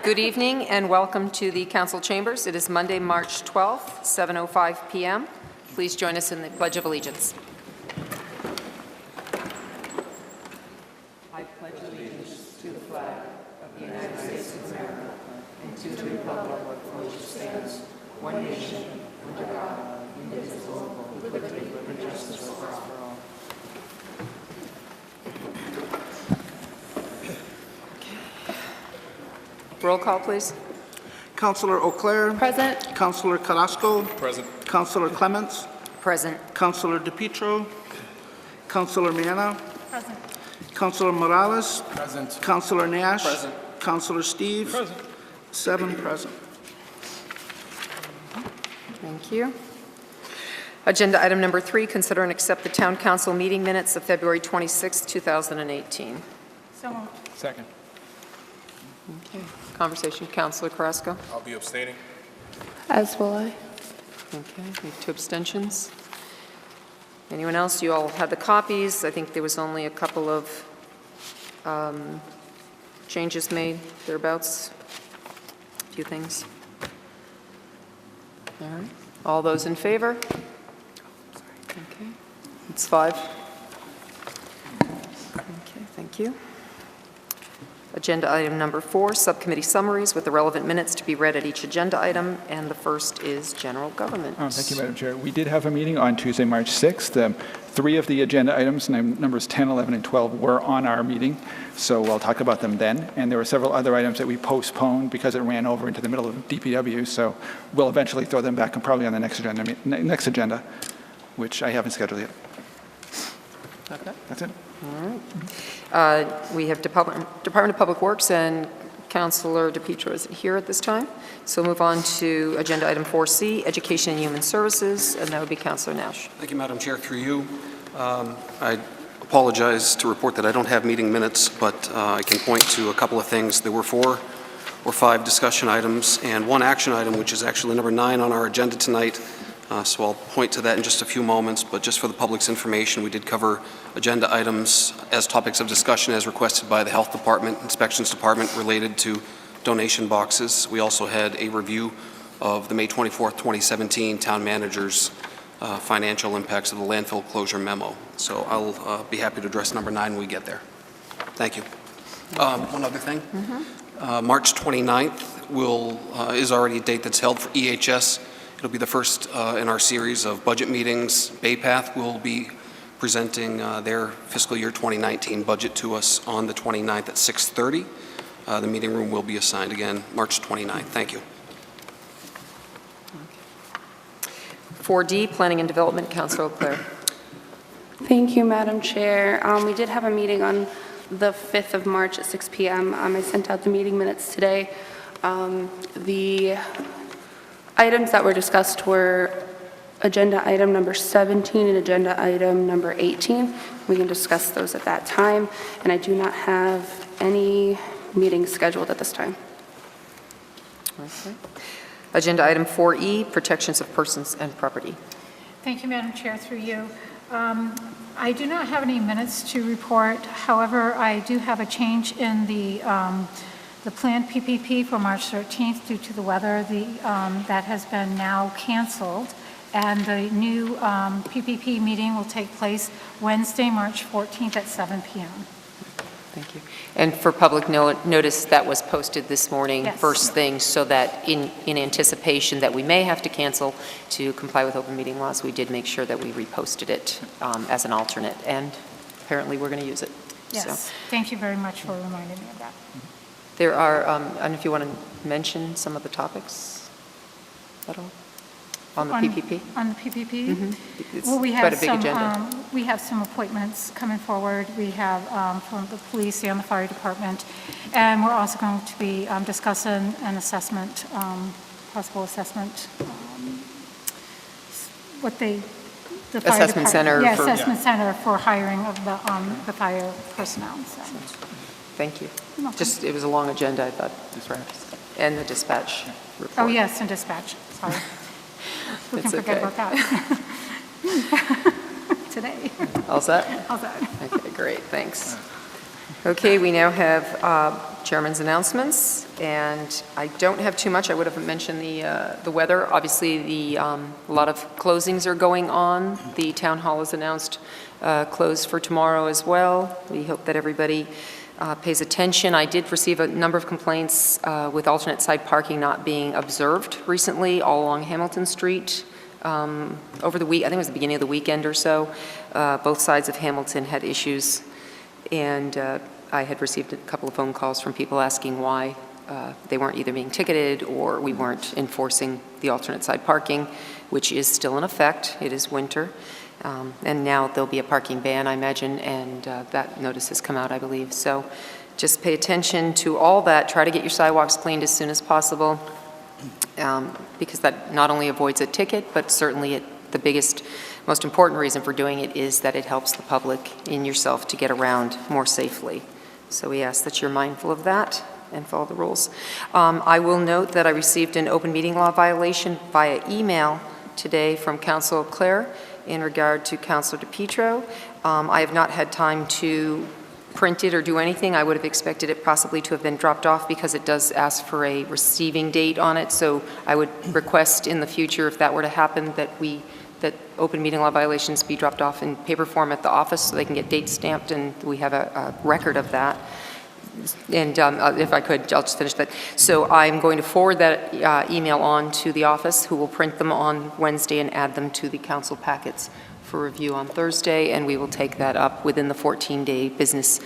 Good evening and welcome to the Council Chambers. It is Monday, March 12th, 7:05 p.m. Please join us in the Pledge of Allegiance. I pledge allegiance to the flag of the United States of America and to the republic for which it stands, one nation, under God, indivisible, with liberty and justice for all. Roll call, please. Councillor Auclair. Present. Councillor Carrasco. Present. Councillor Clements. Present. Councillor DePietro. Councillor Miana. Present. Councillor Morales. Present. Councillor Nash. Present. Councillor Steve. Present. 7 present. Thank you. Agenda item number 3, consider and accept the Town Council meeting minutes of February 26, 2018. So moved. Second. Okay. Conversation, Councillor Carrasco. I'll be abstaining. As will I. Okay, we have 2 abstentions. Anyone else? You all had the copies. I think there was only a couple of changes made, thereabouts, a few things. All right. All those in favor? Okay. It's 5. Okay, thank you. Agenda item number 4, subcommittee summaries with the relevant minutes to be read at each agenda item, and the first is general government. Thank you, Madam Chair. We did have a meeting on Tuesday, March 6th. 3 of the agenda items, numbers 10, 11, and 12, were on our meeting, so we'll talk about them then. And there were several other items that we postponed because it ran over into the middle of DPW, so we'll eventually throw them back and probably on the next agenda, which I haven't scheduled yet. Okay. That's it. All right. We have Department of Public Works, and Councillor DePietro isn't here at this time. So we'll move on to agenda item 4C, Education and Human Services, and that would be Councillor Nash. Thank you, Madam Chair. Through you, I apologize to report that I don't have meeting minutes, but I can point to a couple of things. There were 4 or 5 discussion items and 1 action item, which is actually number 9 on our agenda tonight. So I'll point to that in just a few moments, but just for the public's information, we did cover agenda items as topics of discussion as requested by the Health Department, Inspections Department related to donation boxes. We also had a review of the May 24th, 2017 Town Manager's financial impacts of the landfill closure memo. So I'll be happy to address number 9 when we get there. Thank you. One other thing. March 29th is already a date that's held for EHS. It'll be the first in our series of budget meetings. Baypath will be presenting their fiscal year 2019 budget to us on the 29th at 6:30. The meeting room will be assigned again March 29th. Thank you. 4D, Planning and Development, Councillor Auclair. Thank you, Madam Chair. We did have a meeting on the 5th of March at 6 p.m. I sent out the meeting minutes today. The items that were discussed were agenda item number 17 and agenda item number 18. We can discuss those at that time, and I do not have any meetings scheduled at this time. Okay. Agenda item 4E, Protections of Persons and Property. Thank you, Madam Chair, through you. I do not have any minutes to report. However, I do have a change in the planned PPP for March 13th due to the weather. That has been now canceled, and the new PPP meeting will take place Wednesday, March 14th at 7 p.m. Thank you. And for public notice, that was posted this morning, Yes. First thing, so that in anticipation that we may have to cancel to comply with open meeting laws, we did make sure that we reposted it as an alternate, and apparently we're going to use it. Yes, So, thank you very much for reminding me of that. there are, I don't know if you want to mention some of the topics at all on the PPP? On the PPP? It's Well, we quite have a big agenda. we have some appointments coming forward. We have from the police and the fire department, and we're also going to be discussing an assessment, possible assessment, the fire Assessment department- center Yeah, for- assessment center for hiring of the fire personnel. So. Thank you. You're welcome. Just, it was a long agenda, I thought. And the dispatch report. Oh, yes, and dispatch, sorry. We can It's forget okay. about that. Today. All set? All set. Okay, great, thanks. Okay, we now have Chairman's announcements, and I don't have too much. I would have mentioned the weather. Obviously, a lot of closings are going on. The town hall has announced closed for tomorrow as well. We hope that everybody pays attention. I did receive a number of complaints with alternate side parking not being observed recently all along Hamilton Street. Over the week, I think it was the beginning of the weekend or so, both sides of Hamilton had issues, and I had received a couple of phone calls from people asking why they weren't either being ticketed or we weren't enforcing the alternate side parking, which is still in effect. It is winter. And now there'll be a parking ban, I imagine, and that notice has come out, I believe. So just pay attention to all that. Try to get your sidewalks cleaned as soon as possible, because that not only avoids a ticket, but certainly the biggest, most important reason for doing it is that it helps the public and yourself to get around more safely. So we ask that you're mindful of that and follow the rules. I will note that I received an open meeting law violation via email today from Councilor Clare in regard to Councilor DePietro. I have not had time to print it or do anything. I would have expected it possibly to have been dropped off because it does ask for a receiving date on it. So I would request in the future, if that were to happen, that open meeting law violations be dropped off in paper form at the office so they can get date stamped and we have a record of that. And if I could, I'll just finish that. So I'm going to forward that email on to the office, who will print them on Wednesday and add them to the council packets for review on Thursday, and we will take that up within the 14 business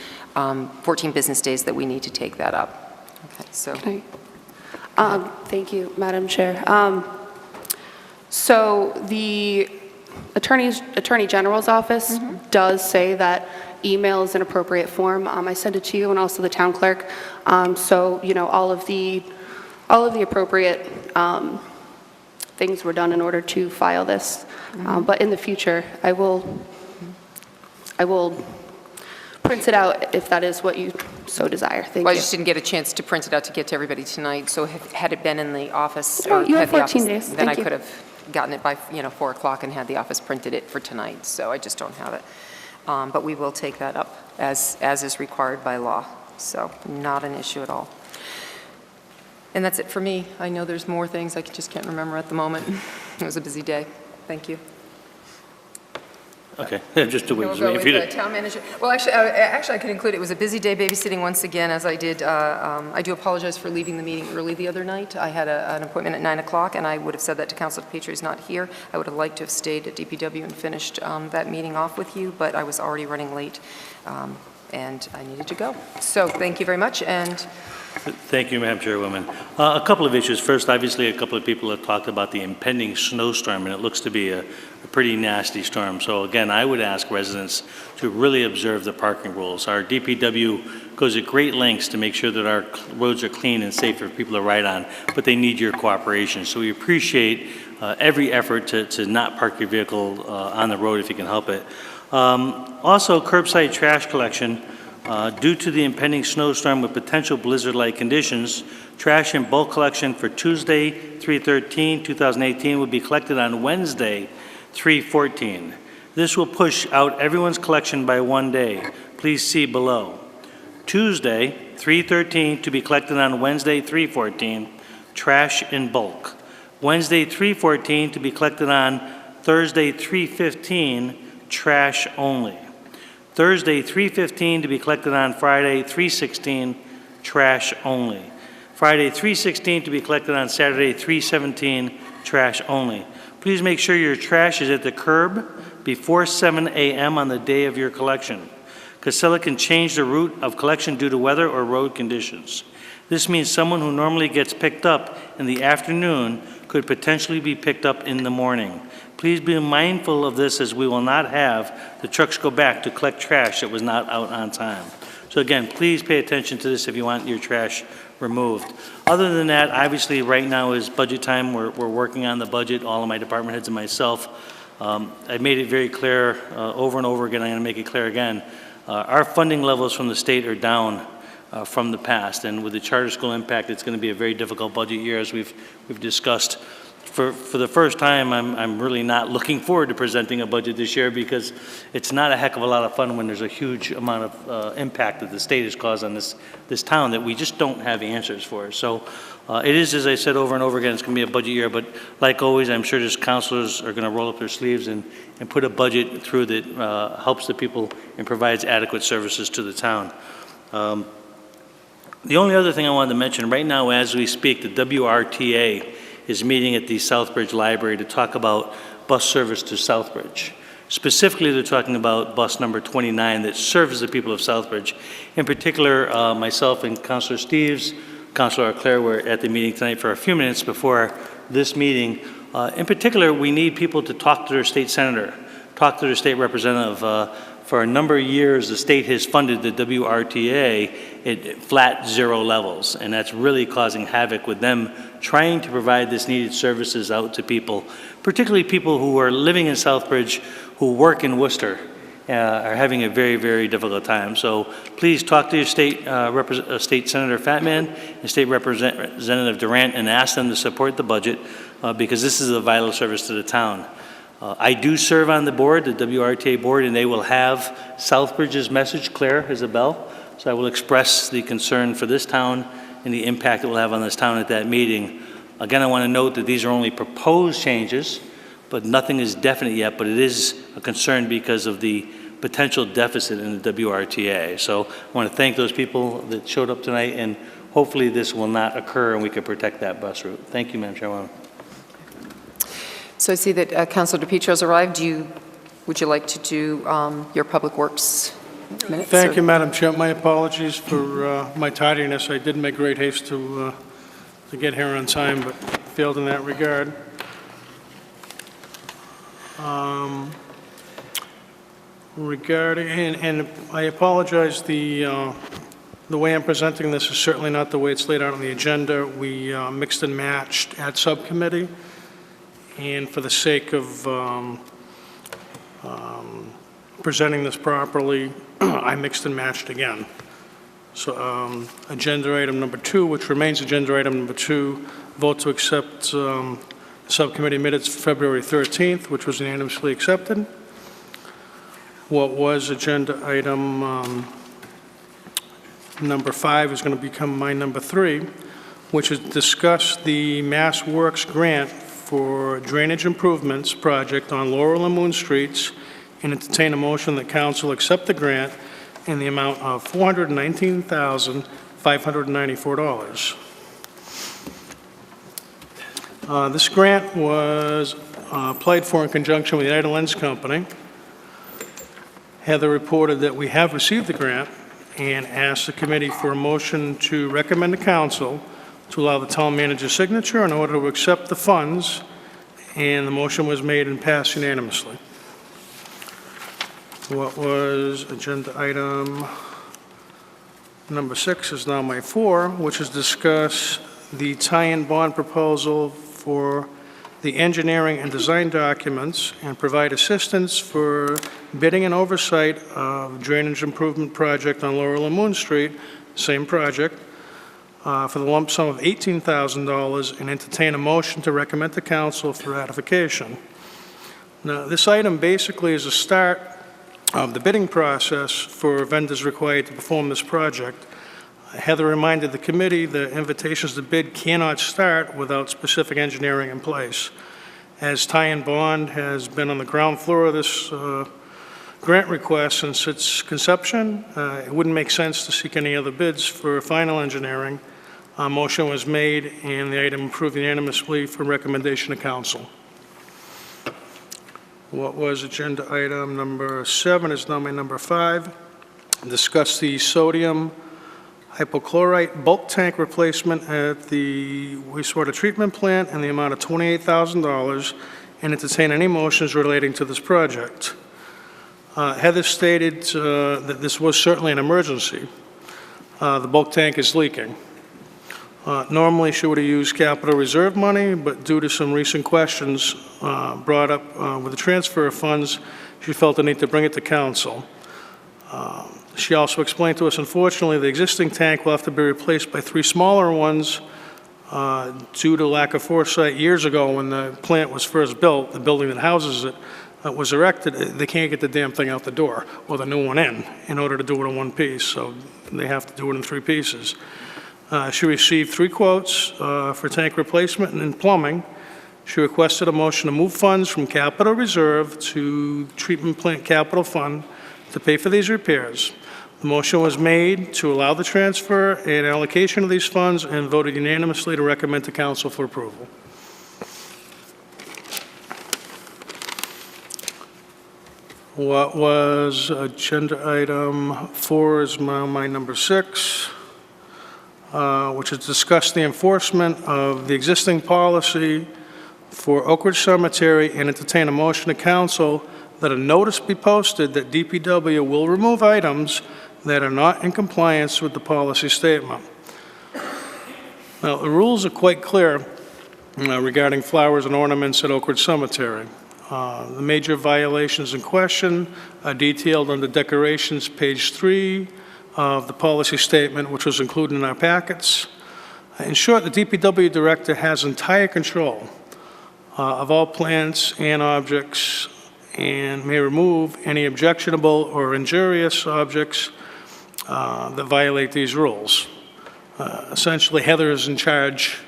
days that we need to take that up. Okay, so. Thank you, Madam Chair. So the Attorney General's office does say that email is an appropriate form. I sent it to you and also the town clerk. So, you know, all of the appropriate things were done in order to file this. But in the future, I will print it out if that is what you so desire. Thank Well, you. I just didn't get a chance to print it out to get to everybody tonight, so had it been in the office, Oh, you had have the 14 office, days. then Thank I you. could have gotten it by 4 o'clock and had the office printed it for tonight, so I just don't have it. But we will take that up as is required by law, so not an issue at all. And that's it for me. I know there's more things I just can't remember at the moment. It was a busy day. Thank you. Okay, just to wait. We'll go with the town manager. Well, actually, I could include, it was a busy day babysitting once again, as I did. I do apologize for leaving the meeting early the other night. I had an appointment at 9 o'clock, and I would have said that to Councilor DePietro. He's not here. I would have liked to have stayed at DPW and finished that meeting off with you, but I was already running late, and I needed to go. So thank you very much, and Thank you, Madam Chairwoman. A couple of issues. First, obviously, a couple of people have talked about the impending snowstorm, and it looks to be a pretty nasty storm. So again, I would ask residents to really observe the parking rules. Our DPW goes at great lengths to make sure that our roads are clean and safe for people to ride on, but they need your cooperation. So we appreciate every effort to not park your vehicle on the road if you can help it. Also, curbside trash collection. Due to the impending snowstorm with potential blizzard-like conditions, trash and bulk collection for Tuesday, 3/13/2018 will be collected on Wednesday, 3/14. This will push out everyone's collection by 1 day. Please see below. Tuesday, 3/13 to be collected on Wednesday, 3/14, trash in bulk. Wednesday, 3/14 to be collected on Thursday, 3/15, trash only. Thursday, 3/15 to be collected on Friday, 3/16, trash only. Friday, 3/16 to be collected on Saturday, 3/17, trash only. Please make sure your trash is at the curb before 7 a.m. on the day of your collection. Casella can change the route of collection due to weather or road conditions. This means someone who normally gets picked up in the afternoon could potentially be picked up in the morning. Please be mindful of this, as we will not have the trucks go back to collect trash that was not out on time. So again, please pay attention to this if you want your trash removed. Other than that, obviously right now is budget time. We're working on the budget, all of my department heads and myself. I've made it very clear over and over again, I'm going to make it clear again. Our funding levels from the state are down from the past, and with the charter school impact, it's going to be a very difficult budget year, as we've discussed. for the first time, I'm really not looking forward to presenting a budget this year because it's not a heck of a lot of fun when there's a huge amount of impact that the state has caused on this town that we just don't have answers for. So it is, as I said over and over again, it's going to be a budget year, but like always, I'm sure just councilors are going to roll up their sleeves and put a budget through that helps the people and provides adequate services to the town. The only other thing I wanted to mention, right now as we speak, the WRTA is meeting at the Southbridge Library to talk about bus service to Southbridge. Specifically, they're talking about bus number 29 that serves the people of Southbridge. In particular, myself and Councilor Steves, Councilor Claire were at the meeting tonight for a few minutes before this meeting. In particular, we need people to talk to their state senator, talk to their state representative. For a number of years, the state has funded the WRTA at flat zero levels, and that's really causing havoc with them trying to provide this needed services out to people, particularly people who are living in Southbridge, who work in Worcester, are having a very, very difficult time. So please talk to your state Senator Fatman and State Representative Durant and ask them to support the budget because this is a vital service to the town. I do serve on the board, the WRTA board, and they will have Southbridge's message. Claire has a bell, so I will express the concern for this town and the impact it will have on this town at that meeting. Again, I want to note that these are only proposed changes, but nothing is definite yet, but it is a concern because of the potential deficit in the WRTA. So I want to thank those people that showed up tonight, and hopefully this will not occur and we can protect that bus route. Thank you, Madam Chairwoman. So I see that Councilor DePietro has arrived. Would you like to do your Public Works minutes? Thank you, Madam Chair. My apologies for my tardiness. I did make great haste to get here on time, but failed in that regard. Regarding, and I apologize, the way I'm presenting this is certainly not the way it's laid out on the agenda. We mixed and matched at subcommittee. And for the sake of presenting this properly, I mixed and matched again. So agenda item number 2, which remains agenda item number 2, vote to accept subcommittee minutes for February 13th, which was unanimously accepted. What was agenda item number 5 is going to become my number 3, which is discuss the Mass Works grant for drainage improvements project on Laurel and Moon Streets and entertain a motion that council accept the grant in the amount of $419,594. This grant was applied for in conjunction with the United Lens Company. Heather reported that we have received the grant and asked the committee for a motion to recommend to council to allow the town manager's signature in order to accept the funds, and the motion was made and passed unanimously. What was agenda item number 6 is now my 4, which is discuss the tie-in bond proposal for the engineering and design documents and provide assistance for bidding and oversight of drainage improvement project on Laurel and Moon Street, same project, for the lump sum of $18,000 and entertain a motion to recommend to council for ratification. Now, this item basically is a start of the bidding process for vendors required to perform this project. Heather reminded the committee that invitations to bid cannot start without specific engineering in place. As tie-in bond has been on the ground floor of this grant request since its conception, it wouldn't make sense to seek any other bids for final engineering. A motion was made and the item approved unanimously for recommendation to council. What was agenda item number 7 is now my number 5. Discuss the sodium hypochlorite bulk tank replacement at the wastewater treatment plant in the amount of $28,000 and entertain any motions relating to this project. Heather stated that this was certainly an emergency. The bulk tank is leaking. Normally, she would have used capital reserve money, but due to some recent questions brought up with the transfer of funds, she felt the need to bring it to council. She also explained to us, unfortunately, the existing tank will have to be replaced by 3 smaller ones Due to lack of foresight years ago when the plant was first built, the building that houses it was erected, they can't get the damn thing out the door or the new one in order to do it in one piece, so they have to do it in 3 pieces. She received 3 quotes for tank replacement and plumbing. She requested a motion to move funds from capital reserve to treatment plant capital fund to pay for these repairs. The motion was made to allow the transfer and allocation of these funds and voted unanimously to recommend to council for approval. What was agenda item 4 is now my number 6, which is discuss the enforcement of the existing policy for Oak Ridge Cemetery and entertain a motion to council that a notice be posted that DPW will remove items that are not in compliance with the policy statement. Now, the rules are quite clear regarding flowers and ornaments at Oak Ridge Cemetery. The major violations in question are detailed under decorations, page 3 of the policy statement, which was included in our packets. In short, the DPW director has entire control of all plants and objects and may remove any objectionable or injurious objects that violate these rules. Essentially, Heather is in charge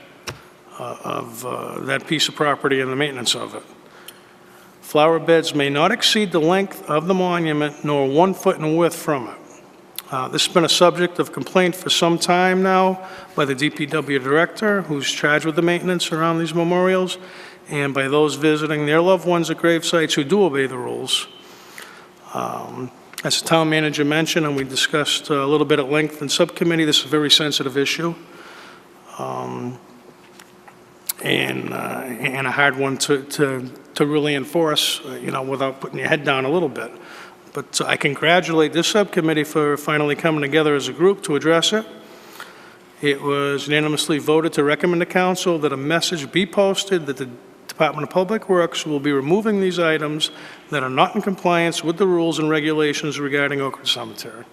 of that piece of property and the maintenance of it. Flower beds may not exceed the length of the monument nor 1 foot in width from it. This has been a subject of complaint for some time now by the DPW director, who's charged with the maintenance around these memorials, and by those visiting their loved ones at grave sites who do obey the rules. As the town manager mentioned, and we discussed a little bit at length in subcommittee, this is a very sensitive issue and a hard one to really enforce, without putting your head down a little bit. But I congratulate this subcommittee for finally coming together as a group to address it. It was unanimously voted to recommend to council that a message be posted that the Department of Public Works will be removing these items that are not in compliance with the rules and regulations regarding Oak Ridge Cemetery.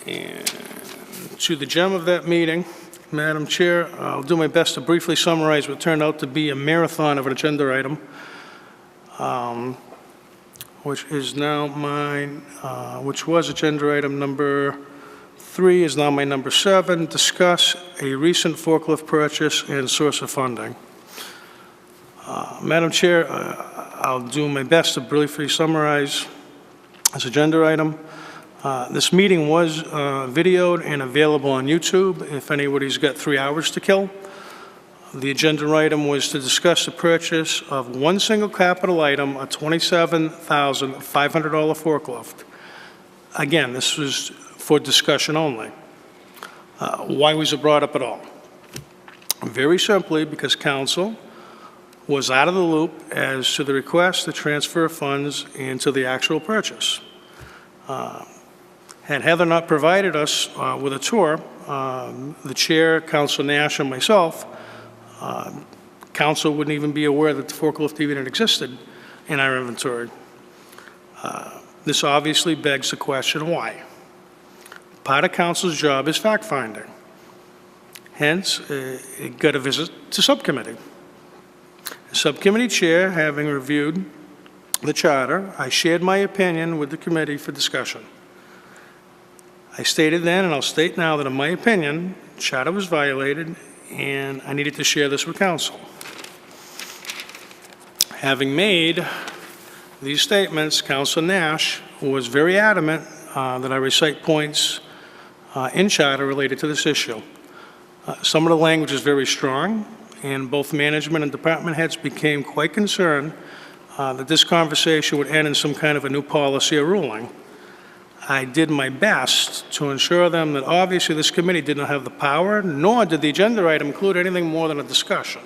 And to the gem of that meeting, Madam Chair, I'll do my best to briefly summarize what turned out to be a marathon of an agenda item, which is now mine, which was agenda item number 3 is now my number 7, discuss a recent forklift purchase and source of funding. Madam Chair, I'll do my best to briefly summarize this agenda item. This meeting was videoed and available on YouTube if anybody's got 3 hours to kill. The agenda item was to discuss the purchase of one single capital item, a $27,500 forklift. Again, this was for discussion only. Why was it brought up at all? Very simply because council was out of the loop as to the request to transfer funds into the actual purchase. Had Heather not provided us with a tour, the chair, Councilor Nash, and myself, council wouldn't even be aware that the forklift even existed in our inventory. This obviously begs the question, why? Part of council's job is fact-finding. Hence, it got a visit to subcommittee. The subcommittee chair, having reviewed the charter, I shared my opinion with the committee for discussion. I stated then, and I'll state now, that in my opinion, the charter was violated, and I needed to share this with council. Having made these statements, Councilor Nash was very adamant that I recite points in charter related to this issue. Some of the language is very strong, and both management and department heads became quite concerned that this conversation would end in some kind of a new policy or ruling. I did my best to ensure them that obviously this committee did not have the power, nor did the agenda item include anything more than a discussion.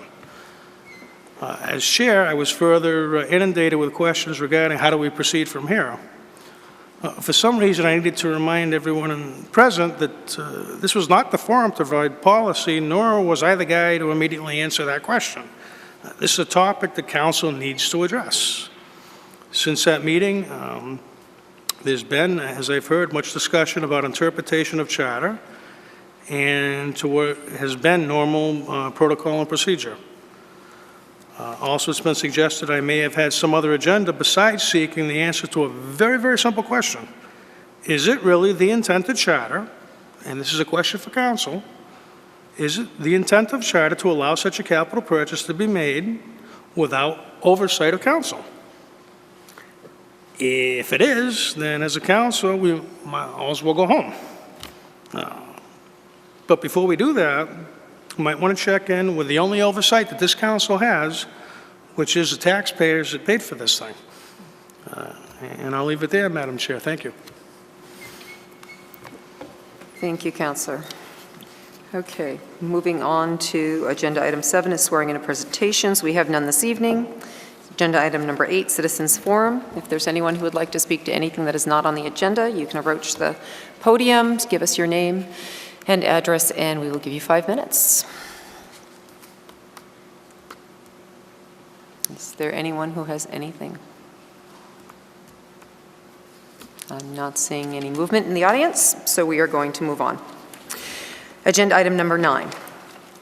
As chair, I was further inundated with questions regarding how do we proceed from here. For some reason, I needed to remind everyone present that this was not the forum to provide policy, nor was I the guy to immediately answer that question. This is a topic that council needs to address. Since that meeting, There's been, as I've heard, much discussion about interpretation of charter and to what has been normal protocol and procedure. Also, it's been suggested I may have had some other agenda besides seeking the answer to a very, very simple question. Is it really the intent of charter, and this is a question for council, is it the intent of charter to allow such a capital purchase to be made without oversight of council? If it is, then as a council, we might as well go home. But before we do that, we might want to check in with the only oversight that this council has, which is the taxpayers that paid for this thing. And I'll leave it there, Madam Chair. Thank you. Thank you, Counselor. Okay, moving on to agenda item 7 is swearing in and presentations. We have none this evening. Agenda item number 8, citizens forum. If there's anyone who would like to speak to anything that is not on the agenda, you can approach the podium, give us your name and address, and we will give you 5 minutes. Is there anyone who has anything? I'm not seeing any movement in the audience, so we are going to move on. Agenda item number 9.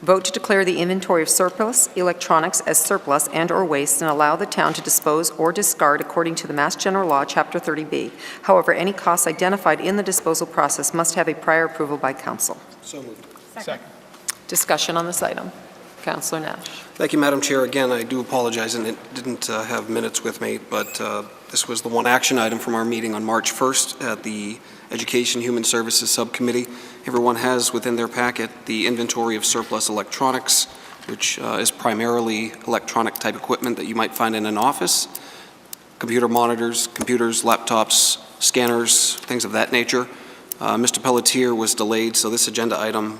Vote to declare the inventory of surplus electronics as surplus and/or waste and allow the town to dispose or discard according to the Mass General Law, Chapter 30B. However, any costs identified in the disposal process must have a prior approval by council. So moved. Second. Discussion on this item. Councilor Nash. Thank you, Madam Chair. Again, I do apologize, and it didn't have minutes with me, but this was the one action item from our meeting on March 1st at the Education Human Services Subcommittee. Everyone has within their packet the inventory of surplus electronics, which is primarily electronic-type equipment that you might find in an office, computer monitors, computers, laptops, scanners, things of that nature. Mr. Pelletier was delayed, so this agenda item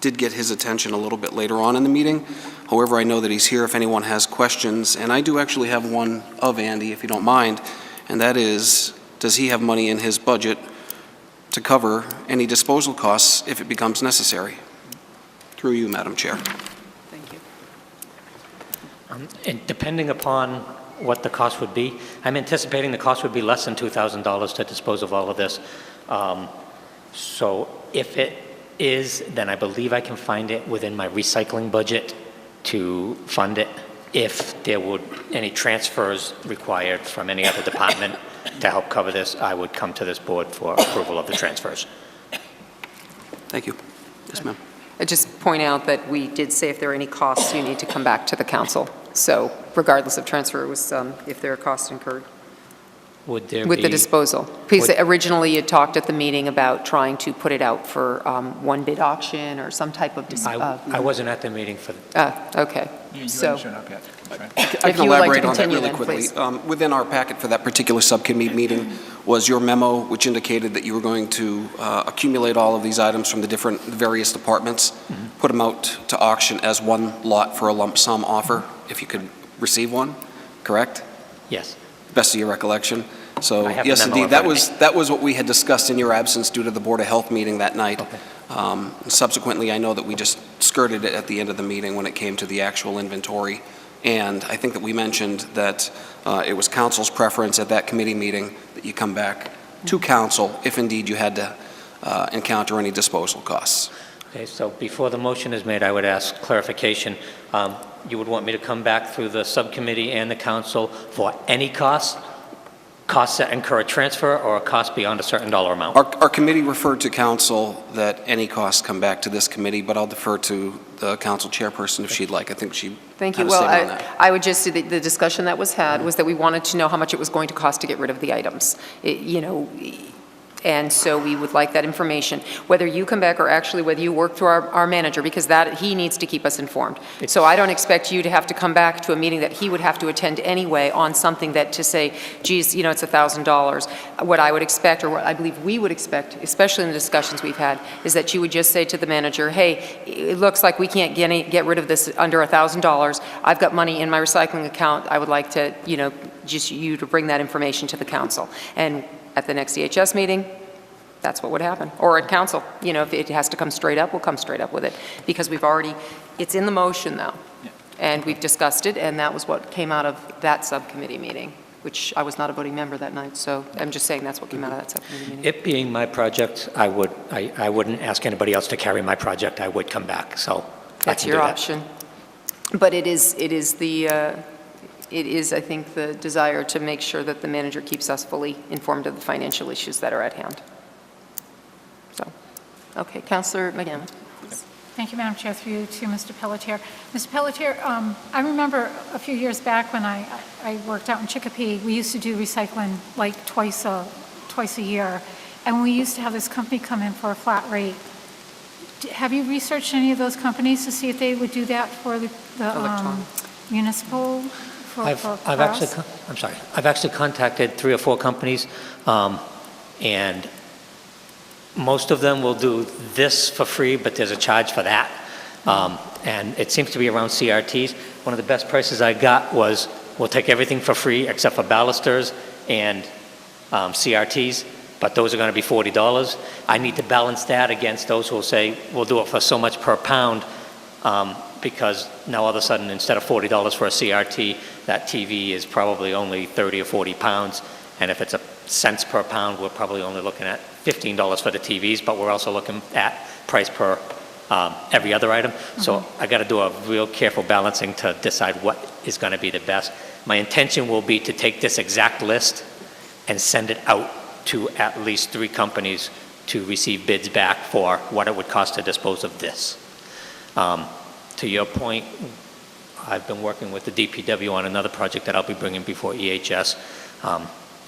did get his attention a little bit later on in the meeting. However, I know that he's here if anyone has questions, and I do actually have one of Andy, if you don't mind, and that is, does he have money in his budget to cover any disposal costs if it becomes necessary? Through you, Madam Chair. Thank you. And depending upon what the cost would be, I'm anticipating the cost would be less than $2,000 to dispose of all of this. So if it is, then I believe I can find it within my recycling budget to fund it. If there would any transfers required from any other department to help cover this, I would come to this board for approval of the transfers. Thank you. Yes, ma'am. I just point out that we did say if there are any costs, you need to come back to the council. So regardless of transfer, it was if there are costs incurred. Would there With be, the disposal. Because originally you talked at the meeting about trying to put it out for one bid auction or some type of I wasn't at the meeting for the, okay. You So haven't shown up yet. That's right. I if can you would like to elaborate on that continue really then, quickly. please. Within our packet for that particular subcommittee meeting was your memo, which indicated that you were going to accumulate all of these items from the different various departments, put them out to auction as one lot for a lump sum offer, if you could receive one, correct? yes. Best of your recollection. So, I have the yes, memo indeed, in that front of was what we had discussed in your absence due to the Board of Health meeting that night. Okay. Subsequently, I know that we just skirted it at the end of the meeting when it came to the actual inventory. And I think that we mentioned that it was council's preference at that committee meeting that you come back to council if indeed you had to encounter any disposal costs. Okay, so before the motion is made, I would ask clarification. You would want me to come back through the subcommittee and the council for any costs that incur a transfer or a cost beyond a certain dollar amount? Our committee referred to council that any costs come back to this committee, but I'll defer to the council chairperson if she'd like. I think she Thank had you. a Well, statement on that. I would just say that the discussion that was had was that we wanted to know how much it was going to cost to get rid of the items. And so we would like that information, whether you come back or actually whether you work through our manager, because he needs to keep us informed. So I don't expect you to have to come back to a meeting that he would have to attend anyway on something that to say, geez, it's $1,000. What I would expect, or what I believe we would expect, especially in the discussions we've had, is that you would just say to the manager, hey, it looks like we can't get rid of this under $1,000. I've got money in my recycling account. I would like to, just you to bring that information to the council. And at the next EHS meeting, that's what would happen. Or at council, if it has to come straight up, we'll come straight up with it. Because it's in the motion though. Yeah. And we've discussed it, and that was what came out of that subcommittee meeting. which I was not a voting member that night, so I'm just saying that's what came out of that subcommittee meeting. It being my project, I wouldn't ask anybody else to carry my project. I would come back, so I That's can your do that. option. But it is, I think, the desire to make sure that the manager keeps us fully informed of the financial issues that are at hand. So, okay, Councillor McGammon. Thank you, Madam Chair, through you to Mr. Pelletier. Mr. Pelletier, I remember a few years back when I worked out in Chicopee, we used to do recycling like twice a year, and we used to have this company come in for a flat rate. Have you researched any of those companies to see if they would do that for the municipal? I've actually contacted 3 or 4 companies, and most of them will do this for free, but there's a charge for that. And it seems to be around CRTs. One of the best prices I got was, we'll take everything for free except for balusters and CRTs, but those are going to be $40. I need to balance that against those who will say, we'll do it for so much per pound, because now all of a sudden, instead of $40 for a CRT, that TV is probably only 30 or 40 pounds. And if it's a cents per pound, we're probably only looking at $15 for the TVs, but we're also looking at price per every other item. So I got to do a real careful balancing to decide what is going to be the best. My intention will be to take this exact list and send it out to at least 3 companies to receive bids back for what it would cost to dispose of this. To your point, I've been working with the DPW on another project that I'll be bringing before EHS,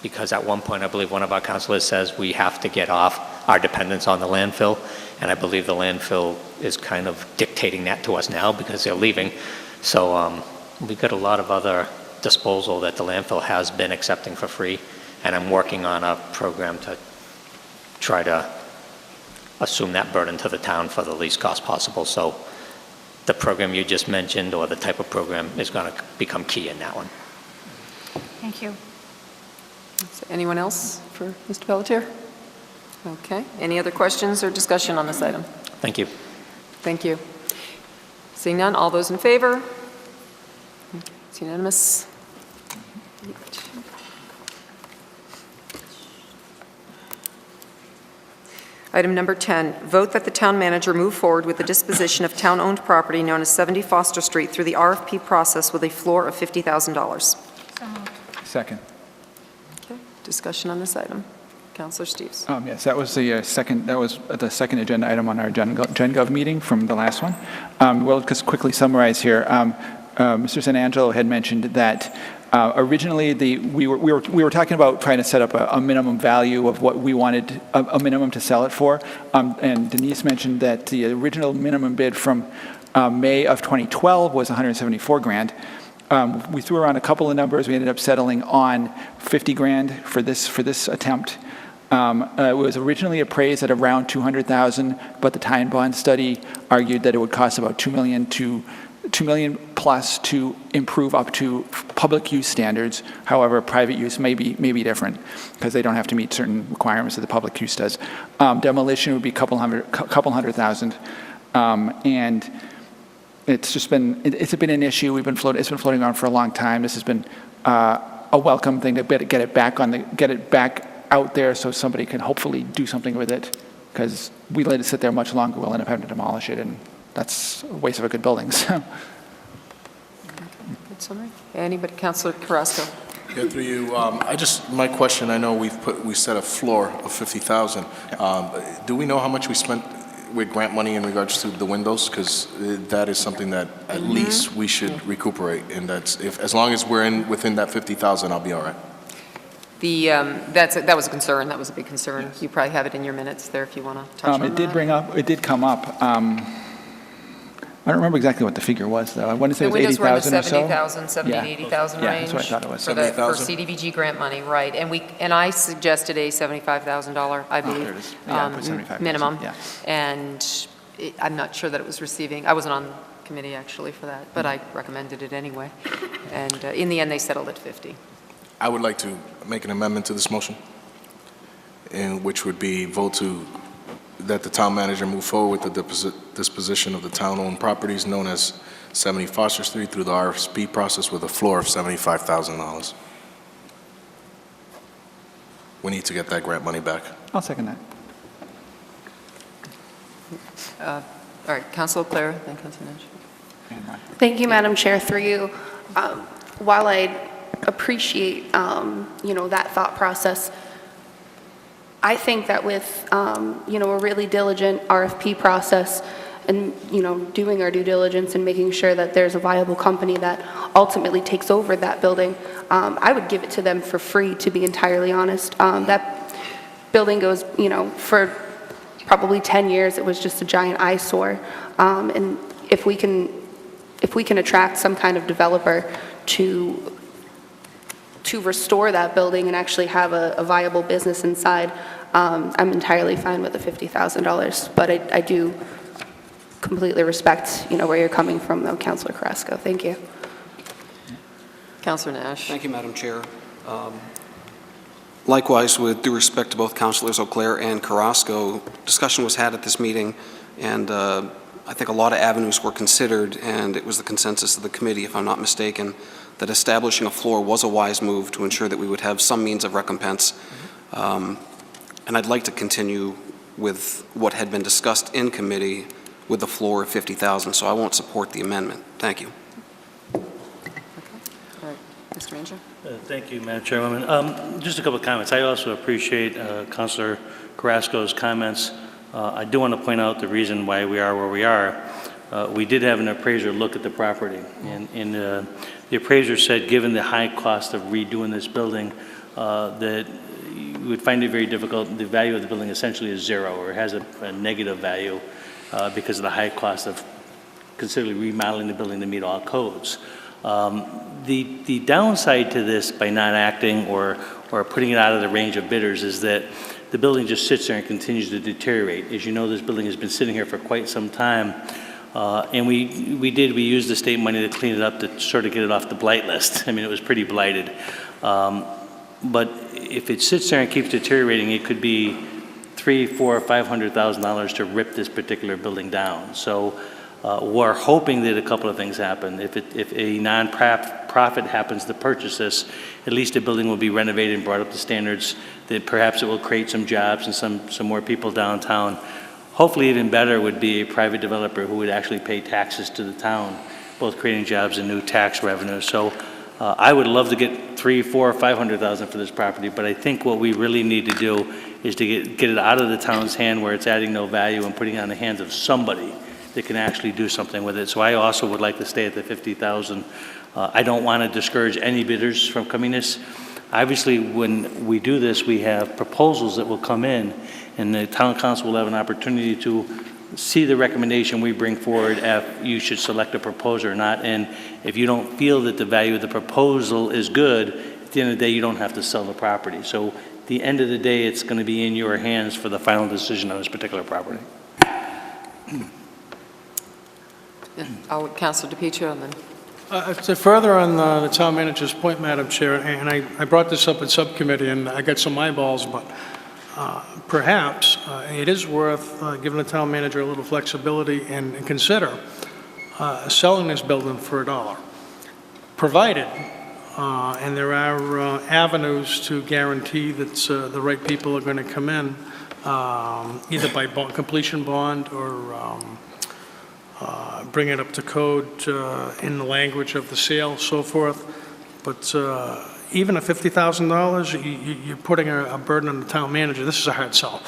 because at one point I believe one of our councilors says we have to get off our dependence on the landfill, and I believe the landfill is kind of dictating that to us now because they're leaving. So we've got a lot of other disposal that the landfill has been accepting for free, and I'm working on a program to try to assume that burden to the town for the least cost possible. So the program you just mentioned, or the type of program, is going to become key in that one. Thank you. Anyone else for Mr. Pelletier? Okay. Any other questions or discussion on this item? Thank you. Thank you. Seeing none, all those in favor? It's unanimous. Item number 10, vote that the town manager move forward with the disposition of town-owned property known as 70 Foster Street through the RFP process with a floor of $50,000. So moved. Second. Okay, discussion on this item. Councillor Steves. Yes, that was the second. That was the second agenda item on our GenGov meeting from the last one. We'll just quickly summarize here. Mr. San Angelo had mentioned that originally we were talking about trying to set up a minimum value of what we wanted a minimum to sell it for, and Denise mentioned that the original minimum bid from May of 2012 was $174,000. We threw around a couple of numbers. We ended up settling on $50,000 for this attempt. It was originally appraised at around $200,000, but the tie and bond study argued that it would cost about $2 million plus to improve up to public use standards. However, private use may be different because they don't have to meet certain requirements that the public use does. Demolition would be a couple hundred thousand, and it's been an issue. It's been floating around for a long time. This has been a welcome thing to get it back out there so somebody can hopefully do something with it, because we let it sit there much longer, we'll end up having to demolish it, and that's a waste of a good building. So. Good summary. Anybody? Councillor Carrasco. Yeah, through you. My question. I know we set a floor of $50,000. Do we know how much we spent with grant money in regards to the windows? Because that is something that at least we should recuperate, and as long as we're within that $50,000, I'll be all right. That was a concern. That was a big concern. Yes. You probably have it in your minutes there if you want to touch on that. It did come up. I don't remember exactly what the figure was, though. I want to say it was 80,000 or so. The windows were in the 70,000 to 80,000 range. Yeah, that's what I thought it was. For CDBG grant money, right. And I suggested a $75,000, I believe, there it is. Yeah, I put 75,000, minimum. yeah. And I'm not sure that it was receiving, I wasn't on the committee actually for that, but I recommended it anyway. And in the end, they settled at 50. I would like to make an amendment to this motion, in which would be that the town manager move forward with the disposition of the town-owned properties known as 70 Foster Street through the RFP process with a floor of $75,000. we need to get that grant money back. I'll second that. All right, Councilor Clare, then Councilor Nash. And Ron. Thank you, Madam Chair, through you. While I appreciate, that thought process, I think that with, a really diligent RFP process and, doing our due diligence and making sure that there's a viable company that ultimately takes over that building, I would give it to them for free, to be entirely honest. That building goes, for probably 10 years, it was just a giant eyesore. And if we can attract some kind of developer to restore that building and actually have a viable business inside, I'm entirely fine with the $50,000. But I do completely respect, where you're coming from, though, Councilor Carrasco. Thank you. Councilor Nash. Thank you, Madam Chair. Likewise, with due respect to both Councilors O'Clair and Carrasco, discussion was had at this meeting, and I think a lot of avenues were considered, and it was the consensus of the committee, if I'm not mistaken, that establishing a floor was a wise move to ensure that we would have some means of recompense. And I'd like to continue with what had been discussed in committee with the floor of $50,000, so I won't support the amendment. Thank you. All right, Mr. Manager. Thank you, Madam Chairwoman. Just a couple of comments. I also appreciate Councilor Carrasco's comments. I do want to point out the reason why we are where we are. We did have an appraiser look at the property, and the appraiser said, given the high cost of redoing this building, that you would find it very difficult. The value of the building essentially is zero, or has a negative value because of the high cost of considerably remodeling the building to meet all codes. The downside to this by not acting or putting it out of the range of bidders is that the building just sits there and continues to deteriorate. As you know, this building has been sitting here for quite some time. And we used the state money to clean it up to sort of get it off the blight list. I mean, it was pretty blighted. But if it sits there and keeps deteriorating, it could be $300,000, $400,000, or $500,000 to rip this particular building down. So we're hoping that a couple of things happen. If a non-profit happens to purchase this, at least the building will be renovated and brought up to standards that perhaps it will create some jobs and some more people downtown. Hopefully even better would be a private developer who would actually pay taxes to the town, both creating jobs and new tax revenue. So I would love to get $300,000, $400,000, or $500,000 for this property, but I think what we really need to do is to get it out of the town's hand where it's adding no value and putting it on the hands of somebody that can actually do something with it. So I also would like to stay at the $50,000. I don't want to discourage any bidders from coming this. Obviously, when we do this, we have proposals that will come in, and the town council will have an opportunity to see the recommendation we bring forward if you should select a proposer or not. And if you don't feel that the value of the proposal is good, at the end of the day, you don't have to sell the property. So at the end of the day, it's going to be in your hands for the final decision on this particular property. Councilor DePietro, and then. To further on the town manager's point, Madam Chair, and I brought this up at subcommittee, and I got some eyeballs, but perhaps it is worth giving the town manager a little flexibility and consider selling this building for $1, provided, and there are avenues to guarantee that the right people are going to come in, either by completion bond or bring it up to code in the language of the sale, so forth. But even at $50,000, you're putting a burden on the town manager. This is a hard sell.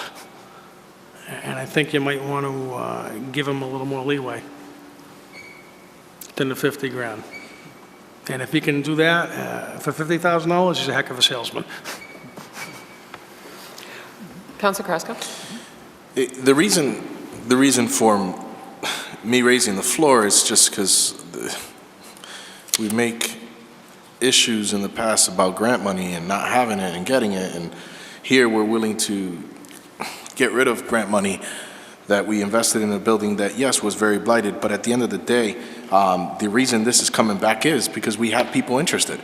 And I think you might want to give him a little more leeway than the $50,000. And if he can do that for $50,000, he's a heck of a salesman. Councilor Carrasco? The reason for me raising the floor is just because we make issues in the past about grant money and not having it and getting it, and here we're willing to get rid of grant money that we invested in a building that, yes, was very blighted, but at the end of the day, the reason this is coming back is because we have people interested.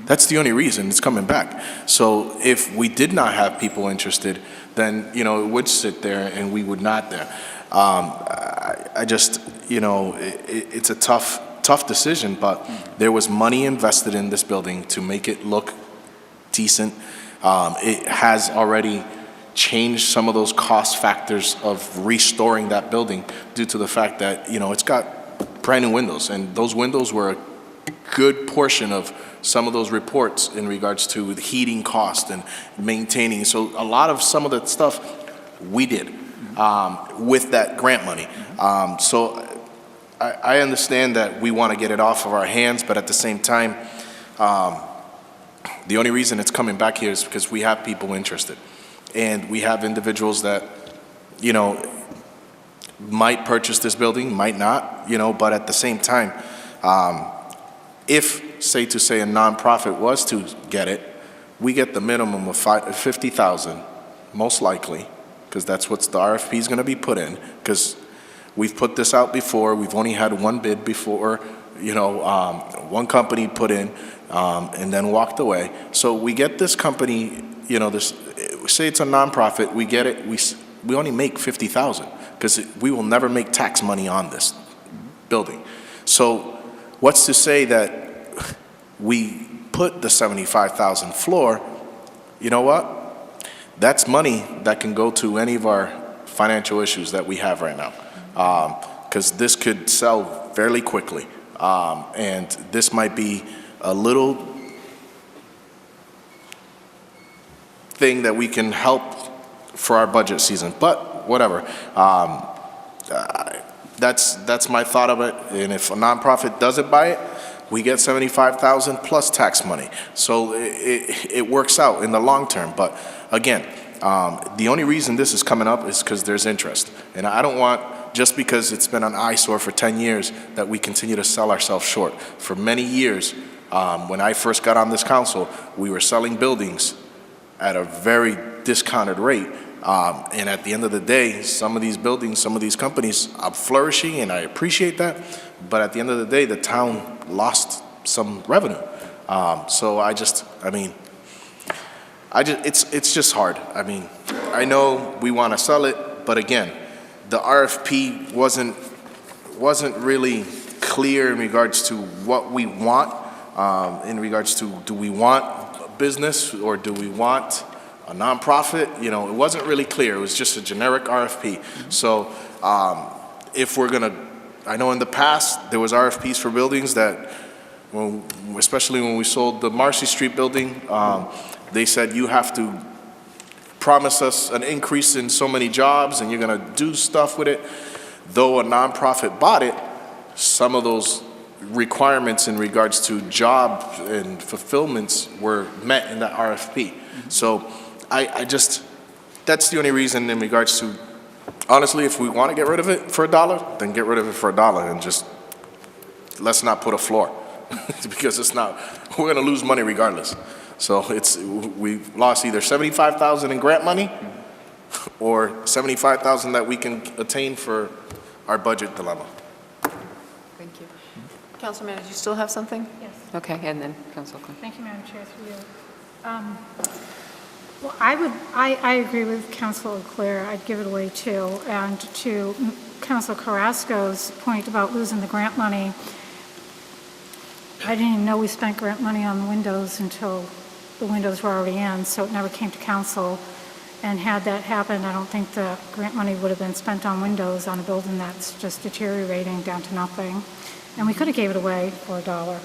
That's the only reason it's coming back. So if we did not have people interested, then, it would sit there and we would not there. I just, it's a tough decision, but there was money invested in this building to make it look decent. It has already changed some of those cost factors of restoring that building due to the fact that, it's got brand new windows, and those windows were a good portion of some of those reports in regards to the heating cost and maintaining. So a lot of some of the stuff we did with that grant money. So I understand that we want to get it off of our hands, but at the same time, the only reason it's coming back here is because we have people interested. And we have individuals that, might purchase this building, might not, but at the same time, if, say a nonprofit was to get it, we get the minimum of $50,000, most likely, because that's what the RFP is going to be put in, because we've put this out before. We've only had one bid before, one company put in and then walked away. So we get this company, say it's a nonprofit, we get it, we only make $50,000 because we will never make tax money on this building. So what's to say that we put the $75,000 floor? You know what? That's money that can go to any of our financial issues that we have right now, because this could sell fairly quickly, and this might be a little thing that we can help for our budget season. But whatever, that's my thought of it. And if a nonprofit doesn't buy it, we get $75,000 plus tax money. So it works out in the long term. But again, the only reason this is coming up is because there's interest. And I don't want, just because it's been an eyesore for 10 years, that we continue to sell ourselves short. For many years, when I first got on this council, we were selling buildings at a very discounted rate. And at the end of the day, some of these buildings, some of these companies are flourishing, and I appreciate that. But at the end of the day, the town lost some revenue. So it's just hard. I mean, I know we want to sell it, but again, the RFP wasn't really clear in regards to what we want, in regards to, do we want a business or do we want a nonprofit? It wasn't really clear. It was just a generic RFP. So if we're gonna, I know in the past there was RFPs for buildings that, especially when we sold the Marcy Street building, they said you have to promise us an increase in so many jobs and you're gonna do stuff with it. Though a nonprofit bought it, some of those requirements in regards to job and fulfillments were met in that RFP. So that's the only reason in regards to, honestly, if we want to get rid of it for $1, then get rid of it for $1 and just, let's not put a floor because we're going to lose money regardless. So we lost either $75,000 in grant money or $75,000 that we can attain for our budget dilemma. Thank you. Councilor Manager, you still have something? Yes. Okay, and then Councilor Klein. Thank you, Madam Chair, through you. Well, I agree with Councilor Claire. I'd give it away too. And to Councilor Carrasco's point about losing the grant money, I didn't even know we spent grant money on the windows until the windows were already in, so it never came to council. And had that happened, I don't think the grant money would have been spent on windows on a building that's just deteriorating down to nothing. And we could have gave it away for $1.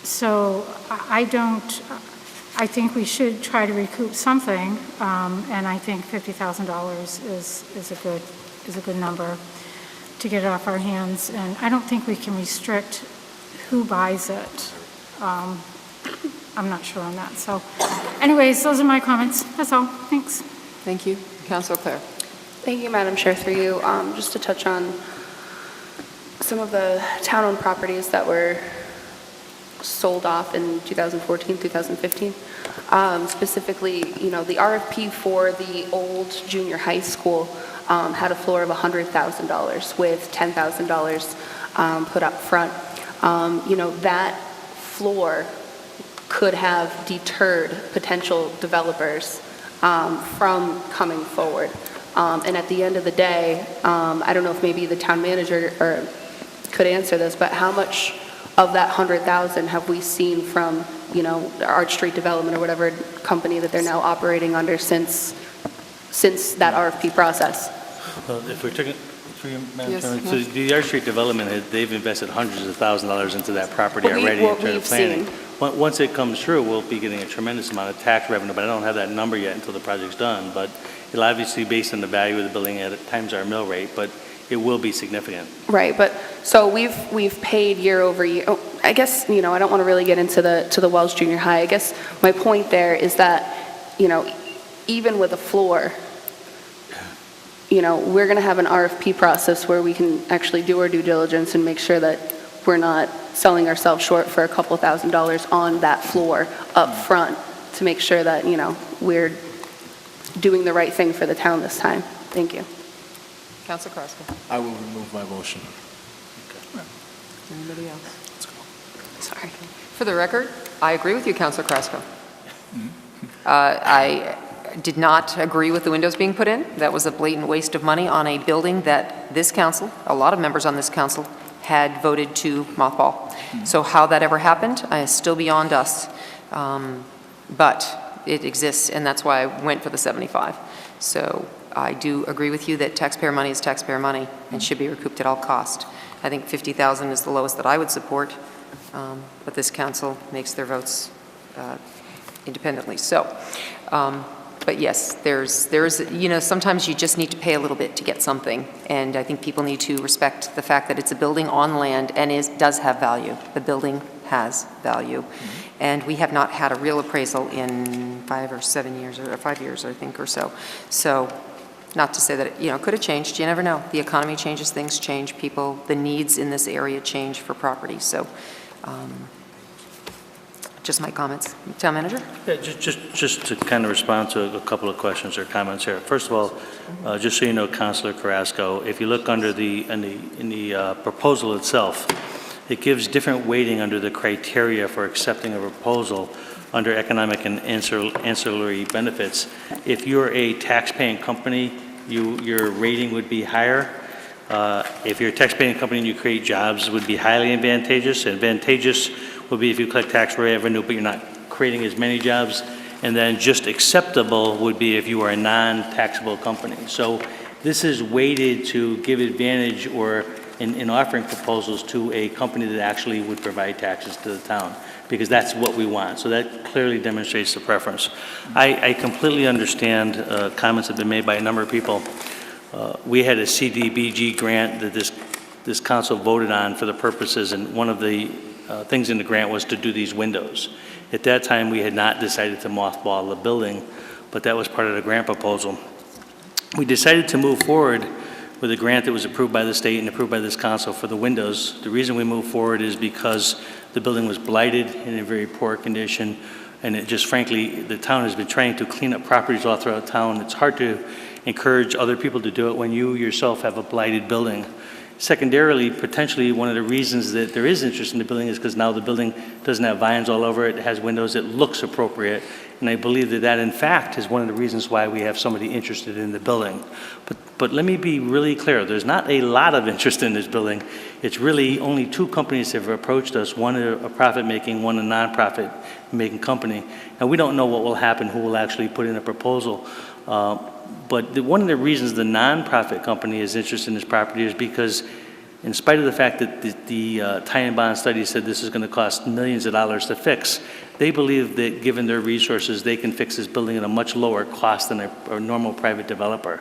So I think we should try to recoup something, and I think $50,000 is a good number to get it off our hands. And I don't think we can restrict who buys it. I'm not sure on that. So anyways, those are my comments. That's all. Thanks. Thank you. Councilor Claire. Thank you, Madam Chair, through you. Just to touch on some of the town-owned properties that were sold off in 2014, 2015. Specifically, the RFP for the old junior high school had a floor of $100,000 with $10,000 put up front. That floor could have deterred potential developers from coming forward. And at the end of the day, I don't know if maybe the town manager could answer this, but how much of that $100,000 have we seen from Arch Street Development or whatever company that they're now operating under since that RFP process. Well, if we're talking, through you, Madam Yes, Chairman, yes. so the Arch Street Development, they've invested hundreds of thousands of dollars into that property What already in terms of we've planning. seen. Once it comes through, we'll be getting a tremendous amount of tax revenue, but I don't have that number yet until the project's done. But it'll obviously be based on the value of the building at times our mill rate, but it will be significant. Right, but, so we've paid year over year. Oh, I guess, I don't want to really get into the Wells Junior High. I guess my point there is that, even with a floor, we're going to have an RFP process where we can actually do our due diligence and make sure that we're not selling ourselves short for a couple $1,000s on that floor up front to make sure that, we're doing the right thing for the town this time. Thank you. Councilor Carrasco. I will remove my motion. Anybody else? Sorry. For the record, I agree with you, Councilor Carrasco. I did not agree with the windows being put in. That was a blatant waste of money on a building that this council, a lot of members on this council, had voted to mothball. So how that ever happened is still beyond us. But it exists, and that's why I went for the 75. So I do agree with you that taxpayer money is taxpayer money and should be recouped at all cost. I think 50,000 is the lowest that I would support, but this council makes their votes independently. So, but yes, there's sometimes you just need to pay a little bit to get something, and I think people need to respect the fact that it's a building on land and does have value. The building has value, and we have not had a real appraisal in 5 or 7 years, or 5 years, I think, or so. So, not to say that it, could have changed. You never know. The economy changes, things change, people, the needs in this area change for property. So, just my comments. Town Manager? Yeah, just to kind of respond to a couple of questions or comments here. First of all, just so you know, Councilor Carrasco, if you look under in the proposal itself, it gives different weighting under the criteria for accepting a proposal under economic and ancillary benefits. If you're a tax-paying company, your rating would be higher. If you're a tax-paying company and you create jobs, it would be highly advantageous. Advantageous would be if you collect tax revenue, but you're not creating as many jobs. And then just acceptable would be if you are a non-taxable company. So this is weighted to give advantage or in offering proposals to a company that actually would provide taxes to the town, because that's what we want. So that clearly demonstrates the preference. I completely understand comments that have been made by a number of people. We had a CDBG grant that this council voted on for the purposes, and one of the things in the grant was to do these windows. At that time, we had not decided to mothball the building, but that was part of the grant proposal. We decided to move forward with a grant that was approved by the state and approved by this council for the windows. The reason we moved forward is because the building was blighted in a very poor condition, and it just, frankly, the town has been trying to clean up properties all throughout town. It's hard to encourage other people to do it when you yourself have a blighted building. Secondarily, potentially one of the reasons that there is interest in the building is because now the building doesn't have vines all over it, it has windows, it looks appropriate, and I believe that in fact is one of the reasons why we have somebody interested in the building. But let me be really clear, there's not a lot of interest in this building. It's really only 2 companies have approached us, one a profit-making, one a non-profit-making company. Now, we don't know what will happen, who will actually put in a proposal. But one of the reasons the nonprofit company is interested in this property is because, in spite of the fact that the tie-in bond study said this is going to cost millions of dollars to fix, they believe that given their resources, they can fix this building at a much lower cost than a normal private developer.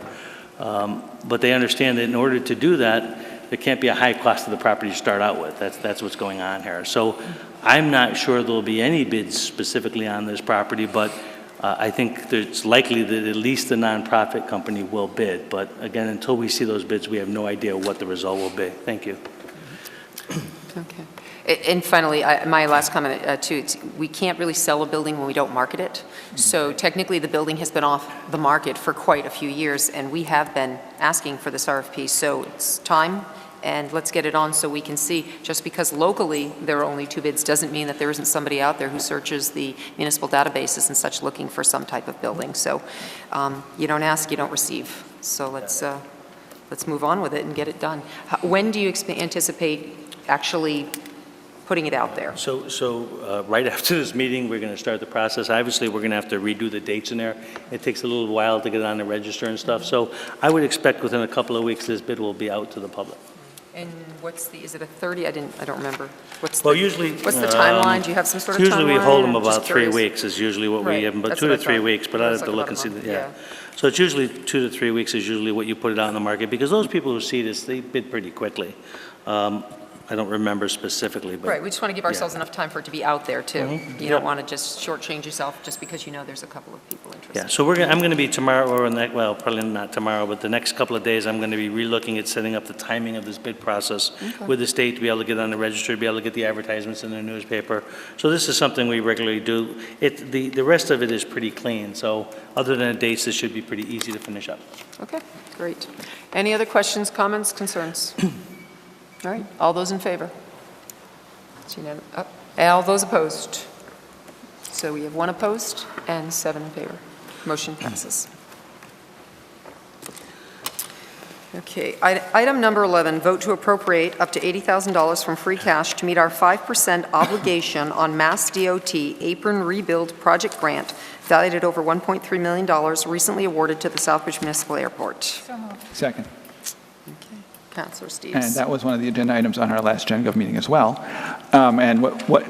But they understand that in order to do that, there can't be a high cost of the property to start out with. That's what's going on here. So I'm not sure there'll be any bids specifically on this property, but I think it's likely that at least the nonprofit company will bid. But again, until we see those bids, we have no idea what the result will be. Thank you. Okay. And finally, my last comment too, we can't really sell a building when we don't market it. So technically the building has been off the market for quite a few years, and we have been asking for this RFP. So it's time, and let's get it on so we can see. Just because locally there are only 2 bids doesn't mean that there isn't somebody out there who searches the municipal databases and such looking for some type of building. So you don't ask, you don't receive. So let's move on with it and get it done. When do you anticipate actually putting it out there. So right after this meeting, we're going to start the process. Obviously, we're going to have to redo the dates in there. It takes a little while to get it on the register and stuff. So I would expect within a couple of weeks, this bid will be out to the public. And is it a 30? I don't remember. What's Well, usually. What's the timeline? Do you have some sort of timeline? Usually we hold them I'm just about 3 curious. weeks is usually what Right, we give them, but that's 2 what to I 3 thought. weeks, but It I'd was have to like look and about see, a month, So it's usually 2 to 3 weeks is usually what you put it out in the market, because those people who see this, they bid pretty quickly. I don't remember specifically, but. Right, we just want to give ourselves enough time for it to be out there, too. You don't Yep. want to just shortchange yourself just because you know there's a couple of people interested. Yeah, so I'm going to be tomorrow, well, probably not tomorrow, but the next couple of days, I'm going to be relooking at setting up the timing of this bid process with the state to be able to get on the register, to be able to get the advertisements in the newspaper. So this is something we regularly do. The rest of it is pretty clean, so other than the dates, this should be pretty easy to finish up. Okay, great. Any other questions, comments, concerns? All right, all those in favor? It's unanimous. All those opposed? So we have 1 opposed and 7 in favor. Motion passes. Okay, item number 11, vote to appropriate up to $80,000 from free cash to meet our 5% obligation on Mass DOT apron rebuild project grant valued at over $1.3 million recently awarded to the Southbridge Municipal Airport. So moved. Second. Councilor Steves. And that was one of the agenda items on our last Gen Gov meeting as well. And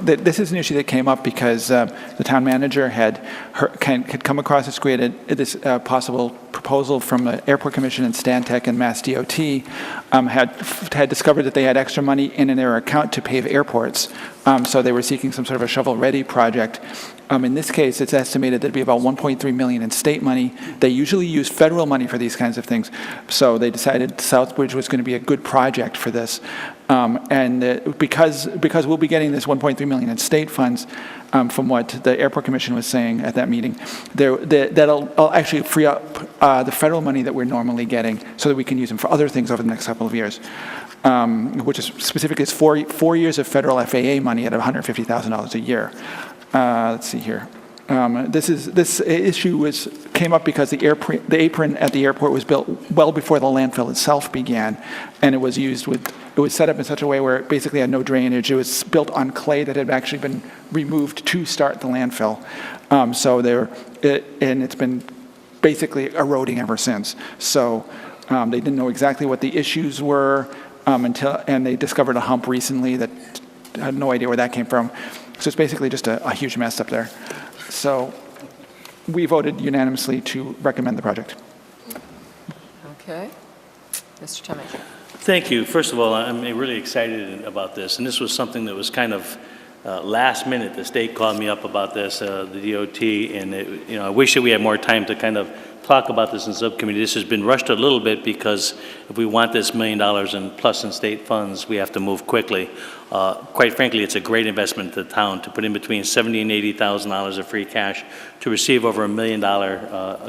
this is an issue that came up because the town manager had come across this possible proposal from the Airport Commission and Stantec and Mass DOT, had discovered that they had extra money in their account to pave airports. So they were seeking some sort of a shovel-ready project. In this case, it's estimated there'd be about $1.3 million in state money. They usually use federal money for these kinds of things. So they decided Southbridge was going to be a good project for this. Because we'll be getting this $1.3 million in state funds, from what the Airport Commission was saying at that meeting, that'll actually free up the federal money that we're normally getting so that we can use them for other things over the next couple of years. Which is specifically is 4 years of federal FAA money at $150,000 a year. Let's see here. This issue came up because the apron at the airport was built well before the landfill itself began, and it was set up in such a way where it basically had no drainage. It was built on clay that had actually been removed to start the landfill. And it's been basically eroding ever since. So they didn't know exactly what the issues were and they discovered a hump recently that I had no idea where that came from. So it's basically just a huge mess up there. So we voted unanimously to recommend the project. Okay. Mr. Temich. Thank you. First of all, I'm really excited about this, and this was something that was kind of last minute. The state called me up about this, the DOT, and I wish that we had more time to kind of talk about this in subcommittee. This has been rushed a little bit because if we want this $1 million in plus in state funds, we have to move quickly. Quite frankly, it's a great investment to the town to put in between $70,000 and $80,000 of free cash to receive over $1 million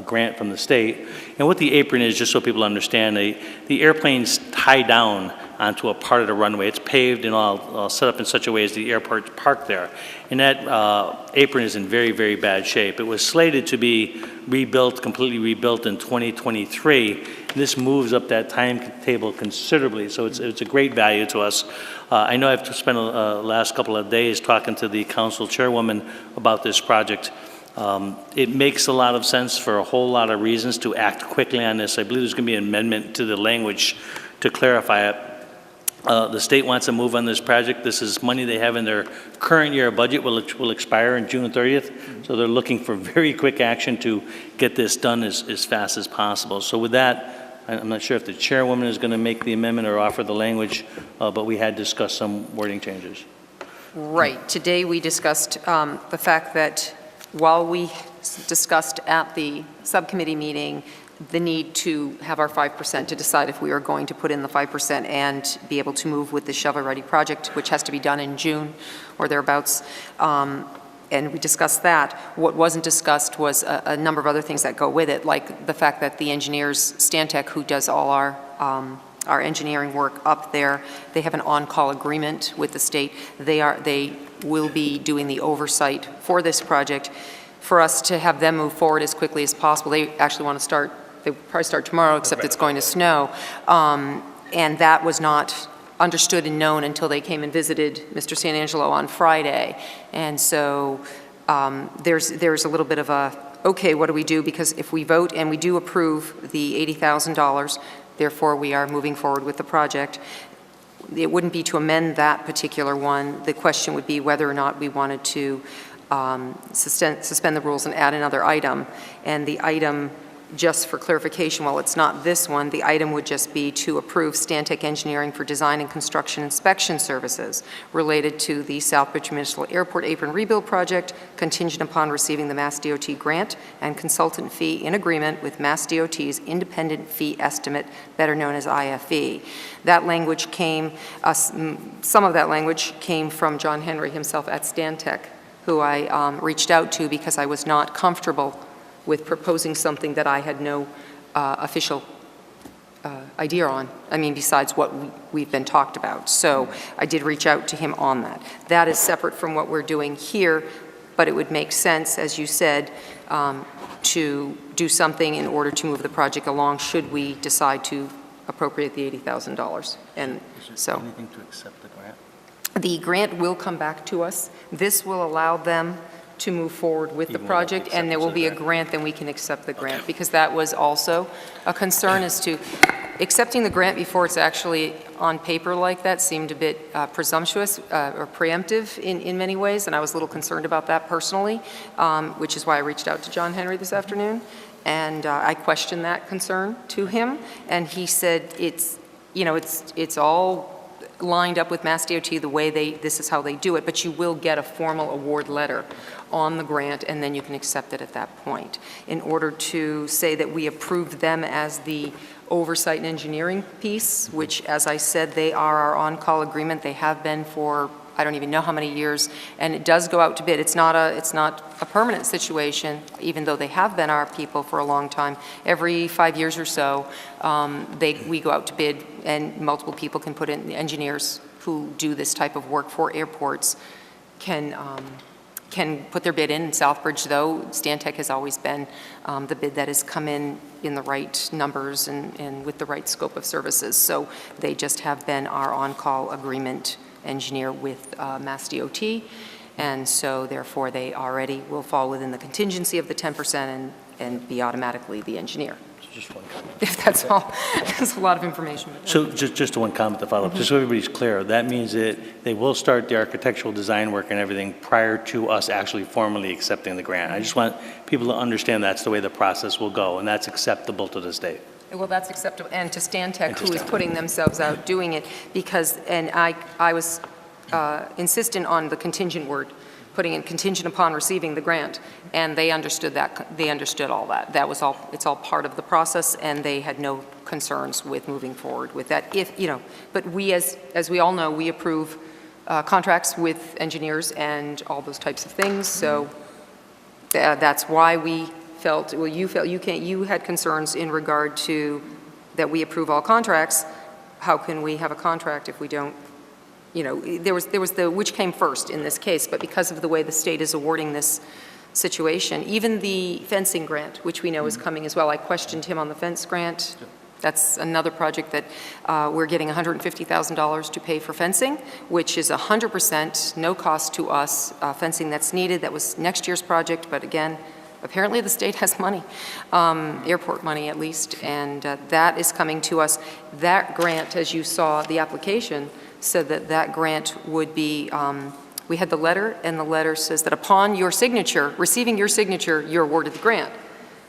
grant from the state. And what the apron is, just so people understand, the airplanes tie down onto a part of the runway. It's paved and all set up in such a way as the airport's parked there. And that apron is in very, very bad shape. It was slated to be completely rebuilt in 2023. This moves up that timetable considerably, so it's a great value to us. I know I've spent the last couple of days talking to the council chairwoman about this project. It makes a lot of sense for a whole lot of reasons to act quickly on this. I believe there's going to be an amendment to the language to clarify it. The state wants to move on this project. This is money they have in their current year budget, will expire on June 30th. So they're looking for very quick action to get this done as fast as possible. So with that, I'm not sure if the chairwoman is going to make the amendment or offer the language, but we had discussed some wording changes. Right. Today we discussed the fact that while we discussed at the subcommittee meeting the need to have our 5% to decide if we are going to put in the 5% and be able to move with the shovel-ready project, which has to be done in June or thereabouts. And we discussed that. What wasn't discussed was a number of other things that go with it, like the fact that the engineers, Stantec, who does all our engineering work up there, they have an on-call agreement with the state. They will be doing the oversight for this project. For us to have them move forward as quickly as possible, they actually want to start, they probably start tomorrow, except it's going to snow. And that was not understood and known until they came and visited Mr. Sanangelo on Friday. And so there's a little bit of a, okay, what do we do? Because if we vote and we do approve the $80,000, therefore we are moving forward with the project, it wouldn't be to amend that particular one. The question would be whether or not we wanted to suspend the rules and add another item. And the item, just for clarification, while it's not this one, the item would just be to approve Stantec Engineering for design and construction inspection services related to the Southbridge Municipal Airport Apron Rebuild Project, contingent upon receiving the Mass DOT grant and consultant fee in agreement with Mass DOT's independent fee estimate, better known as IFE. That language came, some of that language came from John Henry himself at Stantec, who I reached out to because I was not comfortable with proposing something that I had no official idea on, I mean, besides what we've been talked about. So I did reach out to him on that. That is separate from what we're doing here, but it would make sense, as you said, to do something in order to move the project along should we decide to appropriate the $80,000. And so anything to accept the grant? the grant will come back to us. This will allow them to move forward with the Even project, and there will be a grant, then we can accept the grant, because that was also a concern as to accepting the grant before it's actually on paper like that seemed a bit presumptuous or preemptive in many ways, and I was a little concerned about that personally, which is why I reached out to John Henry this afternoon, and I questioned that concern to him, and he said it's all lined up with Mass DOT the way this is how they do it, but you will get a formal award letter on the grant, and then you can accept it at that point. In order to say that we approved them as the oversight and engineering piece, which, as I said, they are our on-call agreement. They have been for I don't even know how many years, and it does go out to bid. It's not a permanent situation, even though they have been our people for a long time. Every 5 years or so, we go out to bid, and multiple people can put in, engineers who do this type of work for airports can put their bid in. Southbridge, though, Stantec has always been the bid that has come in the right numbers and with the right scope of services. So they just have been our on-call agreement engineer with Mass DOT, and so therefore they already will fall within the contingency of the 10% and be automatically the engineer. Just one comment. If that's all, that's a lot of information. So just one comment to follow up, just so everybody's clear, that means that they will start the architectural design work and everything prior to us actually formally accepting the grant. I just want people to understand that's the way the process will go, and that's acceptable to the state. Well, that's acceptable, and to Stantec, who is putting themselves out doing it, because, and I was insistent on the contingent word, putting in contingent upon receiving the grant, and they understood that, they understood all that. That was all, it's all part of the process, and they had no concerns with moving forward with that. But we, as we all know, we approve contracts with engineers and all those types of things, so that's why we felt, well, you had concerns in regard to that we approve all contracts. How can we have a contract if we don't, there was the which came first in this case, but because of the way the state is awarding this situation, even the fencing grant, which we know is coming as well, I questioned him on the fence grant. That's another project that we're getting $150,000 to pay for fencing, which is 100% no cost to us, fencing that's needed. That was next year's project, but again, apparently the state has money, airport money at least, and that is coming to us. That grant, as you saw, the application said that grant would be, we had the letter, and the letter says that upon your signature, receiving your signature, you're awarded the grant.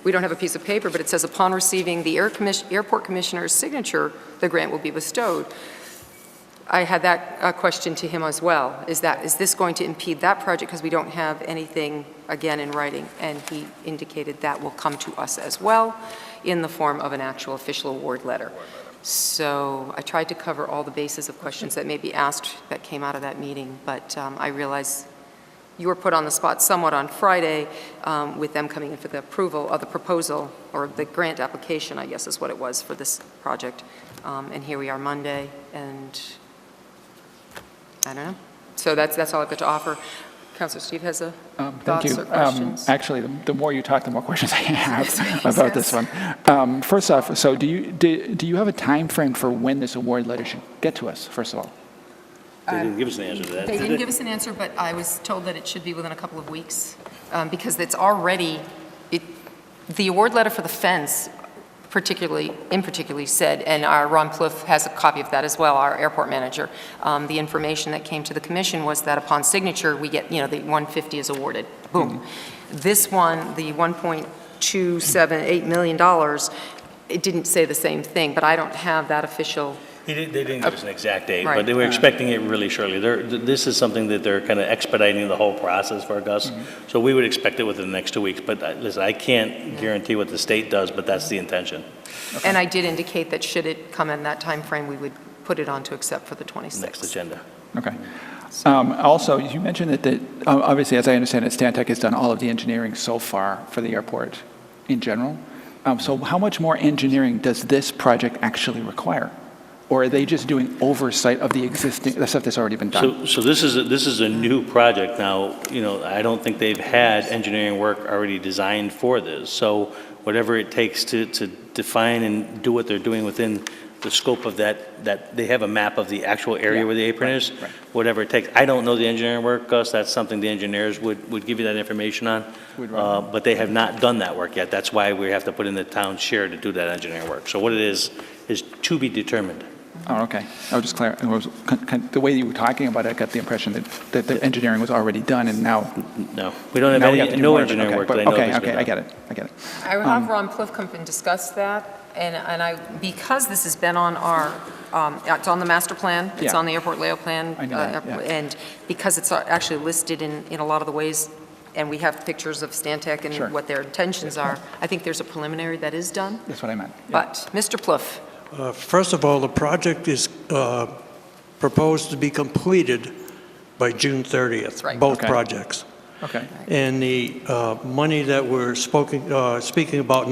We don't have a piece of paper, but it says upon receiving the airport commissioner's signature, the grant will be bestowed. I had that question to him as well. Is this going to impede that project because we don't have anything, again, in writing? And he indicated that will come to us as well in the form of an actual official award letter. So I tried to cover all the bases of questions that may be asked that came out of that meeting, but I realize you were put on the spot somewhat on Friday with them coming in for the approval of the proposal, or the grant application, I guess is what it was for this project. And here we are Monday, and I don't know. So that's all I've got to offer. Councilor Steve has a Thank thoughts you. or questions? Actually, the more you talk, the more questions I have Yes. about this one. First off, so do you have a time frame for when this award letter should get to us, first of all? They didn't give us an answer to that. They did didn't give us an answer, but I was told that it should be within a couple of weeks, because it's already, the award letter for the fence particularly said, and our Ron Plouffe has a copy of that as well, our airport manager, the information that came to the commission was that upon signature, we get, the 150 is awarded, boom. This one, the $1.278 million, it didn't say the same thing, but I don't have that official. They didn't give us an exact date, Right. but they were expecting it really shortly. This is something that they're kind of expediting the whole process for Gus, so we would expect it within the next 2 weeks. But listen, I can't guarantee what the state does, but that's the intention. And I did indicate that should it come in that time frame, we would put it on to accept for the 26th. Next agenda. Okay. Also, you mentioned that, obviously, as I understand it, Stantec has done all of the engineering so far for the airport in general. So how much more engineering does this project actually require? Or are they just doing oversight of the stuff that's already been done? So this is a new project now. I don't think they've had engineering work already designed for this. So whatever it takes to define and do what they're doing within the scope of that they have a map of the actual area where the apron is. Right. Whatever it takes. I don't know the engineering work, Gus. That's something the engineers would give you that information on. But they have not done that work yet. That's why we have to put in the town share to do that engineering work. So what it is to be determined. Oh, okay. I was just the way you were talking about it, I got the impression that the engineering was already done, and now. No, we don't have Now we have to do no more of it. engineering Okay, work but- that I know Okay, that's been okay, I done. get it. I would have Ron Plouffe come and discuss that, and because this has been on it's on the master plan, it's Yeah. on the airport layout plan. I know that, yeah. And because it's actually listed in a lot of the ways, and we have pictures of Stantec and Sure. what their intentions are, I think there's a preliminary that is done. That's what I meant. Yeah. But, Mr. Plouffe, First of all, the project is proposed to be completed by June 30th. Right. Both Okay. projects. Okay. And the money that we're speaking about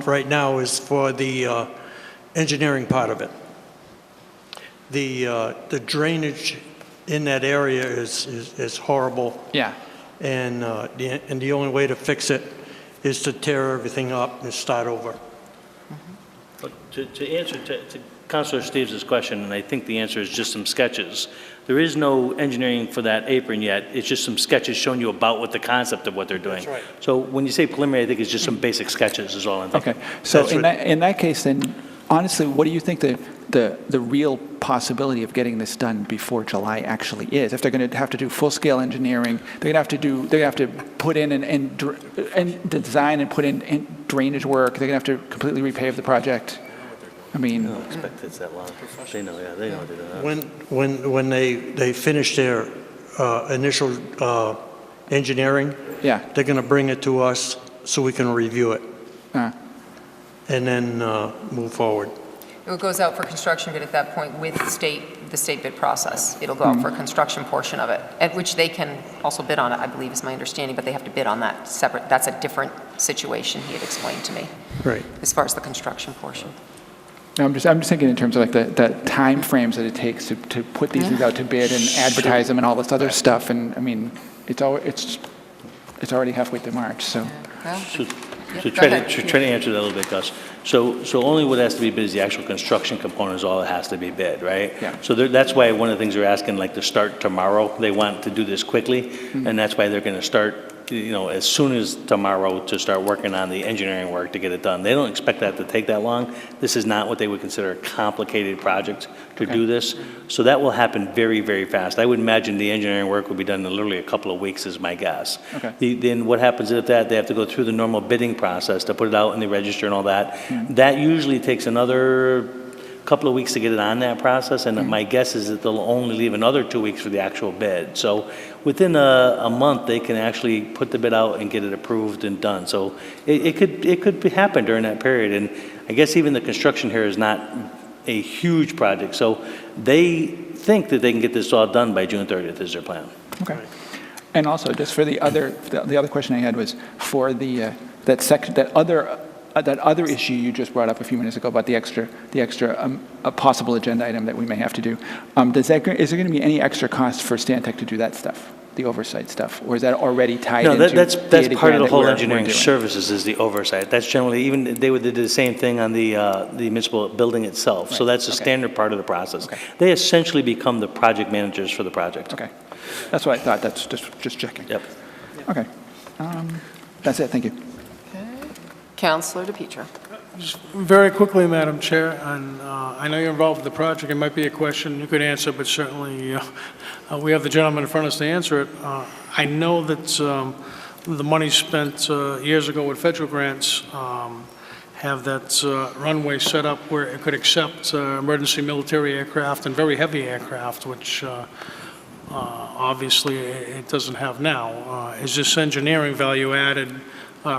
right now is for the engineering part of it. The drainage in that area is horrible, Yeah. and the only way to fix it is to tear everything up and start over. But to answer to Councilor Steves' question, and I think the answer is just some sketches. There is no engineering for that apron yet. It's just some sketches showing you about what the concept of what they're doing. That's right. So when you say preliminary, I think it's just some basic sketches is all I'm thinking. Okay. So That's in that case, then, honestly, what do you think the real possibility of getting this done before July actually is? If they're going to have to do full-scale engineering, they're going to have to put in and design and put in drainage work. They're going to have to completely repave the project. I mean, I don't expect it's that long. They know, yeah, they know what they're doing. When they finish their initial engineering, yeah. they're going to bring it to us so we can review it and then move forward. it goes out for construction bid at that point with the state bid process. It'll go out for a construction portion of it, at which they can also bid on it, I believe is my understanding, but they have to bid on that separate. That's a different situation, he had explained to me, Right. as far as the construction portion. I'm just thinking in terms of like the time frames that it takes to put these things out to bid and advertise them and all this other stuff. And I mean, it's already halfway through March, so. Well, So go try ahead. to answer that a little bit, Gus. So only what has to be bid is the actual construction component is all that has to be bid, right? Yeah. So that's why one of the things they're asking, like, to start tomorrow, they want to do this quickly, and that's why they're going to start, as soon as tomorrow to start working on the engineering work to get it done. They don't expect that to take that long. This is not what they would consider a complicated project to do this. So that will happen very, very fast. I would imagine the engineering work will be done in literally a couple of weeks is my guess. Okay. Then what happens is that they have to go through the normal bidding process to put it out in the register and all that. That usually takes another couple of weeks to get it on that process, and my guess is that they'll only leave another 2 weeks for the actual bid. So within a month, they can actually put the bid out and get it approved and done. So it could happen during that period. And I guess even the construction here is not a huge project. So they think that they can get this all done by June 30th is their plan. Okay. And also, just for the other question I had was for that other issue you just brought up a few minutes ago about the extra a possible agenda item that we may have to do. Is there going to be any extra cost for Stantec to do that stuff? the oversight stuff? Or is that already tied No, into that's the 80 part of grand the that whole we're engineering doing? services is the oversight. That's generally, even, they did the same thing on the municipal building itself. So Right, that's a okay. standard part of the process. Okay. They essentially become the project managers for the project. Okay. That's what I thought. That's just checking. Yep. Okay. That's it. Thank you. Councilor DePietro. Very quickly, Madam Chair, and I know you're involved with the project. It might be a question you could answer, but certainly we have the gentleman in front of us to answer it. I know that the money spent years ago with federal grants have that runway set up where it could accept emergency military aircraft and very heavy aircraft, which obviously it doesn't have now. Is this engineering value added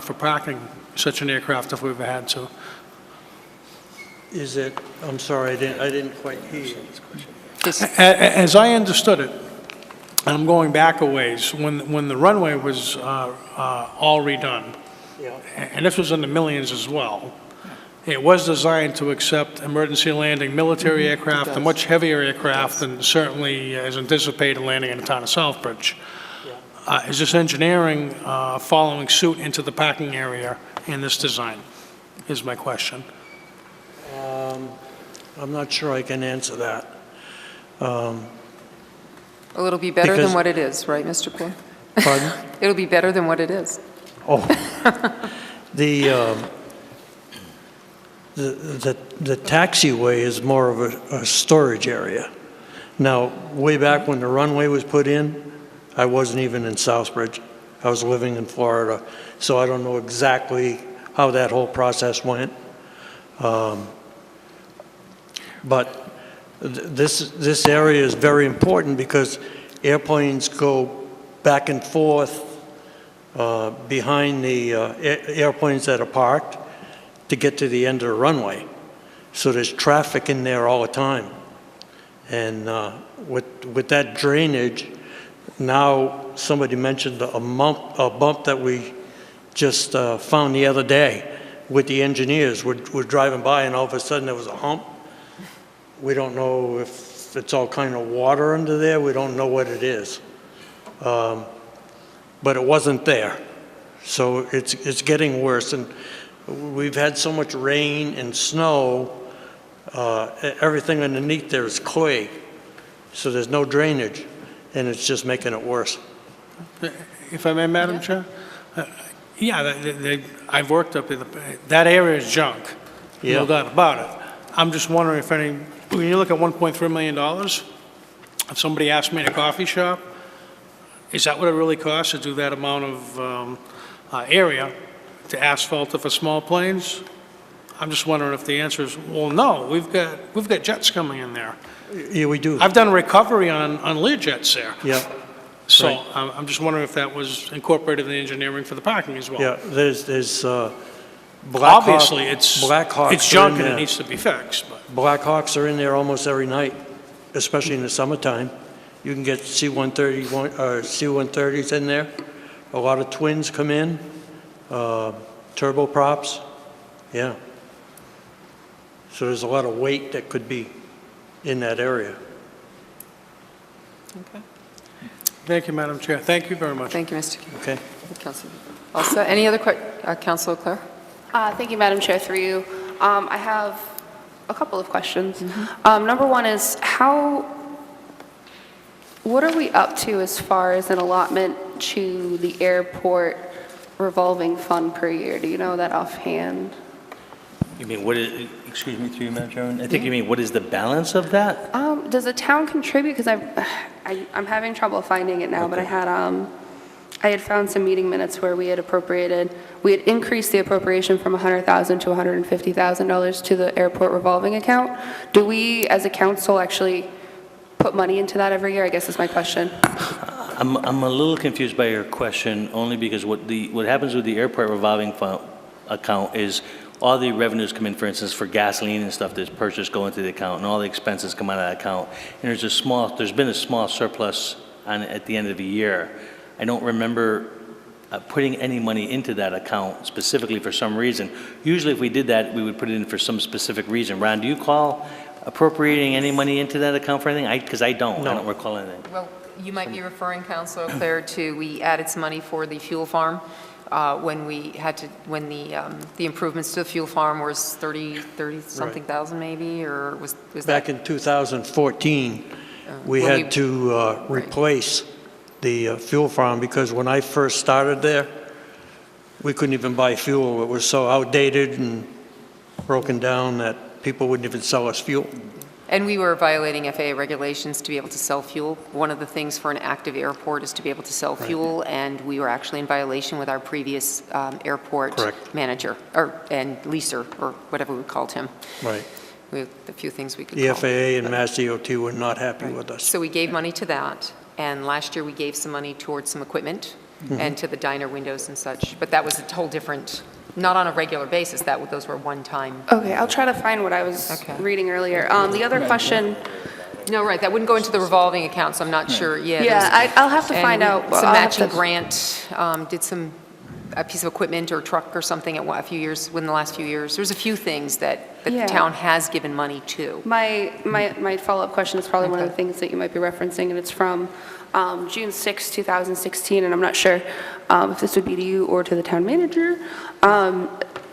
for parking such an aircraft if we ever had to? Is it, I'm sorry, I didn't quite hear you. As I understood it, and I'm going back a ways, when the runway was all redone, Yeah. and this was in the millions as well, it was designed to accept emergency landing military aircraft, a much heavier aircraft than certainly is anticipated landing in the town of Southbridge. Is this engineering following suit into the parking area in this design, is my question. I'm not sure I can answer that. Well, it'll be better than Because- what it is, right, Mr. Poole? Pardon? It'll be better than what it is. Oh, the taxiway is more of a storage area. Now, way back when the runway was put in, I wasn't even in Southbridge. I was living in Florida, so I don't know exactly how that whole process went. But this area is very important because airplanes go back and forth behind the airplanes that are parked to get to the end of the runway. So there's traffic in there all the time. And with that drainage, now somebody mentioned a bump that we just found the other day with the engineers. We're driving by and all of a sudden there was a hump. We don't know if it's all kind of water under there. We don't know what it is. But it wasn't there. So it's getting worse. And we've had so much rain and snow, everything underneath there is clay. So there's no drainage, and it's just making it worse. If I may, Madam Chair? I've worked up in that area is junk, Yeah. no doubt about it. I'm just wondering if when you look at $1.3 million, if somebody asked me in a coffee shop, is that what it really costs to do that amount of area to asphalt it for small planes? I'm just wondering if the answer is, well, no, we've got jets coming in there. Yeah, we do. I've done recovery on Learjets there. Yeah, So right. I'm just wondering if that was incorporated in the engineering for the parking as well. yeah. There's Obviously, it's Blackhawks it's are junk in and it there. needs to be fixed, but Blackhawks are in there almost every night, especially in the summertime. You can get C-130s in there. A lot of twins come in, turboprops, yeah. So there's a lot of weight that could be in that area. Okay. thank you, Madam Chair. Thank you very much. Thank you, Mr. King. Okay. Councilor. Also, any other Councilor Clare? Thank you, Madam Chair, through you. I have a couple of questions. Number one is what are we up to as far as an allotment to the airport revolving fund per year? Do you know that offhand? You mean, excuse me, through you, Madam Chairman? I think you mean, what is the balance of that? Does the town contribute? Because I'm having trouble finding it now, but I had found some meeting minutes where we had increased the appropriation from $100,000 to $150,000 to the airport revolving account. Do we, as a council, actually put money into that every year, I guess is my question. I'm a little confused by your question, only because what happens with the airport revolving fund account is all the revenues come in, for instance, for gasoline and stuff that's purchased go into the account, and all the expenses come out of that account. And there's been a small surplus at the end of the year. I don't remember putting any money into that account specifically for some reason. Usually if we did that, we would put it in for some specific reason. Ron, do you recall appropriating any money into that account for anything? Because I don't. No. I don't recall anything. Well, you might be referring, Councilor Claire, to, we added some money for the fuel farm when the improvements to the fuel farm was 30-something thousand maybe, or was that? Back in 2014, we when had to replace the fuel farm because when I first started there, we couldn't even buy fuel. It was so outdated and broken down that people wouldn't even sell us fuel. And we were violating FAA regulations to be able to sell fuel. One of the things for an active airport is to be able to sell fuel, and we were actually in violation with our previous airport manager, and leaser, or whatever we called him. Right. We had a few things we could The call. FAA and Mass DOT were not happy with us. So we gave money to that, and last year we gave some money towards some equipment and to the diner windows and such, but that was a whole different, not on a regular basis, those were one-time. Okay, I'll try to find what I was reading earlier. The other question, No, right, that wouldn't go into the revolving account, so I'm not sure, I'll have to find out. Some I'll have matching to- grant, did a piece of equipment or truck or something a few years, within the last few years. There's a few things that the town has given money to. My follow-up question is probably one of the things that you might be referencing, and it's from June 6, 2016, and I'm not sure if this would be to you or to the town manager.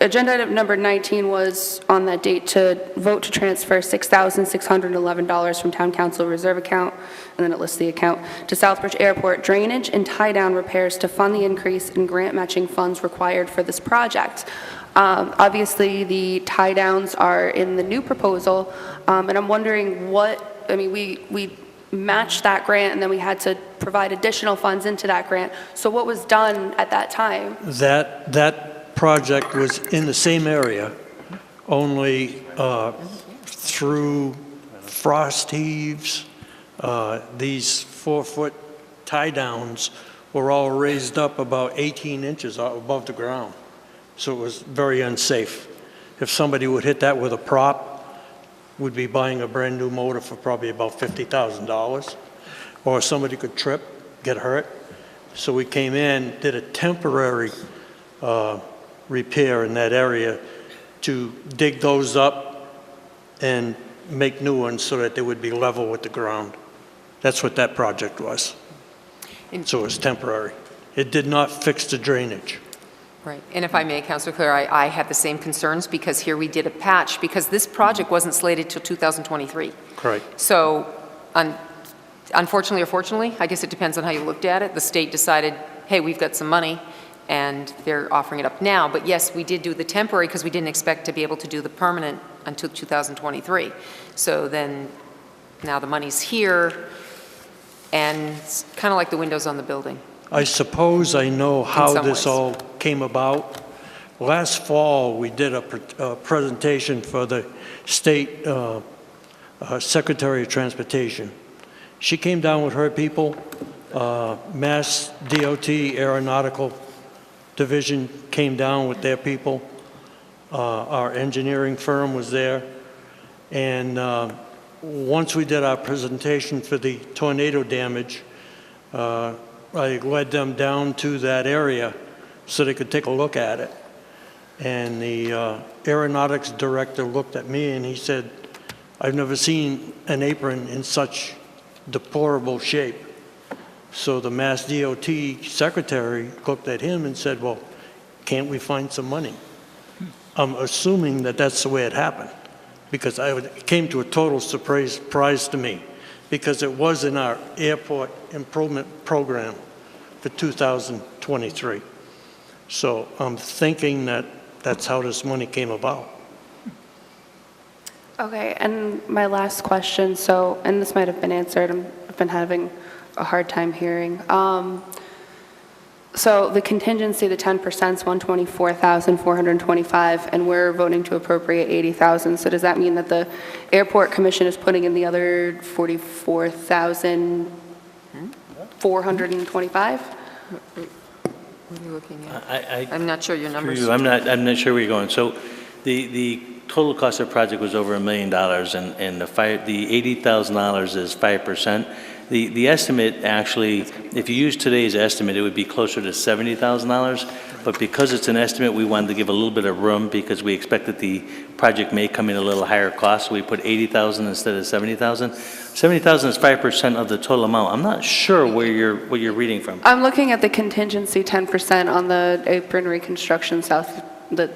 Agenda item number 19 was on that date to vote to transfer $6,611 from town council reserve account, and then it lists the account, to Southbridge Airport drainage and tie-down repairs to fund the increase in grant matching funds required for this project. Obviously, the tie-downs are in the new proposal, and I'm wondering we matched that grant, and then we had to provide additional funds into that grant. So what was done at that time? That project was in the same area, only through frost heaves, these 4-foot tie-downs were all raised up about 18 inches above the ground. So it was very unsafe. If somebody would hit that with a prop, we'd be buying a brand new motor for probably about $50,000, or somebody could trip, get hurt. So we came in, did a temporary repair in that area to dig those up and make new ones so that they would be level with the ground. That's what that project was. So it was temporary. It did not fix the drainage. Right, and if I may, Councilor Clare, I had the same concerns because here we did a patch, because this project wasn't slated till 2023. Correct. So unfortunately or fortunately, I guess it depends on how you looked at it, the state decided, hey, we've got some money, and they're offering it up now. But yes, we did do the temporary because we didn't expect to be able to do the permanent until 2023. So then, now the money's here, and it's kind of like the windows on the building. I suppose I know how some this ways. all came about. Last fall, we did a presentation for the state Secretary of Transportation. She came down with her people. Mass DOT Aeronautical Division came down with their people. Our engineering firm was there. And once we did our presentation for the tornado damage, I led them down to that area so they could take a look at it. And the aeronautics director looked at me and he said, I've never seen an apron in such deplorable shape. So the Mass DOT secretary looked at him and said, well, can't we find some money? I'm assuming that that's the way it happened, because it came to a total surprise to me, because it was in our airport improvement program for 2023. So I'm thinking that that's how this money came about. Okay, and my last question, and this might have been answered, I've been having a hard time hearing. So the contingency, the 10% is $124,425, and we're voting to appropriate $80,000. So does that mean that the airport commission is putting in the other $44,425? What are you looking at? I I'm not sure your numbers. I'm not sure where you're going. So the total cost of the project was over $1 million, and the $80,000 is 5%. The estimate, actually, if you use today's estimate, it would be closer to $70,000. But because it's an estimate, we wanted to give a little bit of room because we expect that the project may come in a little higher cost. So we put $80,000 instead of $70,000. $70,000 is 5% of the total amount. I'm not sure what you're reading from. I'm looking at the contingency 10% on the apron reconstruction south, Are you talking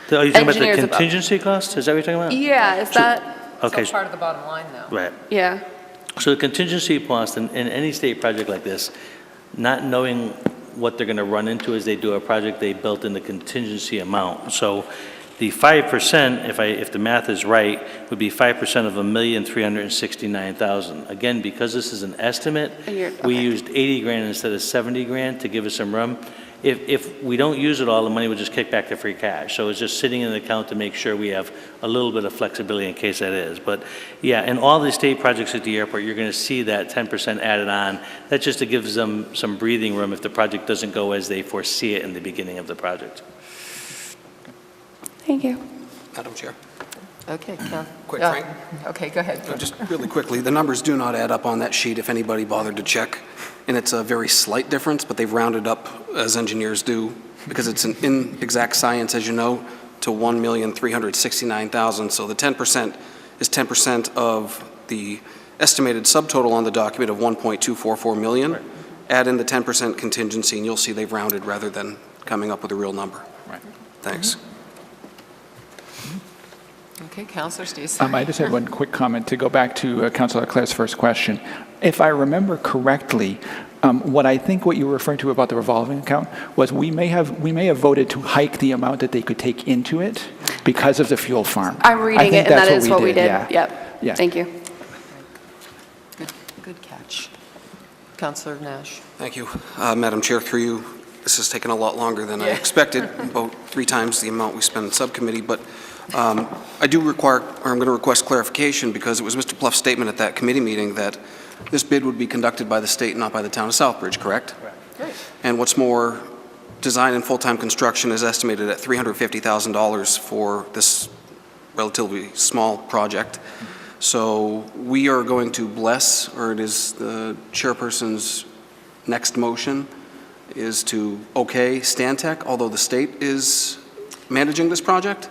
about the engineers above. contingency cost? Is that what you're talking about? Yeah, is that, Okay. It's all part of the bottom line, though. Right. yeah. So the contingency cost in any state project like this, not knowing what they're going to run into as they do a project, they built in the contingency amount. So the 5%, if the math is right, would be 5% of $1,369,000. Again, because this is an estimate, we used 80 grand instead of 70 grand to give us some room. If we don't use it all, the money will just kick back to free cash. So it's just sitting in the account to make sure we have a little bit of flexibility in case that is. But yeah, in all the state projects at the airport, you're going to see that 10% added on. That just to give them some breathing room if the project doesn't go as they foresee it in the beginning of the project. Thank you. Madam Chair. Okay, Quick, Frank. Okay, go ahead. Just really quickly, the numbers do not add up on that sheet if anybody bothered to check. And it's a very slight difference, but they've rounded up, as engineers do, because it's an inexact science, as you know, to 1,369,000. So the 10% is 10% of the estimated subtotal on the document of 1.244 million. Right. Add in the 10% contingency, and you'll see they've rounded rather than coming up with a real number. Right. Thanks. Okay, Councillor Steves. I just had one quick comment to go back to Councillor Leclerc's first question. If I remember correctly, what you were referring to about the revolving account was we may have voted to hike the amount that they could take into it because of the fuel farm. I'm reading it, and that is what we did. Yeah. Yep. Yeah. Thank you. Good catch. Councillor Nash. Thank you. Madam Chair, through you, this has taken a lot longer than I expected, about 3 times the amount we spent in subcommittee, but I do require, or I'm going to request clarification because it was Mr. Pluff's statement at that committee meeting that this bid would be conducted by the state, not by the town of Southbridge, correct? Right. And what's more, design and full-time construction is estimated at $350,000 for this relatively small project. So we are going to bless, or it is the chairperson's next motion, is to okay Stantec, although the state is managing this project?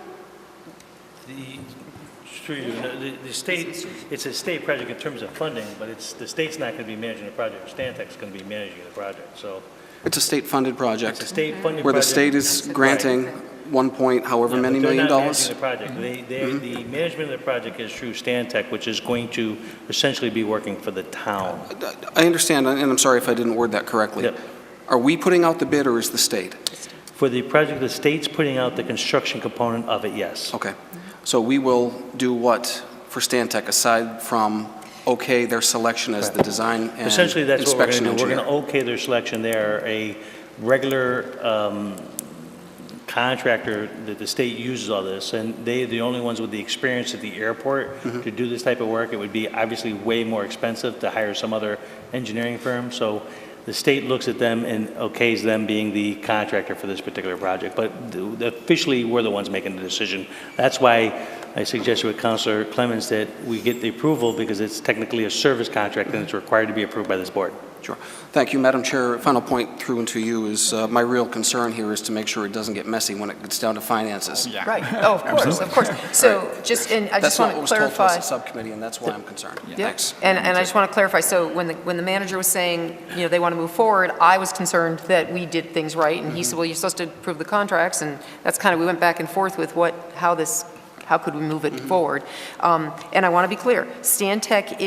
The state, it's a state project in terms of funding, but the state's not going to be managing the project. Stantec's going to be managing the project, so. It's a state-funded project. It's a state-funded project. Where the state is granting however many million dollars. They're not managing the project. The management of the project is through Stantec, which is going to essentially be working for the town. I understand, and I'm sorry if I didn't word that correctly. Yep. Are we putting out the bid, or is the state? For the project, the state's putting out the construction component of it, yes. Okay. So we will do what for Stantec, aside from okay their selection as the design and essentially, that's what we're going inspection to do. We're engineer? going to okay their selection. They're a regular contractor that the state uses all this, and they're the only ones with the experience at the airport to do this type of work. It would be obviously way more expensive to hire some other engineering firm. So the state looks at them and okays them being the contractor for this particular project. But officially, we're the ones making the decision. That's why I suggested with Councilor Clemens that we get the approval because it's technically a service contract and it's required to be approved by this board. Sure. Thank you, Madam Chair. Final point through and to you is my real concern here is to make sure it doesn't get messy when it gets down to finances. Yeah. Right. Oh, of course, of course. So just, and I just want to That's not what was told to us clarify. at subcommittee, and that's why I'm concerned. Yeah. Thanks. And I just want to clarify, so when the manager was saying, they want to move forward, I was concerned that we did things right, and he said, well, you're supposed to approve the contracts, and that's kind of, we went back and forth with how could we move it forward. And I want to be clear, Stantec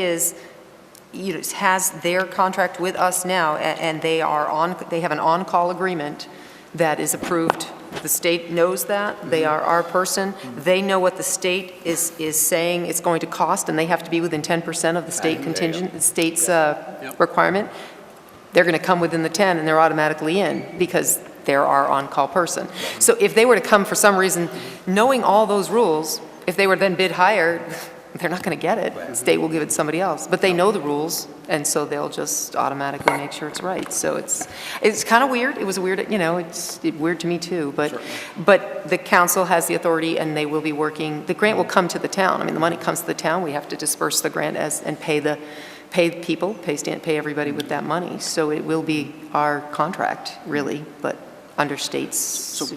has their contract with us now, and they have an on-call agreement that is approved. The state knows that. They are our person. They know what the state is saying it's going to cost, and they have to be within 10% of the state contingent, the state's requirement. They're going to come within the 10, and they're automatically in because they're our on-call person. So if they were to come for some reason, knowing all those rules, if they were then bid higher, they're not going to get it. State will give it to somebody else. But they know the rules, and so they'll just automatically make sure it's right. So it's kind of weird. It was weird, you know, it's weird to me too. But the council has the authority, and they will be working. The grant will come to the town. I mean, the money comes to the town. We have to disperse the grant and pay people, pay everybody with that money. So it will be our contract, really, but under states. So,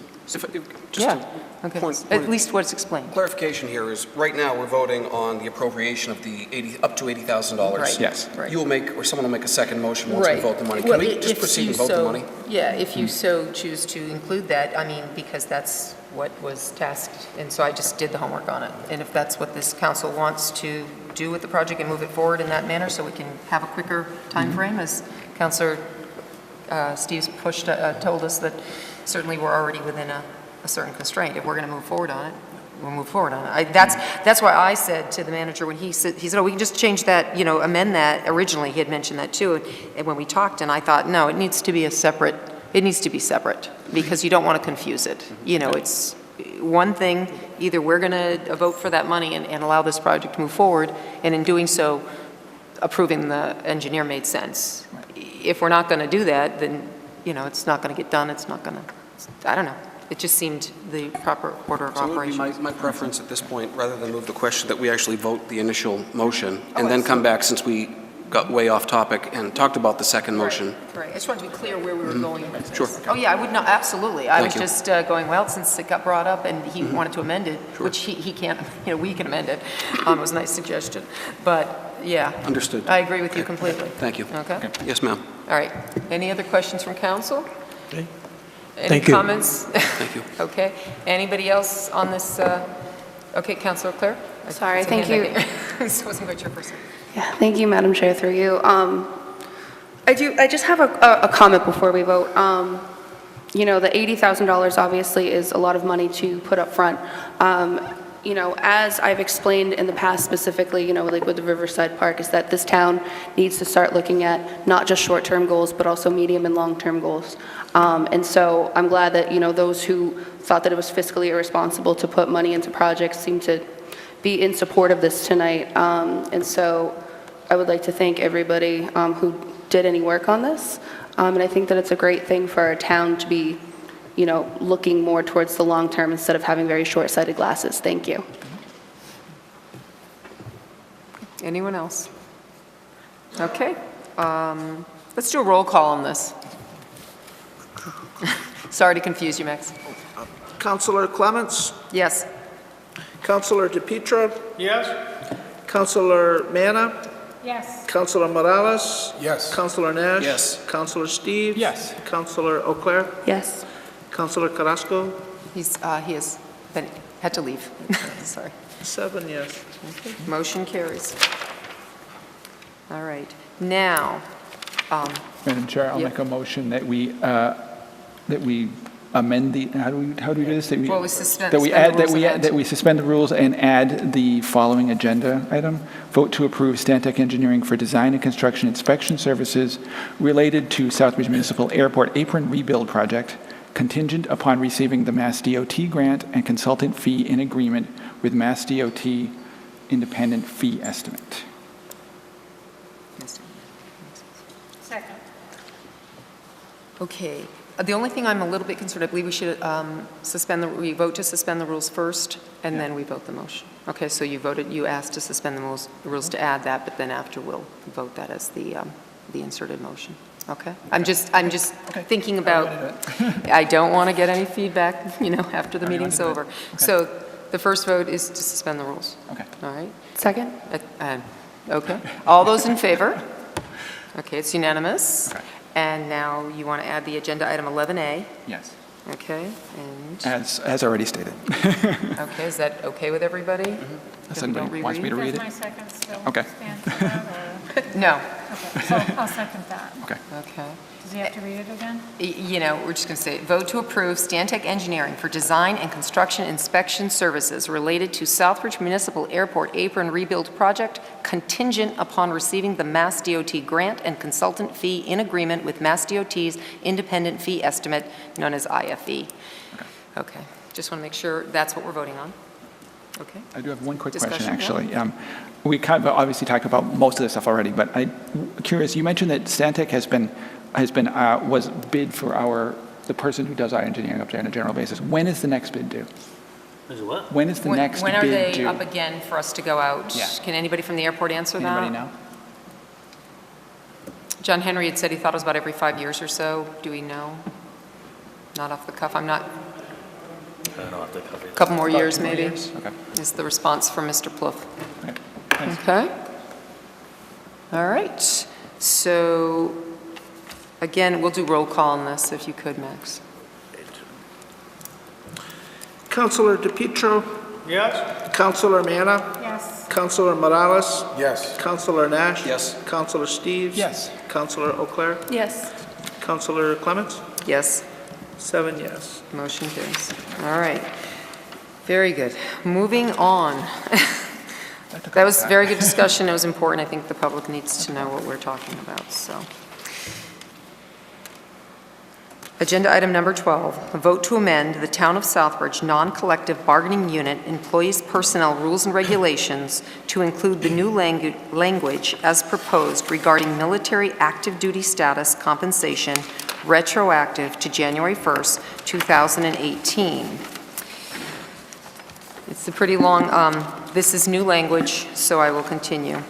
Yeah, okay. At least what's explained. Clarification here is, right now, we're voting on the appropriation of the up to $80,000. Right. Yes. Right. You will make, or someone will make a second motion once we Right. vote the money. Well, Can we if just proceed you and vote the so- money? Yeah, if you so choose to include that, I mean, because that's what was tasked, and so I just did the homework on it. And if that's what this council wants to do with the project and move it forward in that manner, so we can have a quicker time frame, as Councilor Steve's told us that certainly we're already within a certain constraint. If we're going to move forward on it, we'll move forward on it. That's why I said to the manager when he said, oh, we can just change that, you know, amend that. Originally, he had mentioned that too, and when we talked, and I thought, no, it needs to be separate, because you don't want to confuse it. You know, it's one thing, either we're going to vote for that money and allow this project to move forward, and in doing so, approving the engineer made sense. If we're not going to do that, then, you know, it's not going to get done, it's not going to, I don't know. It just seemed the proper order of So it would be operations. my preference at this point, rather than move the question, that we actually vote the initial motion, and then come back, since we got way off topic and talked about the second motion. Right, I just wanted to be clear where we were going. Sure. Oh, yeah, I would not, absolutely. I was Thank you. just going, well, since it got brought up and he wanted to amend it, which he can't, you know, we can amend it. It was a nice suggestion. But, yeah. Understood. I agree with you completely. Thank you. Okay? Yes, ma'am. All right. Any other questions from council? Okay. Any Thank you. comments? Thank you. Okay. Anybody else on this? Okay, Councilor Claire? Sorry, It's a hand thank you. back there. This wasn't quite your person. Yeah, thank you, Madam Chair, through you. I just have a comment before we vote. You know, the $80,000 obviously is a lot of money to put up front. You know, as I've explained in the past specifically, you know, like with the Riverside Park, is that this town needs to start looking at not just short-term goals, but also medium and long-term goals. And so I'm glad that, you know, those who thought that it was fiscally irresponsible to put money into projects seem to be in support of this tonight. And so I would like to thank everybody who did any work on this. And I think that it's a great thing for our town to be, you know, looking more towards the long term instead of having very short-sighted glasses. Thank you. Anyone else? Okay. Let's do a roll call on this. Sorry to confuse you, Max. Councilor Clements? Yes. Councilor DePietro? Yes? Councilor Manna? Yes. Councilor Morales? Yes. Councilor Nash? Yes. Councilor Steve? Yes. Councilor O'Clair? Yes. Councilor Carrasco? He has been, had to leave. Sorry. 7 yes. Motion carries. All right. Now, Madam Chair, I'll Yep. make a motion that we amend the, how do we do this? That well, we suspend That we suspend add, the that rules we and add, that we suspend the rules and add the following agenda item. Vote to approve Stantec Engineering for design and construction inspection services related to Southbridge Municipal Airport Apron Rebuild Project, contingent upon receiving the Mass DOT grant and consultant fee in agreement with Mass DOT independent fee estimate. Second. okay. The only thing I'm a little bit concerned, I believe we should we vote to suspend the rules first, and then we vote the motion. Okay, so you asked to suspend the rules to add that, but then after we'll vote that as the inserted motion. Okay? I'm just thinking about, I don't want to get any feedback, you know, after the meeting's over. So the first vote is to suspend the rules. Okay. All right? Second? Okay. All those in favor? Okay, it's unanimous. Okay. And now you want to add the agenda item 11A. Yes. Okay, and, As already stated. okay, is that okay with everybody? Unless That we don't anybody wants me to Does read my it? second still Okay. stand for that, or? No. Okay, so I'll second that. Okay. Okay. Does he have to read it again? You know, we're just going to say, vote to approve Stantec Engineering for design and construction inspection services related to Southbridge Municipal Airport Apron Rebuild Project, contingent upon receiving the Mass DOT grant and consultant fee in agreement with Mass DOT's independent fee estimate, known as IFE. Okay, just want to make sure that's what we're voting on. Okay. I do have one quick Discussion, question, actually. We kind of obviously talked about most of this stuff already, but I'm curious, you mentioned that Stantec was bid for the person who does our engineering up there on a general basis. When is the next bid due? Is it what? When is the next When bid are due? they up again for us to go out? Yeah. Can anybody from the airport answer that? Anybody know? John Henry had said he thought it was about every 5 years or so. Do we know? Not off the cuff. I'm not. I don't know if they cover A it. couple more About years, 2 more maybe, years? Okay. is the response from Mr. Plouffe. Okay. Thanks. Okay. All right. So, again, we'll do roll call on this, if you could, Max. Councilor DePietro. Yes? Councilor Manna. Yes. Councilor Morales. Yes. Councilor Nash. Yes. Councilor Steves. Yes. Councilor O'Clair. Yes. Councilor Clements. Yes. 7 yes. Motion carries. All right. Very good. Moving on. That was very good discussion. It was important. I think the public needs to know what we're talking about, so. Agenda item number 12, a vote to amend the Town of Southbridge non-collective bargaining unit employees' personnel rules and regulations to include the new language as proposed regarding military active duty status compensation retroactive to January 1st, 2018. It's a pretty long, this is new language, so I will continue.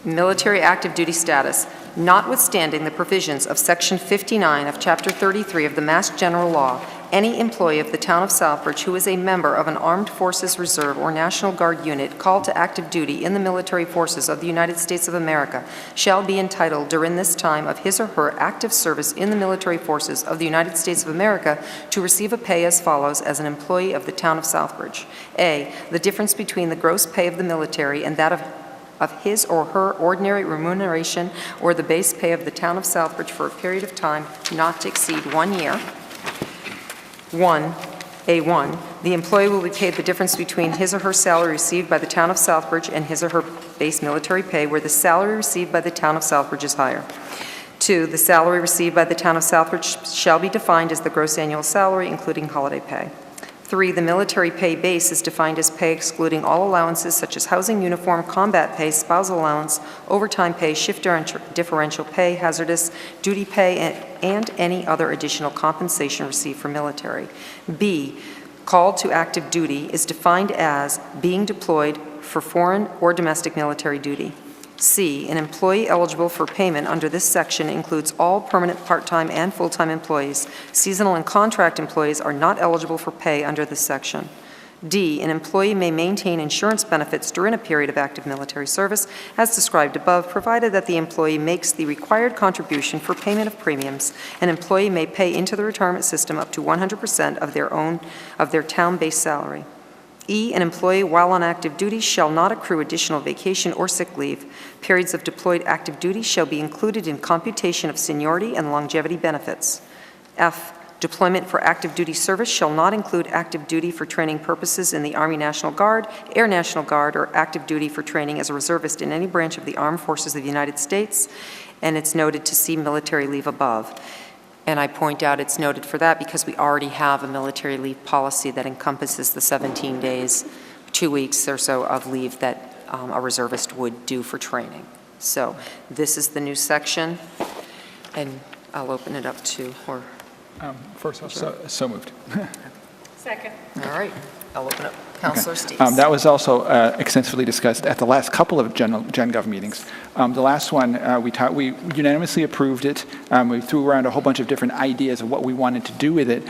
Military active duty status. Notwithstanding the provisions of Section 59 of Chapter 33 of the Mass General Law, any employee of the Town of Southbridge who is a member of an Armed Forces Reserve or National Guard unit called to active duty in the military forces of the United States of America shall be entitled during this time of his or her active service in the military forces of the United States of America to receive a pay as follows as an employee of the Town of Southbridge. A, the difference between the gross pay of the military and that of his or her ordinary remuneration or the base pay of the Town of Southbridge for a period of time not to exceed 1 year. A1, the employee will be paid the difference between his or her salary received by the Town of Southbridge and his or her base military pay, where the salary received by the Town of Southbridge is higher. 2, the salary received by the Town of Southbridge shall be defined as the gross annual salary, including holiday pay. 3, the military pay base is defined as pay excluding all allowances such as housing, uniform, combat pay, spousal allowance, overtime pay, shift differential pay, hazardous duty pay, and any other additional compensation received for military. B, called to active duty is defined as being deployed for foreign or domestic military duty. C, an employee eligible for payment under this section includes all permanent part-time and full-time employees. Seasonal and contract employees are not eligible for pay under this section. D, an employee may maintain insurance benefits during a period of active military service, as described above, provided that the employee makes the required contribution for payment of premiums. An employee may pay into the retirement system up to 100% of their town-based salary. E, an employee while on active duty shall not accrue additional vacation or sick leave. Periods of deployed active duty shall be included in computation of seniority and longevity benefits. F, deployment for active duty service shall not include active duty for training purposes in the Army National Guard, Air National Guard, or active duty for training as a reservist in any branch of the Armed Forces of the United States, and it's noted to see military leave above. And I point out it's noted for that because we already have a military leave policy that encompasses the 17 days, 2 weeks or so of leave that a reservist would do for training. So this is the new section, and I'll open it up to, or First off, so moved. Second. all right, I'll open up Councilor Steves. That was also extensively discussed at the last couple of Gen Gov meetings. The last one, we unanimously approved it. We threw around a whole bunch of different ideas of what we wanted to do with it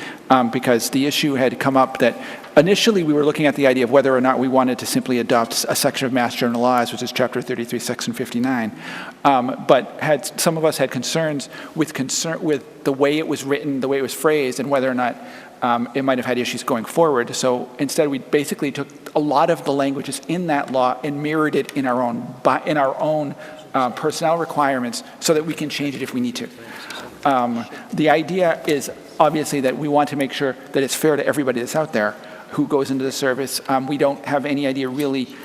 because the issue had come up that initially we were looking at the idea of whether or not we wanted to simply adopt a section of Mass General Laws, which is Chapter 33, Section 59. But some of us had concerns with the way it was written, the way it was phrased, and whether or not it might have had issues going forward. So instead, we basically took a lot of the languages in that law and mirrored it in our own personnel requirements so that we can change it if we need to. The idea is obviously that we want to make sure that it's fair to everybody that's out there who goes into the service. We don't have any idea really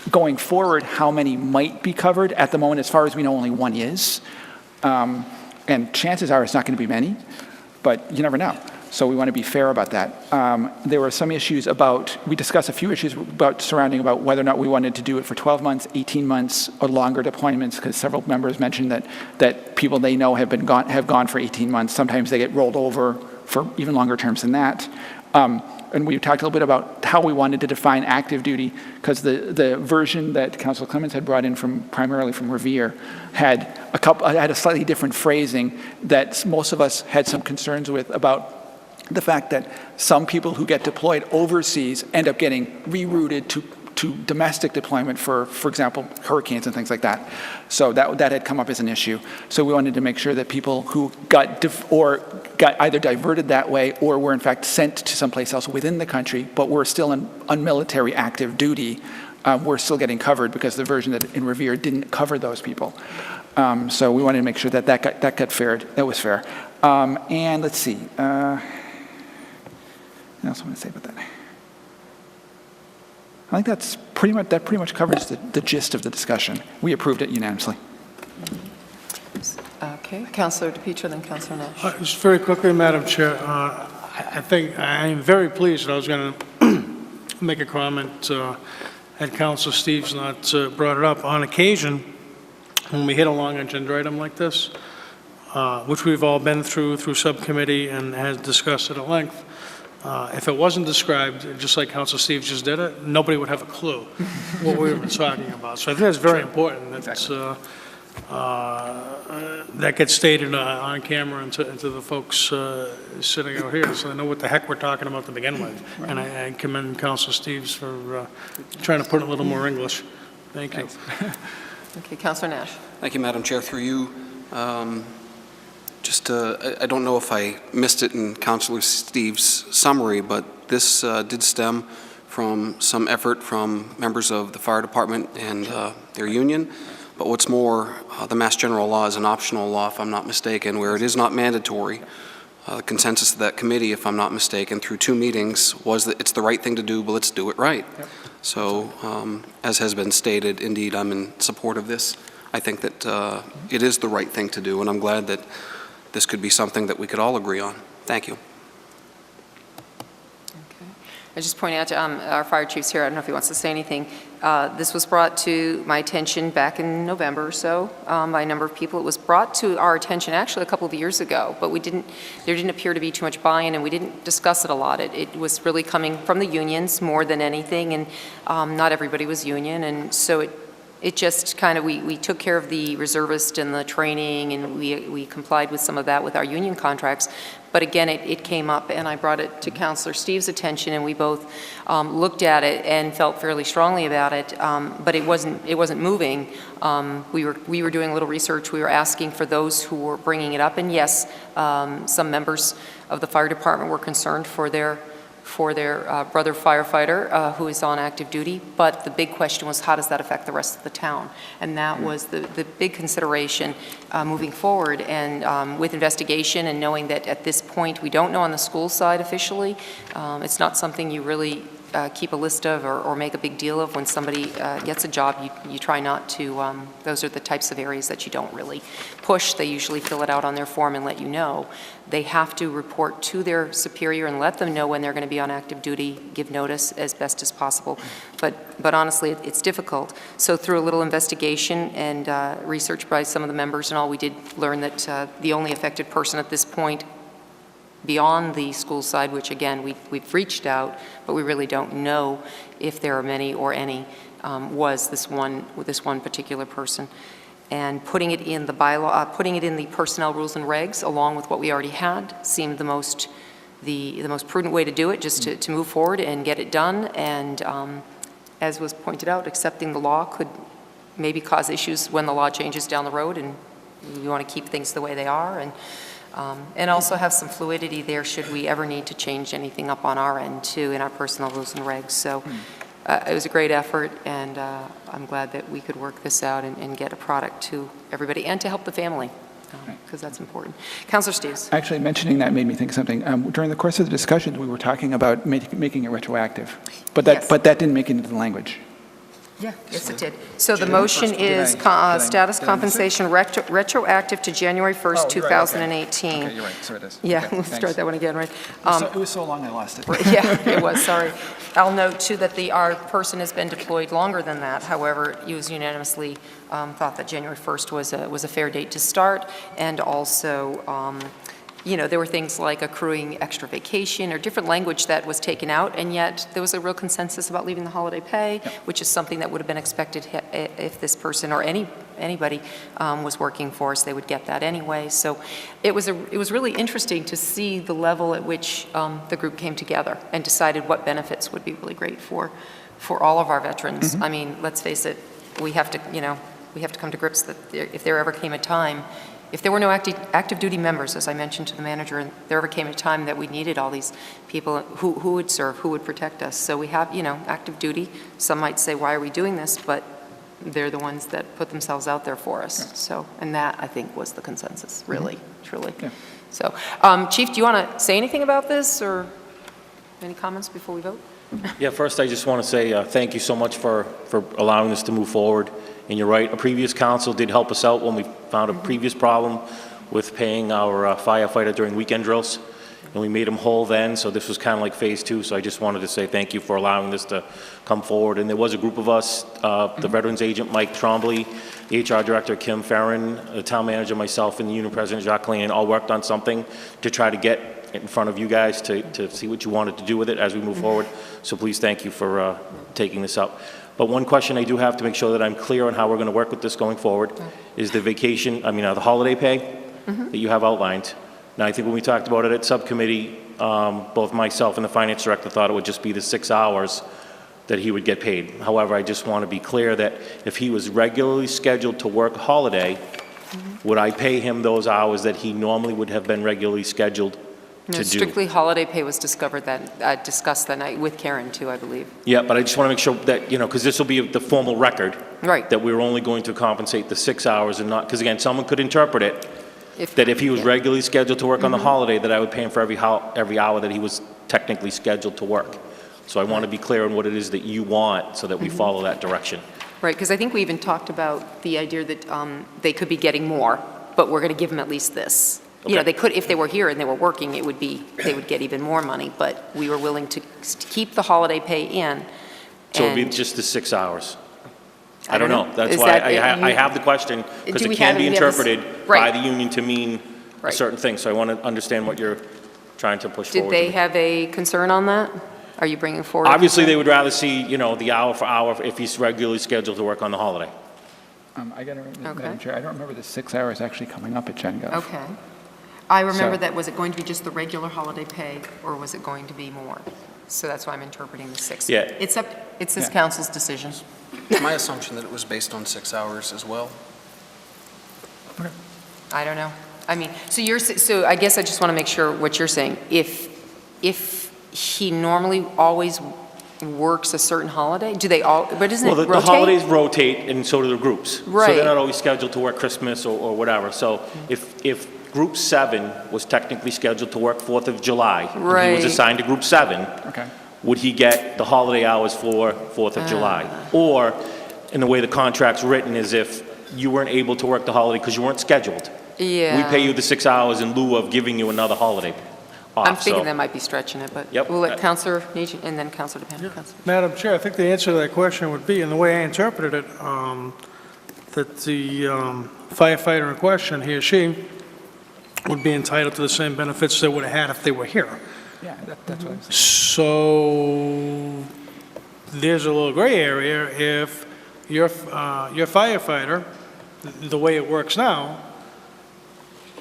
going forward how many might be covered. At the moment, as far as we know, only one is. And chances are it's not going to be many, but you never know. So we want to be fair about that. There were some issues about, we discussed a few issues surrounding about whether or not we wanted to do it for 12 months, 18 months, or longer deployments, because several members mentioned that people they know have gone for 18 months. Sometimes they get rolled over for even longer terms than that. And we talked a little bit about how we wanted to define active duty, because the version that Councilor Clements had brought in primarily from Revere had a slightly different phrasing that most of us had some concerns with, about the fact that some people who get deployed overseas end up getting rerouted to domestic deployment for example, hurricanes and things like that. So that had come up as an issue. So we wanted to make sure that people who got either diverted that way or were in fact sent to someplace else within the country, but were still on military active duty, were still getting covered, because the version that in Revere didn't cover those people. So we wanted to make sure that got fair. That was fair. And let's see. What else I want to say about that? I think that pretty much covers the gist of the discussion. We approved it unanimously. Okay, Councilor DePietro, then Councilor Nash. Just very quickly, Madam Chair, I think I am very pleased that I was going to make a comment had Councilor Steves not brought it up. On occasion, when we hit a long agenda item like this, which we've all been through subcommittee and has discussed it at length, if it wasn't described, just like Councilor Steves just did it, nobody would have a clue what we were talking about. So I think that's very important that that gets stated on camera and to the folks sitting out here, so they know what the heck we're talking about to begin with. Right. And I commend Councilor Steves for trying to put it a little more English. Thank you. Okay, Councilor Nash. Thank you, Madam Chair. Through you, I don't know if I missed it in Councilor Steves' summary, but this did stem from some effort from members of the fire department and their union. But what's more, the Mass General Law is an optional law, if I'm not mistaken, where it is not mandatory. The consensus of that committee, if I'm not mistaken, through 2 meetings was that it's the right thing to do, but let's do it right. Yep. So, as has been stated, indeed, I'm in support of this. I think that it is the right thing to do, and I'm glad that this could be something that we could all agree on. Thank you. Okay. I just point out to our fire chief's here. I don't know if he wants to say anything. This was brought to my attention back in November or so by a number of people. It was brought to our attention actually a couple of years ago, but there didn't appear to be too much buy-in, and we didn't discuss it a lot. It was really coming from the unions more than anything, and not everybody was union, and so it just kind of, we took care of the reservist and the training, and we complied with some of that with our union contracts. But again, it came up, and I brought it to Councilor Steves' attention, and we both looked at it and felt fairly strongly about it. But it wasn't moving. We were doing a little research. We were asking for those who were bringing it up, and yes, some members of the fire department were concerned for their brother firefighter who is on active duty, but the big question was, how does that affect the rest of the town? And that was the big consideration moving forward, and with investigation and knowing that at this point we don't know on the school side officially. It's not something you really keep a list of or make a big deal of. When somebody gets a job, you try not to, those are the types of areas that you don't really push. They usually fill it out on their form and let you know. They have to report to their superior and let them know when they're going to be on active duty, give notice as best as possible. But honestly, it's difficult. So through a little investigation and research by some of the members and all, we did learn that the only affected person at this point beyond the school side, which again, we've reached out, but we really don't know if there are many or any, was this one particular person. And putting it in the bylaw, putting it in the personnel rules and regs, along with what we already had, seemed the most prudent way to do it, just to move forward and get it done. And as was pointed out, accepting the law could maybe cause issues when the law changes down the road, and we want to keep things the way they are. And also have some fluidity there should we ever need to change anything up on our end too in our personnel rules and regs. So it was a great effort, and I'm glad that we could work this out and get a product to everybody and to help the family, because that's important. Councilor Steves. Actually, mentioning that made me think of something. During the course of the discussions, we were talking about making it retroactive, but that didn't make it into the language. Yeah, yes, it did. So the January motion 1st. is Did I status miss it? compensation retroactive to January 1st, Oh, you're right, okay. 2018. Okay, you're right, so it is. Yeah, Okay, let's thanks. start that one again, right? It was so long I lost it. Yeah, it was, sorry. I'll note, too, that our person has been deployed longer than that. However, it was unanimously thought that January 1st was a fair date to start, and also, you know, there were things like accruing extra vacation or different language that was taken out, and yet there was a real consensus about leaving the holiday pay, which is something that would have been expected if this person or anybody was working for us, they would get that anyway. So it was really interesting to see the level at which the group came together and decided what benefits would be really great for all of our veterans. I mean, let's face it, we have to come to grips that if there ever came a time, if there were no active duty members, as I mentioned to the manager, and there ever came a time that we needed all these people who would serve, who would protect us. So we have, you know, active duty. Some might say, why are we doing this? But they're the ones that put themselves out there for us. Yeah. So, and that, I think, was the consensus, really, truly. Yeah. So, Chief, do you want to say anything about this, or any comments before we vote? Yeah, first I just want to say thank you so much for allowing this to move forward. And you're right, a previous council did help us out when we found a previous problem with paying our firefighter during weekend drills. And we made him whole then, so this was kind of like phase 2. So I just wanted to say thank you for allowing this to come forward. And there was a group of us, the Veterans Agent Mike Trombley, the HR Director Kim Farron, the Town Manager, myself, and the Union President Jacques Lane, all worked on something to try to get in front of you guys to see what you wanted to do with it as we move forward. So please thank you for taking this up. But one question I do have to make sure that I'm clear on how we're going to work with this going forward is the the holiday pay that you have outlined. Now, I think when we talked about it at subcommittee, both myself and the finance director thought it would just be the 6 hours that he would get paid. However, I just want to be clear that if he was regularly scheduled to work holiday, would I pay him those hours that he normally would have been regularly scheduled to do? Strictly holiday pay was discussed that night with Karen, too, I believe. Yeah, but I just want to make sure that, because this will be the formal record. Right. That we're only going to compensate the 6 hours and not, because again, someone could interpret it that if he was regularly scheduled to work on the holiday, that I would pay him for every hour that he was technically scheduled to work. So I want to be clear on what it is that you want so that we follow that direction. Right, because I think we even talked about the idea that they could be getting more, but we're going to give them at least this. Okay. You know, they could, if they were here and they were working, they would get even more money, but we were willing to keep the holiday pay in. So it would be just the 6 hours? I don't know. That's why I have the question, because it can be interpreted by the union to mean a certain thing. So I want to understand what you're trying to push forward. Did they have a concern on that? Are you bringing forward? Obviously, they would rather see, the hour for hour if he's regularly scheduled to work on the holiday. I got to remember, Madam Chair, I don't remember the 6 hours actually coming up at GenGov. Okay. I remember that, was it going to be just the regular holiday pay, or was it going to be more? So that's why I'm interpreting the 6. Yeah. It's this council's decision. My assumption that it was based on 6 hours as well. I don't know. I mean, so I guess I just want to make sure what you're saying. If he normally always works a certain holiday, do they all, but isn't it rotate? Well, the holidays rotate, and so do the groups. Right. So they're not always scheduled to work Christmas or whatever. So if Group 7 was technically scheduled to work 4th of July, and he was assigned to Group 7, would he get the holiday hours for 4th of July? Or, in the way the contract's written, is if you weren't able to work the holiday because you weren't scheduled, we pay you the 6 hours in lieu of giving you another holiday off. I'm thinking that might be stretching it, but we'll let Councilor Nugent and then Councilor DePena. Madam Chair, I think the answer to that question would be, and the way I interpreted it, that the firefighter in question, he or she, would be entitled to the same benefits they would have had if they were here. Yeah, that's what I'm saying. So there's a little gray area if your firefighter, the way it works now,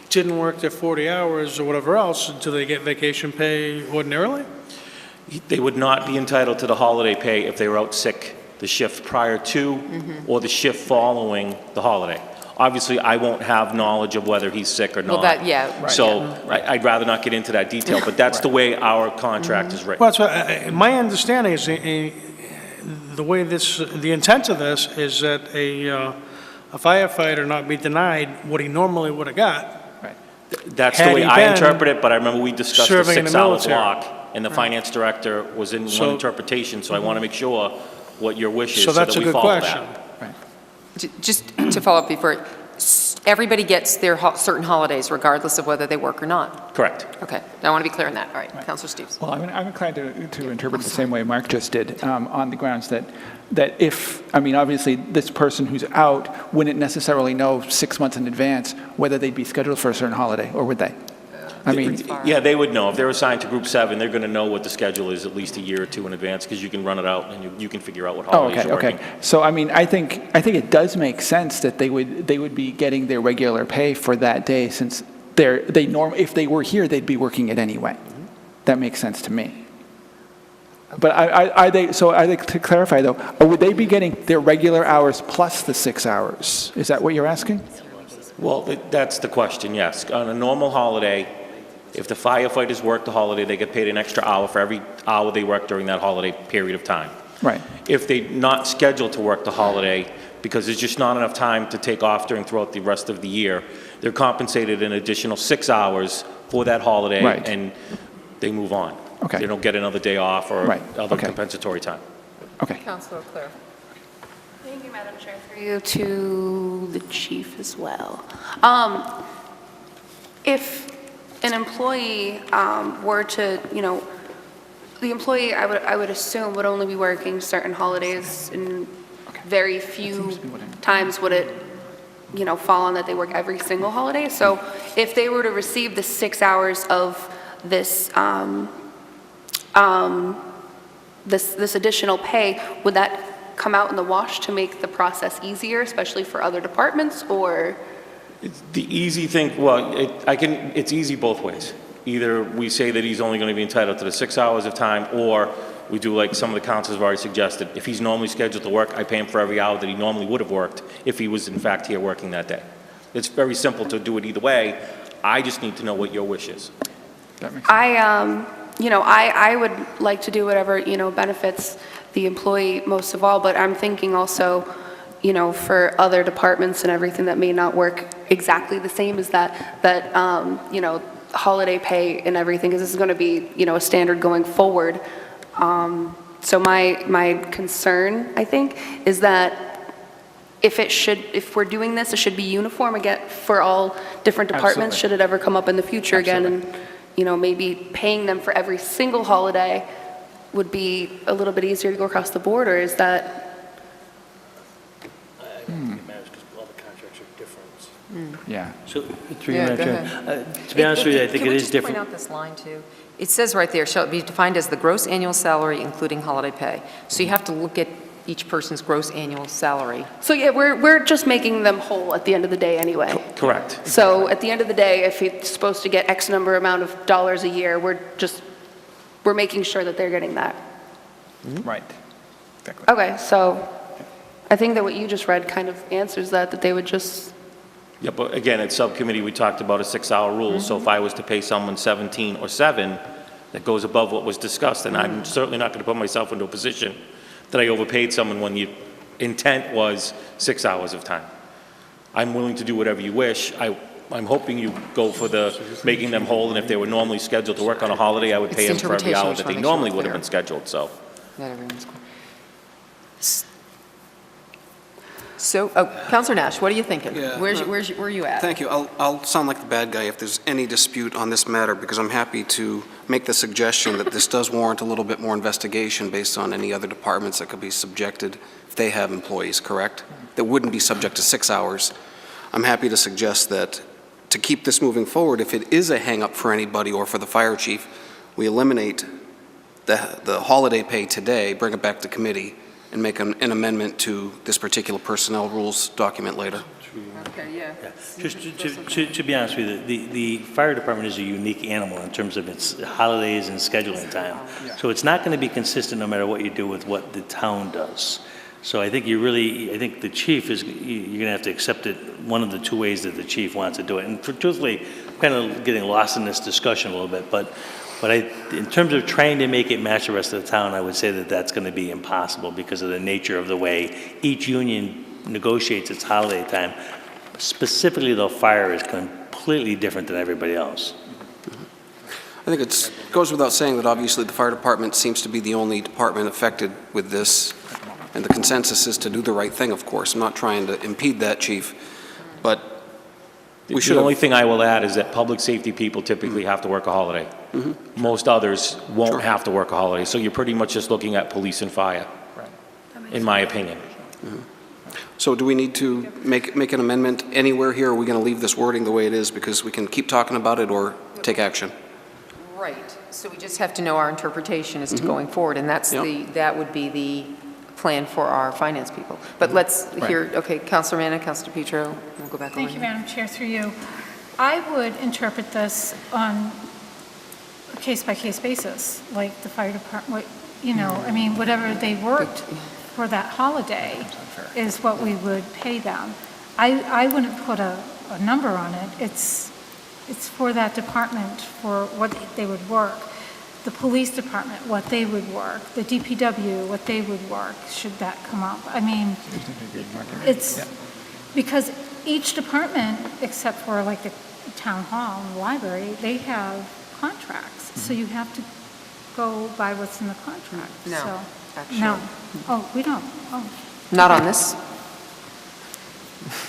didn't work their 40 hours or whatever else, do they get vacation pay ordinarily? They would not be entitled to the holiday pay if they were out sick the shift prior to or the shift following the holiday. Obviously, I won't have knowledge of whether he's sick or not. Well, So I'd rather not get into that detail, but that's the way our contract is written. Well, that's what, my understanding is the way the intent of this is that a firefighter not be denied what he normally would have got. That's the way I interpret it, but I remember we discussed the 6 hour block, and the finance director was in one interpretation, so I want to make sure what your wish is So so that that's a we good follow question. that. Just to follow up before, everybody gets their certain holidays regardless of whether they work or not? Correct. Okay, now I want to be clear on that. All right, Councilor Steves. Well, I'm inclined to interpret it the same way Mark just did, on the grounds that if, I mean, obviously, this person who's out wouldn't necessarily know 6 months in advance whether they'd be scheduled for a certain holiday, or would they? I mean, Yeah, they would know. If they're assigned to Group 7, they're going to know what the schedule is at least a year or two in advance, because you can run it out and you can figure out what oh, holidays okay, you're working. okay. So, I mean, I think it does make sense that they would be getting their regular pay for that day, since if they were here, they'd be working it anyway. That makes sense to me. But are they, to clarify though, would they be getting their regular hours plus the 6 hours? Is that what you're asking? Well, that's the question, yes. On a normal holiday, if the firefighters work the holiday, they get paid an extra hour for every hour they work during that holiday period of time. Right. If they're not scheduled to work the holiday, because there's just not enough time to take off throughout the rest of the year, they're compensated an additional 6 hours for that holiday, Right. and they move on. Okay. They don't get another day off or Right. other Okay. compensatory time. Okay. Councilor Clare. Thank you, Madam Chair. Through you to the chief as well. If an employee were to, the employee, I would assume, would only be working certain holidays, and very few times would it, fall on that they work every single holiday. So if they were to receive the 6 hours of this, this additional pay, would that come out in the wash to make the process easier, especially for other departments, or? The easy thing, well, it's easy both ways. Either we say that he's only going to be entitled to the 6 hours of time, or we do like some of the councils have already suggested. If he's normally scheduled to work, I pay him for every hour that he normally would have worked if he was in fact here working that day. It's very simple to do it either way. I just need to know what your wish is. That makes sense. I would like to do whatever, benefits the employee most of all, but I'm thinking also, for other departments and everything that may not work exactly the same as that, holiday pay and everything, because this is going to be, a standard going forward. So my concern, I think, is that if we're doing this, it should be uniform again for all different departments, Absolutely. should it ever come up in the future again, and, maybe paying them for every single holiday would be a little bit easier to go across the board, or is that? Yeah. So, through Yeah, you, go Madam ahead. Chair, to be honest with you, I think it is Can different. we just point out this line too? It says right there, shall be defined as the gross annual salary including holiday pay. So you have to look at each person's gross annual salary. So yeah, we're just making them whole at the end of the day anyway. Correct. So at the end of the day, if it's supposed to get X number amount of dollars a year, we're making sure that they're getting that. Right. Exactly. Okay, so I think that what you just read kind of answers that they would just, Yeah, but again, at subcommittee, we talked about a 6-hour rule. So if I was to pay someone 17 or 7, that goes above what was discussed, and I'm certainly not going to put myself into a position that I overpaid someone when the intent was 6 hours of time. I'm willing to do whatever you wish. I'm hoping you go for the making them whole, and if they were normally scheduled to work on a holiday, I would pay them It's for every interpretation, hour we just that they wanna make sure normally it's would have clear. been scheduled, so. Not everyone's clear. So, Councilor Nash, what are you thinking? Yeah, Where no. are you at? Thank you. I'll sound like the bad guy if there's any dispute on this matter, because I'm happy to make the suggestion that this does warrant a little bit more investigation based on any other departments that could be subjected, if they have employees, correct? That wouldn't be subject to 6 hours. I'm happy to suggest that to keep this moving forward, if it is a hang-up for anybody or for the fire chief, we eliminate the holiday pay today, bring it back to committee, and make an amendment to this particular personnel rules document later. Okay, yeah. Just to be honest with you, the fire department is a unique animal in terms of its holidays and scheduling time. So it's not going to be consistent no matter what you do with what the town does. So I think I think the chief you're going to have to accept it one of the two ways that the chief wants to do it. And truthfully, I'm kind of getting lost in this discussion a little bit, but in terms of trying to make it match the rest of the town, I would say that that's going to be impossible because of the nature of the way each union negotiates its holiday time. Specifically, though, fire is completely different than everybody else. I think it goes without saying that obviously the fire department seems to be the only department affected with this And the consensus is to do the right thing, of course. I'm not trying to impede that, Chief, but we should The have... only thing I will add is that public safety people typically have to work a holiday. Most others won't Sure. have to work a holiday, so you're pretty much just looking at police and fire, in my opinion. So do we need to make an amendment anywhere here, or are we going to leave this wording the way it is, because we can keep talking about it or take action? Right, so we just have to know our interpretation as to going forward, and that's Yep. that would be the plan for our finance people. But let's hear, okay, Councilor Manna, Councilor DePietro, we'll go back over Thank you, here. Madam Chair, through you. I would interpret this on a case-by-case basis, like the fire department, you know, I mean, whatever they worked for that holiday is what we would pay them. I wouldn't put a number on it. It's for that department, for what they would work. The police department, what they would work. The DPW, what they would work, should that come up. I mean, it's, because each department, except for like the town hall and the library, they have contracts. So you have to go by what's in the contract. No, So- actually. No. Oh, we don't. Oh. Not on this?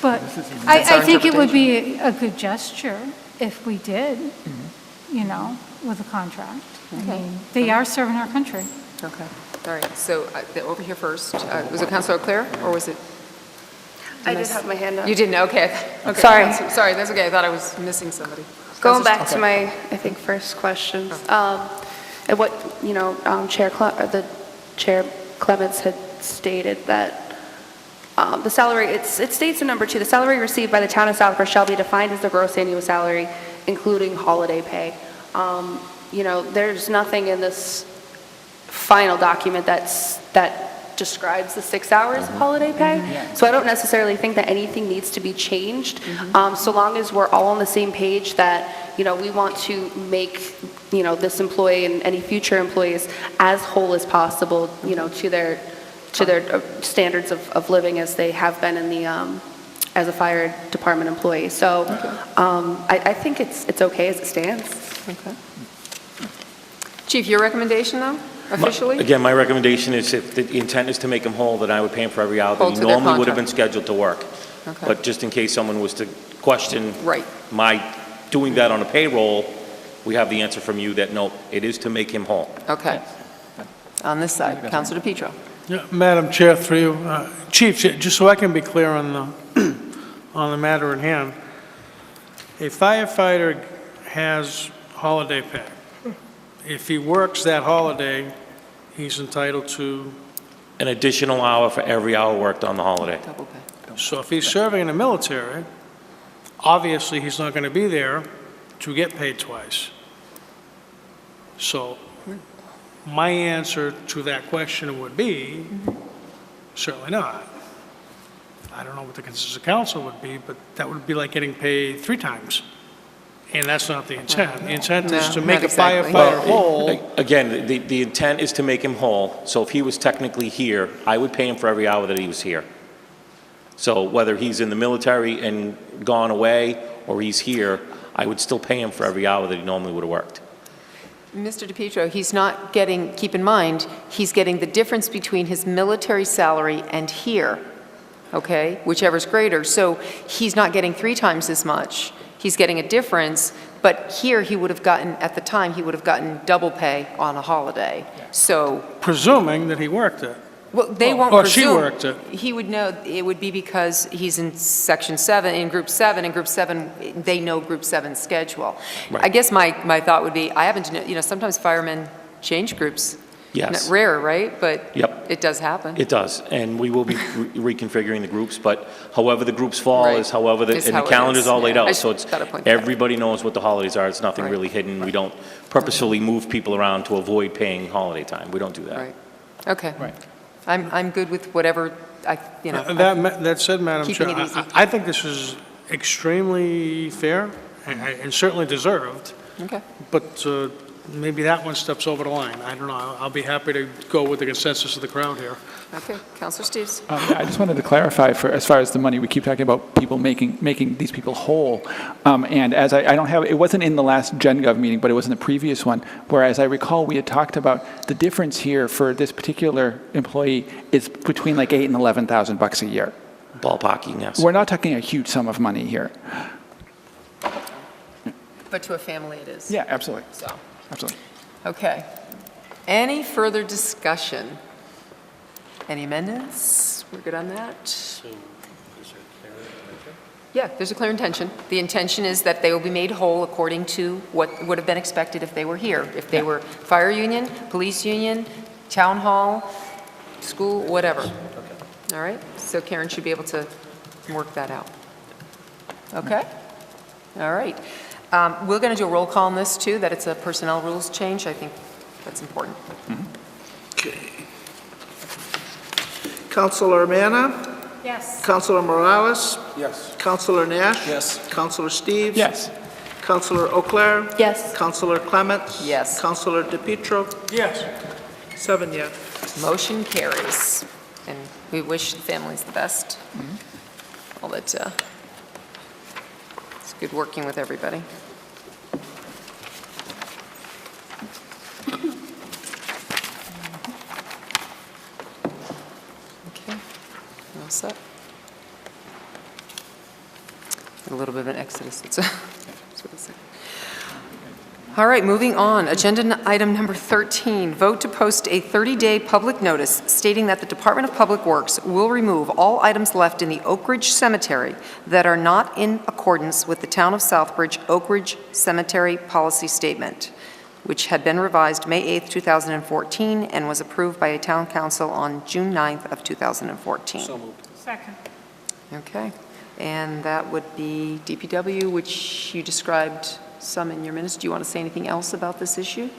But That's our I think it would be a good gesture if we did, you know, with a contract. I Okay. mean, they are serving our country. Okay, all right, so over here first, was it Councilor Claire, or was it? I did have my hand up. You didn't, okay. Okay. Sorry. Sorry, that's okay, I thought I was missing somebody. Going Councilor- back to my, I think, first question, and what, you know, the Chair Clements had stated that the salary, it states in number 2, the salary received by the town of Southbridge shall be defined as the gross annual salary, including holiday pay. You know, there's nothing in this final document that describes the 6 hours of holiday pay. So I don't necessarily think that anything needs to be changed, so long as we're all on the same page that, you know, we want to make, you know, this employee and any future employees as whole as possible, you know, to their standards of living as they have been in the, as a fire department employee. So I think it's okay as it stands. Okay. Chief, your recommendation, though, officially? Again, my recommendation is if the intent is to make him whole, then I would pay him for every hour that Hold he to their normally would have been contract. scheduled to work. Okay. But just in case someone was to question Right. my doing that on a payroll, we have the answer from you that, no, it is to make him whole. Okay. On this side, Councilor DePietro. Yeah, Madam Chair, through you, Chief, just so I can be clear on the, on the matter at hand, a firefighter has holiday pay. If he works that holiday, he's entitled to, An additional hour for every hour worked on the holiday. Double pay. so if he's serving in the military, obviously he's not going to be there to get paid twice. So my answer to that question would be, certainly not. I don't know what the consensus of council would be, but that would be like getting paid 3 times. And that's not the intent. The intent is to No, make not a exactly. firefighter whole. Again, the intent is to make him whole, so if he was technically here, I would pay him for every hour that he was here. So whether he's in the military and gone away, or he's here, I would still pay him for every hour that he normally would have worked. Mr. DePietro, he's not getting, keep in mind, he's getting the difference between his military salary and here, okay, whichever's greater. So he's not getting 3 times as much. He's getting a difference, but here he would have gotten, at the time, he would have gotten double pay on a holiday. So, Presuming that he worked it. well, they won't Or she presume. worked it. He would know, it would be because he's in Section 7, in Group 7, and Group 7, they know Group 7's schedule. Right. I guess my thought would be, I happen to know, you know, sometimes firemen change groups. Yes. Not rare, right? But Yep. it does happen. It does, and we will be reconfiguring the groups, but however the groups fall Right. is however, Is and how the it calendar's is, all laid yeah. I out, so just it's, gotta point that out. everybody knows what the holidays are, it's nothing Right. really hidden. We don't purposefully move people around to avoid paying holiday time, we don't do that. Right. Okay. Right. I'm good with whatever, you know. That said, Madam Keeping Chair, it easy. I think this is extremely fair and certainly deserved, Okay. but maybe that one steps over the line. I don't know. I'll be happy to go with the consensus of the crowd here. Okay, Counselor Steves. I just wanted to clarify, for as far as the money, we keep talking about people making these people whole. And as I don't have, it wasn't in the last GenGov meeting, but it was in the previous one, where, as I recall, we had talked about the difference here for this particular employee is between like $8,000 and $11,000 a year. Ballparking, yes. We're not talking a huge sum of money here. But to a family it is. Yeah, absolutely. So, Absolutely. okay. Any further discussion? Any amendments? We're good on that? Yeah, there's a clear intention. The intention is that they will be made whole according to what would have been expected if they were here. If they were fire union, police union, town hall, school, whatever. All right? So Karen should be able to work that out. Okay? All right. We're going to do a roll call on this, too, that it's a personnel rules change. I think that's important. Okay. Counselor Manna? Yes. Counselor Morales? Yes. Counselor Nash? Yes. Counselor Steves? Yes. Counselor Auclair? Yes. Counselor Clements? Yes. Counselor DePietro? Yes. 7 yes. Motion carries. And we wish the families the best. All that, it's good working with everybody. Okay, all set. A little bit of an exodus. That's what it's like. All right, moving on. Agenda item number 13, vote to post a 30-day public notice stating that the Department of Public Works will remove all items left in the Oak Ridge Cemetery that are not in accordance with the Town of Southbridge Oak Ridge Cemetery Policy Statement, which had been revised May 8th, 2014, and was approved by a town council on June 9th of 2014. So moved. Second. Okay, and that would be DPW, which you described some in your minutes. Do you want to say anything else about this issue?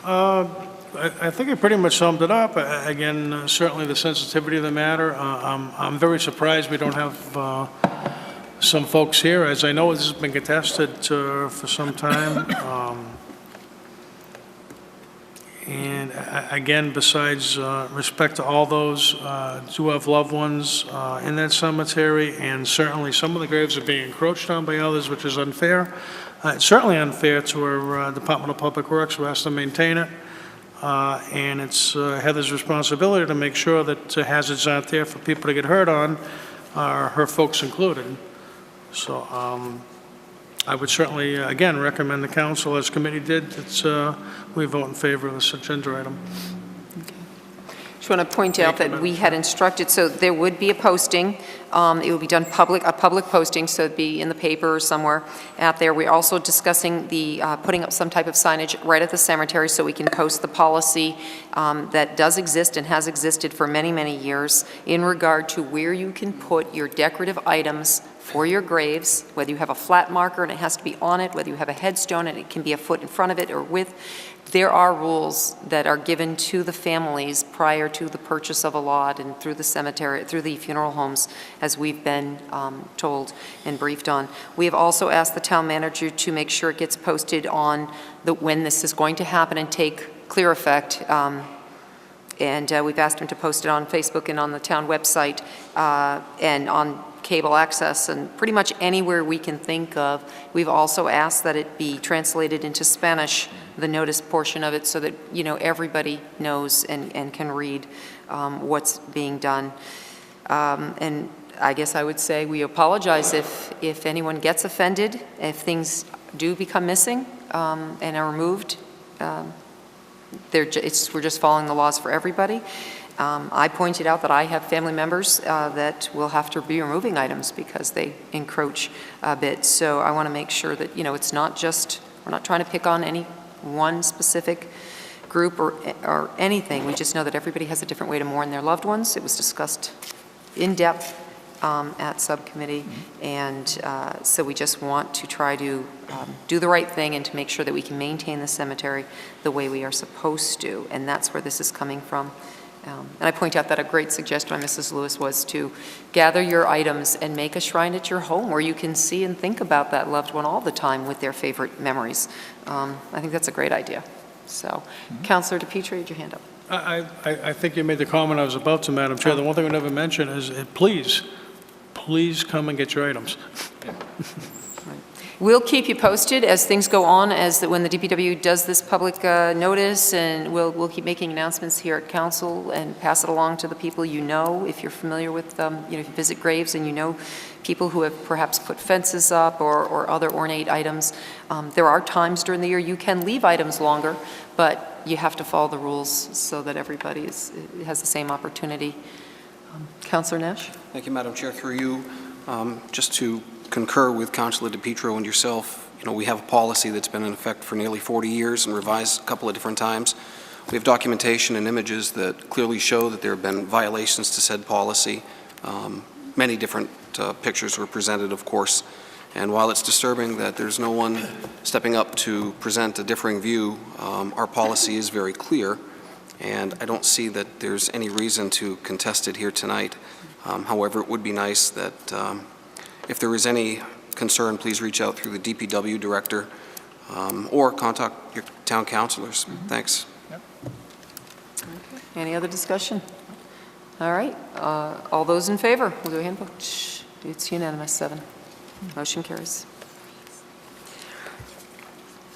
I think I pretty much summed it up. Again, certainly the sensitivity of the matter. I'm very surprised we don't have some folks here, as I know this has been contested for some time. And again, besides respect to all those who have loved ones in that cemetery, and certainly some of the graves are being encroached on by others, which is unfair. It's certainly unfair to our Department of Public Works, who has to maintain it. And it's Heather's responsibility to make sure that hazards aren't there for people to get hurt on, her folks included. So I would certainly, again, recommend the council, as committee did, that we vote in favor of this agenda item. Just want to point out that we had instructed, so there would be a posting. It will be done a public posting, so it'd be in the paper or somewhere out there. We're also discussing the putting up some type of signage right at the cemetery so we can post the policy that does exist and has existed for many, many years in regard to where you can put your decorative items for your graves, whether you have a flat marker and it has to be on it, whether you have a headstone and it can be a foot in front of it or with. There are rules that are given to the families prior to the purchase of a lot and through the cemetery, through the funeral homes, as we've been told and briefed on. We have also asked the town manager to make sure it gets posted on when this is going to happen and take clear effect. And we've asked him to post it on Facebook and on the town website and on cable access and pretty much anywhere we can think of. We've also asked that it be translated into Spanish, the notice portion of it, so that, you know, everybody knows and can read what's being done. And I guess I would say we apologize if anyone gets offended, if things do become missing and are removed. We're just following the laws for everybody. I pointed out that I have family members that will have to be removing items because they encroach a bit. So I want to make sure that, you know, it's not just, we're not trying to pick on any one specific group or anything. We just know that everybody has a different way to mourn their loved ones. It was discussed in depth at subcommittee. And so we just want to try to do the right thing and to make sure that we can maintain the cemetery the way we are supposed to. And that's where this is coming from. And I point out that a great suggestion by Mrs. Lewis was to gather your items and make a shrine at your home where you can see and think about that loved one all the time with their favorite memories. I think that's a great idea. So, Councilor DePietro, you had your hand up. I think you made the comment I was about to, Madam Chair. The one thing I never mentioned is, please come and get your items. We'll keep you posted as things go on, when the DPW does this public notice, and we'll keep making announcements here at council and pass it along to the people you know. If you're familiar with, if you visit graves and you know people who have perhaps put fences up or other ornate items, there are times during the year you can leave items longer, but you have to follow the rules so that everybody has the same opportunity. Councilor Nash? Thank you, Madam Chair. Through you, just to concur with Councilor DePietro and yourself, we have a policy that's been in effect for nearly 40 years and revised a couple of different times. We have documentation and images that clearly show that there have been violations to said policy. Many different pictures were presented, of course, and while it's disturbing that there's no one stepping up to present a differing view, our policy is very clear, and I don't see that there's any reason to contest it here tonight. However, it would be nice that if there is any concern, please reach out through the DPW director or contact your town councilors. Thanks. Okay. Any other discussion? All right. All those in favor, we'll do a hand vote. It's unanimous, 7. Motion carries.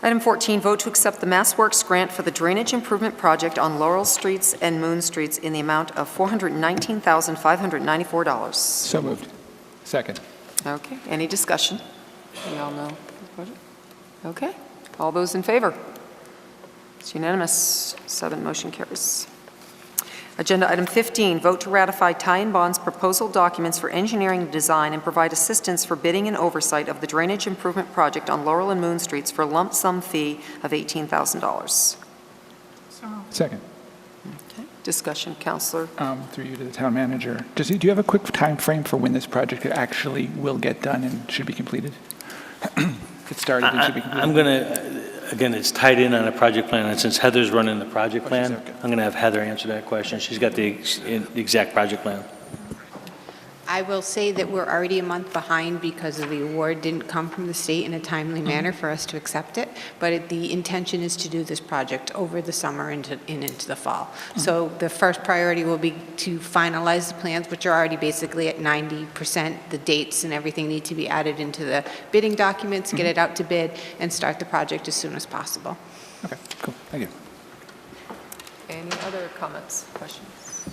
Item 14, vote to accept the MassWorks grant for the drainage improvement project on Laurel Streets and Moon Streets in the amount of $419,594. So moved. Second. Okay, any discussion? We all know. Okay, all those in favor? It's unanimous, 7, motion carries. Agenda item 15, vote to ratify Ty & Bond's proposal documents for engineering design and provide assistance for bidding and oversight of the drainage improvement project on Laurel and Moon Streets for a lump sum fee of $18,000. Second. Okay, discussion, Councilor. Through you to the town manager. Do you have a quick time frame for when this project actually will get done and should be completed? It started and should be completed. I'm going to, again, it's tied in on a project plan, and since Heather's running the project plan, I'm going to have Heather answer that question. She's got the exact project plan. I will say that we're already a month behind because the award didn't come from the state in a timely manner for us to accept it, but the intention is to do this project over the summer and into the fall. So the first priority will be to finalize the plans, which are already basically at 90%. The dates and everything need to be added into the bidding documents, get it out to bid, and start the project as soon as possible. Okay, cool. Thank you. Any other comments, questions?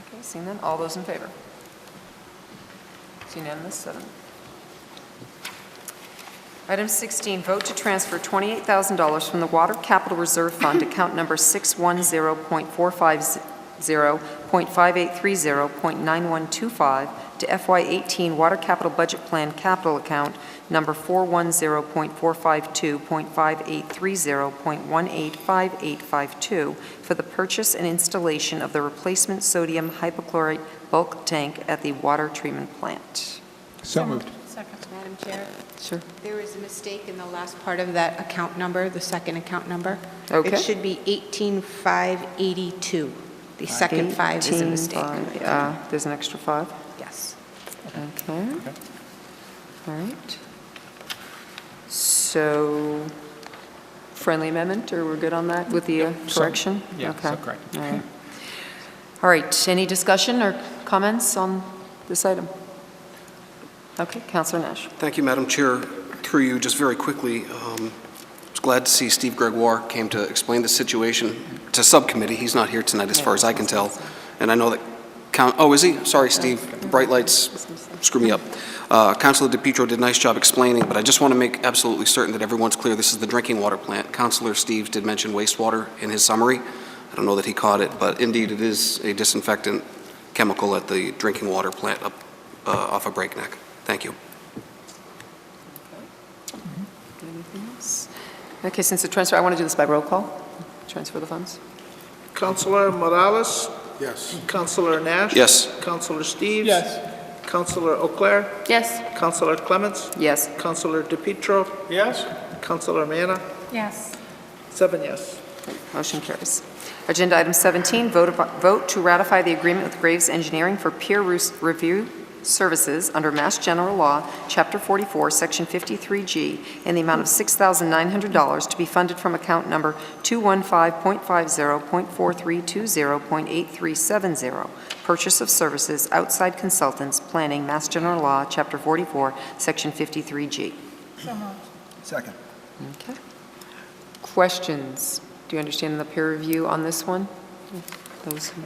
Okay, seeing none, all those in favor? It's unanimous, 7. Item 16, vote to transfer $28,000 from the Water Capital Reserve Fund, account number 610.450.5830.9125 to FY18 Water Capital Budget Plan Capital Account number 410.452.5830.185852 for the purchase and installation of the replacement sodium hypochlorite bulk tank at the water treatment plant. So moved. Second. Madam Chair? Sure. There is a mistake in the last part of that account number, the second account number. Okay. It should be 18,582. The second 5 is a mistake. 18,500, there's an extra 5? Yes. Okay. All right. So, friendly amendment, or we're good on that with the correction? Yeah, Okay. so correct. All right. All right, any discussion or comments on this item? Okay, Councilor Nash. Thank you, Madam Chair. Through you, just very quickly, I was glad to see Steve Gregoire came to explain the situation to subcommittee. He's not here tonight, as far as I can tell. And I know that, oh, is he? Sorry, Steve. The bright lights screw me up. Councilor DePietro did a nice job explaining, but I just want to make absolutely certain that everyone's clear this is the drinking water plant. Councilor Steve did mention wastewater in his summary. I don't know that he caught it, but indeed it is a disinfectant chemical at the drinking water plant up off of Breakneck. Thank you. Anything else? Okay, since the transfer, I want to do this by roll call. Transfer the funds. Councilor Morales? Yes. Councilor Nash? Yes. Councilor Steves? Yes. Councilor Auclair? Yes. Councilor Clements? Yes. Councilor DePietro? Yes? Councilor Manna? Yes. 7 yes. Motion carries. Agenda item 17, vote to ratify the agreement with Graves Engineering for peer review services under Mass General Law, Chapter 44, Section 53G, in the amount of $6,900 to be funded from account number 215.50.4320.8370, purchase of services, outside consultants, planning, Mass General Law, Chapter 44, Section 53G. So moved. Second. Okay. Questions? Do you understand the peer review on this one? Those who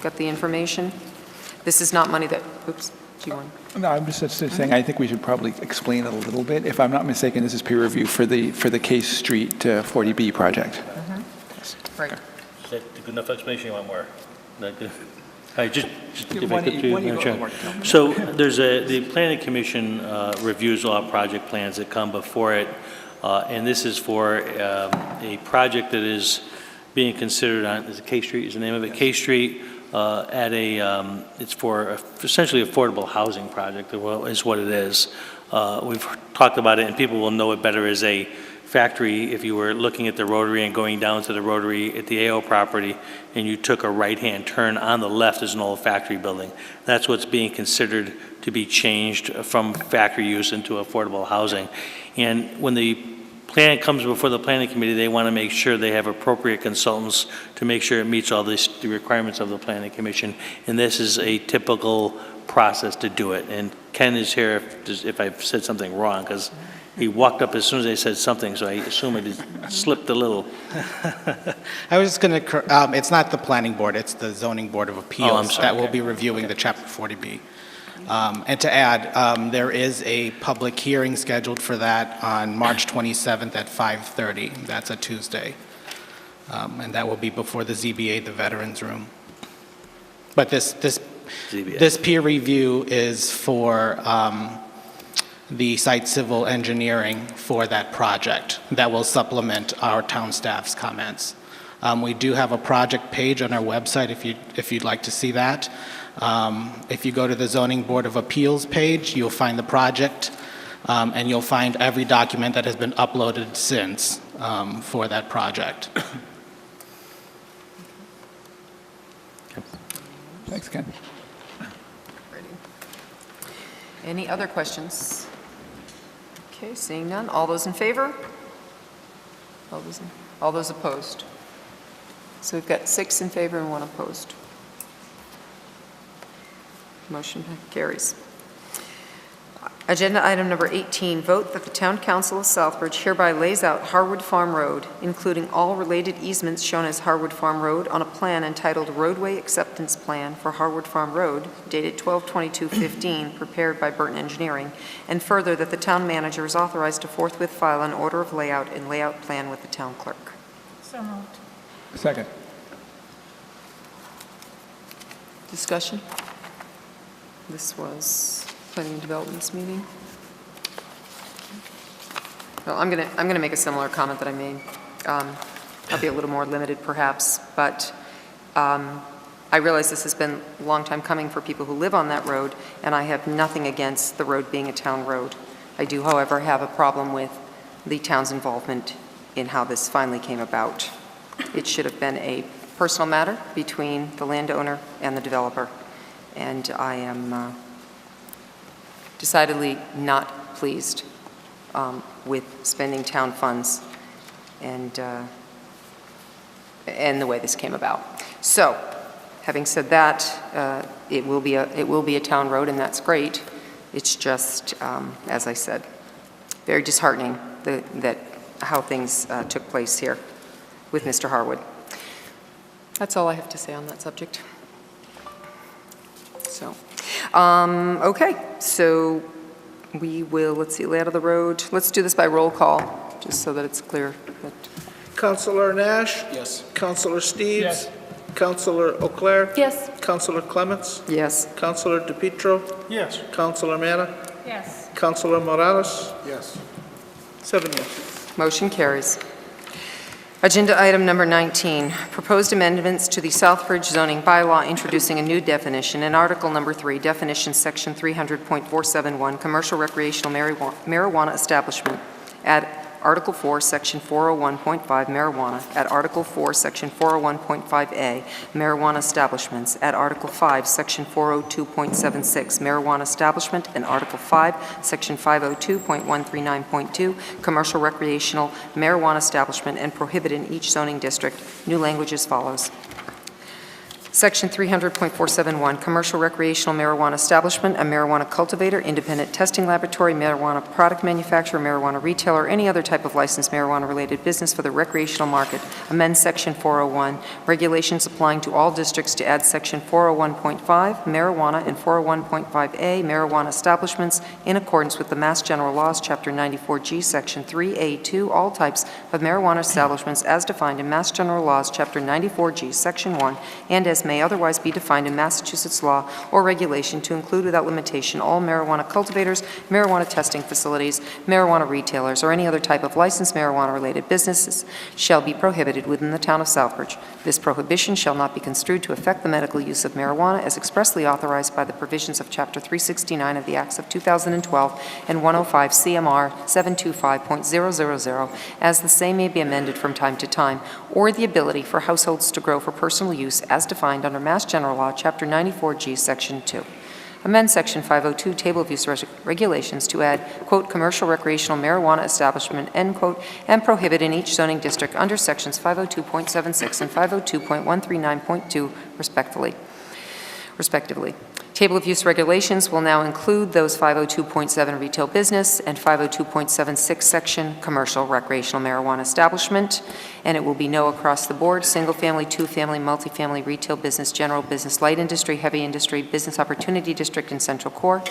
got the information? This is not money that, oops, do you want? No, I'm just saying, I think we should probably explain it a little bit. If I'm not mistaken, this is peer review for the Case Street 40B project. Right. Is that a good enough explanation? You want more? Not good? All right, just if Why I could, don't you Madam go Chair. more? So there's the Planning Commission reviews all project plans that come before it, and this is for a project that is being considered on, is it K Street, is the name of it? K Street, at a, it's for essentially affordable housing project, is what it is. We've talked about it, and people will know it better as a factory. If you were looking at the Rotary and going down to the Rotary at the AO property, and you took a right-hand turn, on the left is an old factory building. That's what's being considered to be changed from factory use into affordable housing. And when the plan comes before the planning committee, they want to make sure they have appropriate consultants to make sure it meets all the requirements of the planning commission. And this is a typical process to do it. And Ken is here if I've said something wrong, because he walked up as soon as I said something, so I assume it slipped a little. I was just going to, it's not the planning board, it's the zoning board of appeals that will be reviewing the Chapter 40B. And to add, there is a public hearing scheduled for that on March 27th at 5:30. That's a Tuesday. And that will be before the ZBA, the Veterans Room. But this peer review is for the site civil engineering for that project that will supplement our town staff's comments. We do have a project page on our website if you'd like to see that. If you go to the Zoning Board of Appeals page, you'll find the project, and you'll find every document that has been uploaded since for that project. Thanks, Ken. Any other questions? Okay, seeing none. All those in favor? All those opposed? So we've got 6 in favor and 1 opposed. Motion carries. Agenda item number 18, vote that the Town Council of Southbridge hereby lays out Harwood Farm Road, including all related easements shown as Harwood Farm Road, on a plan entitled Roadway Acceptance Plan for Harwood Farm Road, dated 12/22/15, prepared by Burton Engineering, and further that the town manager is authorized to forthwith file an order of layout and layout plan with the town clerk. So moved. Second. Discussion? This was Planning and Development's meeting. Well, I'm going to make a similar comment that I made. I'll be a little more limited perhaps, but I realize this has been a long time coming for people who live on that road, and I have nothing against the road being a town road. I do, however, have a problem with the town's involvement in how this finally came about. It should have been a personal matter between the landowner and the developer, and I am decidedly not pleased with spending town funds and the way this came about. So, having said that, it will be a town road, and that's great. It's just, as I said, very disheartening that how things took place here with Mr. Harwood. That's all I have to say on that subject. So, okay, so we will, let's see, lay out of the road. Let's do this by roll call, just so that it's clear. Councilor Nash? Yes. Councilor Steves? Yes. Councilor Auclair? Yes. Councilor Clements? Yes. Councilor DePietro? Yes. Councilor Manna? Yes. Councilor Morales? Yes. 7 yes. Motion carries. Agenda item number 19, proposed amendments to the Southbridge zoning bylaw introducing a new definition in Article number 3, definition section 300.471, commercial recreational marijuana establishment. Add Article 4, Section 401.5 marijuana, at Article 4, Section 401.5A marijuana establishments, at Article 5, Section 402.76 marijuana establishment, and Article 5, Section 502.139.2 commercial recreational marijuana establishment, and prohibit in each zoning district. New language as follows. Section 300.471, commercial recreational marijuana establishment, a marijuana cultivator, independent testing laboratory, marijuana product manufacturer, marijuana retailer, or any other type of licensed marijuana-related business for the recreational market. Amend Section 401, regulations applying to all districts to add Section 401.5, marijuana, and 401.5A, marijuana establishments, in accordance with the Mass General Laws, Chapter 94G, Section 3A2, all types of marijuana establishments as defined in Mass General Laws, Chapter 94G, Section 1, and as may otherwise be defined in Massachusetts law or regulation to include without limitation all marijuana cultivators, marijuana testing facilities, marijuana retailers, or any other type of licensed marijuana-related businesses shall be prohibited within the town of Southbridge. This prohibition shall not be construed to affect the medical use of marijuana as expressly authorized by the provisions of Chapter 369 of the Acts of 2012 and 105 CMR 725.000, as the same may be amended from time to time, or the ability for households to grow for personal use as defined under Mass General Law, Chapter 94G, Section 2. Amend Section 502, Table of Use Regulations to add, quote, commercial recreational marijuana establishment, end quote, and prohibit in each zoning district under Sections 502.76 and 502.139.2, respectively. Table of Use Regulations will now include those 502.7 retail business and 502.76 section commercial recreational marijuana establishment, and it will be no across the board, single-family, two-family, multifamily, retail business, general business, light industry, heavy industry, business opportunity district, and central core.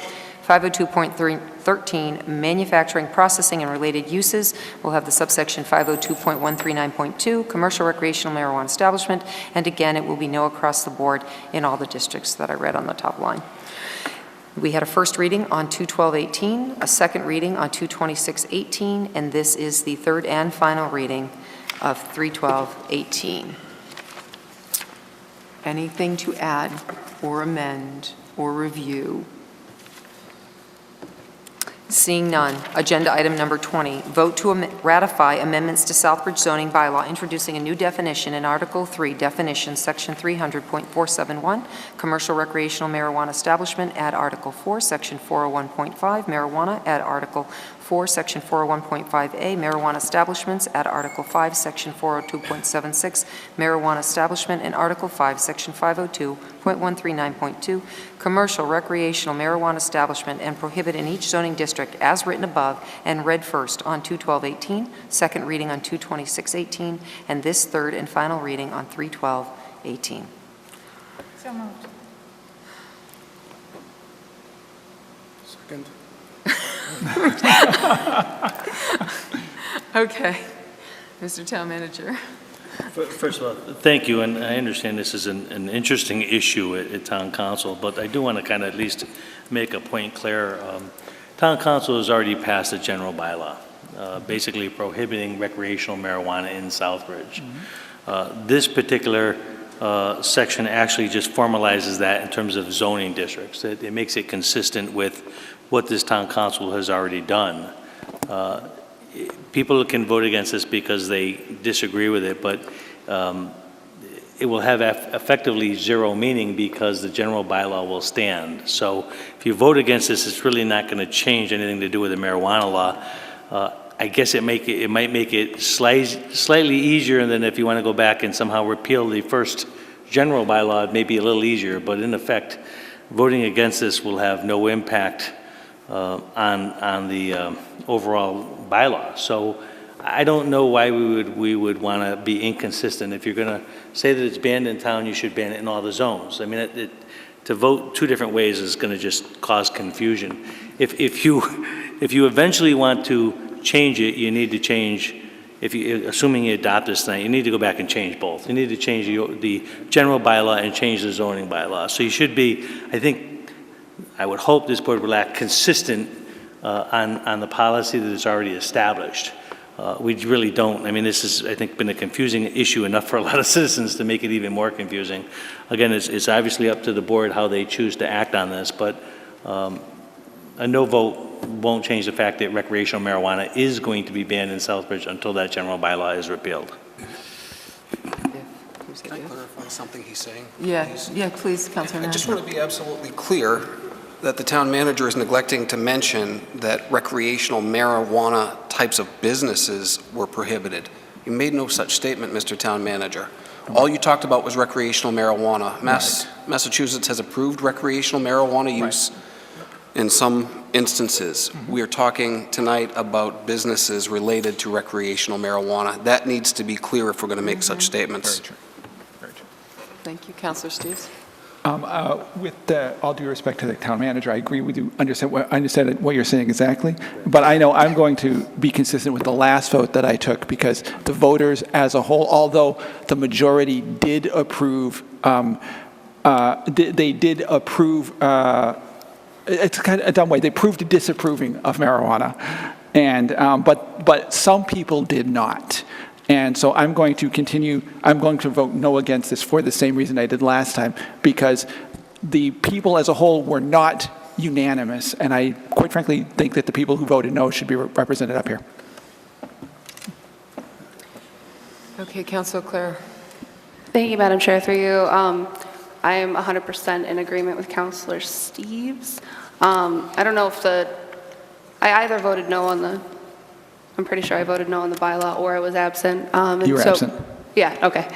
502.13 manufacturing, processing, and related uses will have the subsection 502.139.2 commercial recreational marijuana establishment, and again, it will be no across the board in all the districts that I read on the top line. We had a first reading on 2/12/18, a second reading on 2/26/18, and this is the third and final reading of 3/12/18. Anything to add or amend or review? Seeing none, agenda item number 20, vote to ratify amendments to Southbridge zoning bylaw, introducing a new definition in Article 3, definition, Section 300.471, commercial recreational marijuana establishment, add Article 4, Section 401.5, marijuana, add Article 4, Section 401.5A, marijuana establishments, add Article 5, Section 402.76, marijuana establishment, and Article 5, Section 502.139.2, commercial recreational marijuana establishment, and prohibit in each zoning district as written above and read first on 2/12/18, second reading on 2/26/18, and this third and final reading on 3/12/18. So moved. Second. Okay. Mr. Town Manager. First of all, thank you, and I understand this is an interesting issue at Town Council, but I do want to kind of at least make a point clear. Town Council has already passed a general bylaw, basically prohibiting recreational marijuana in Southbridge. This particular section actually just formalizes that in terms of zoning districts. It makes it consistent with what this Town Council has already done. People can vote against this because they disagree with it, but it will have effectively zero meaning because the general bylaw will stand. So if you vote against this, it's really not going to change anything to do with the marijuana law. I guess it might make it slightly easier than if you want to go back and somehow repeal the first general bylaw. It may be a little easier, but in effect, voting against this will have no impact on the overall bylaw. So I don't know why we would want to be inconsistent. If you're going to say that it's banned in town, you should ban it in all the zones. I mean, to vote two different ways is going to just cause confusion. If you eventually want to change it, you need to change. Assuming you adopt this tonight, you need to go back and change both. You need to change the general bylaw and change the zoning bylaw. So you should be, I would hope this board will act consistent on the policy that is already established. We really don't. I mean, this has, I think, been a confusing issue enough for a lot of citizens to make it even more confusing. Again, it's obviously up to the board how they choose to act on this, but a no vote won't change the fact that recreational marijuana is going to be banned in Southbridge until that general bylaw is repealed. Can I clarify something he's saying? Yeah, please, Councilor I Nash. just want to be absolutely clear that the town manager is neglecting to mention that recreational marijuana types of businesses were prohibited. You made no such statement, Mr. Town Manager. All you talked about was recreational marijuana. Massachusetts has approved recreational marijuana use in some instances. We are talking tonight about businesses related to recreational marijuana. That needs to be clear if we're going to make such statements. Very true. Very true. Thank you, Councilor Steves. With all due respect to the town manager, I agree with you, understand what you're saying exactly, but I know I'm going to be consistent with the last vote that I took, because the voters as a whole, although the majority did approve, they did approve, it's kind of a dumb way, they proved disapproving of marijuana, and but some people did not. And so I'm going to continue, I'm going to vote no against this for the same reason I did last time, because the people as a whole were not unanimous, and I quite frankly think that the people who voted no should be represented up here. Okay, Councilor Clare. Thank you, Madam Chair. Through you, I am 100% in agreement with Councilor Steves. I don't know if I either voted no on the, I'm pretty sure I voted no on the bylaw, or I was absent. You were absent. Yeah, okay.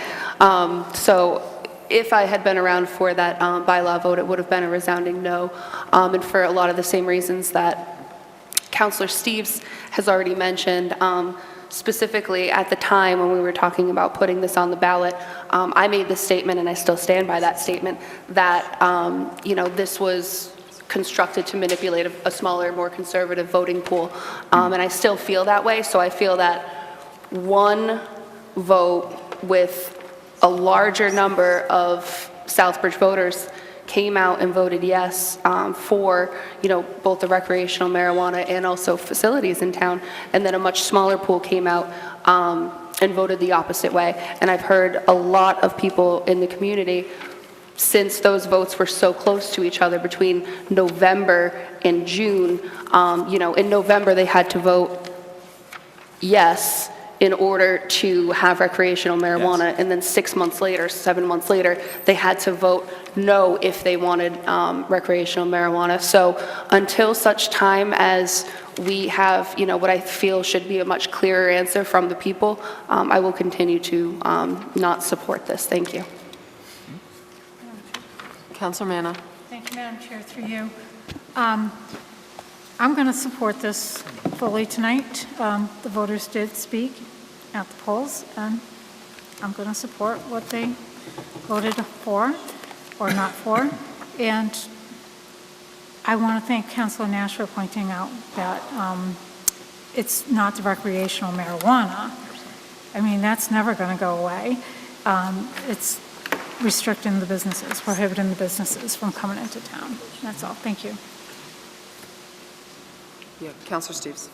So if I had been around for that bylaw vote, it would have been a resounding no, and for a lot of the same reasons that Councilor Steves has already mentioned. Specifically, at the time when we were talking about putting this on the ballot, I made the statement, and I still stand by that statement, that this was constructed to manipulate a smaller, more conservative voting pool, and I still feel that way. So I feel that one vote with a larger number of Southbridge voters came out and voted yes for both the recreational marijuana and also facilities in town, and then a much smaller pool came out and voted the opposite way. And I've heard a lot of people in the community, since those votes were so close to each other between November and June, in November they had to vote yes in order to have recreational marijuana, yes. And then 6 months later, 7 months later, they had to vote no if they wanted recreational marijuana. So until such time as we have, what I feel should be a much clearer answer from the people, I will continue to not support this. Thank you. Councilor Manna. Thank you, Madam Chair, through you. I'm going to support this fully tonight. The voters did speak at the polls, and I'm going to support what they voted for or not for. And I want to thank Councilor Nash for pointing out that it's not the recreational marijuana. I mean, that's never going to go away. It's restricting the businesses, prohibiting the businesses from coming into town. That's all. Thank you. Yeah, Councilor Steves.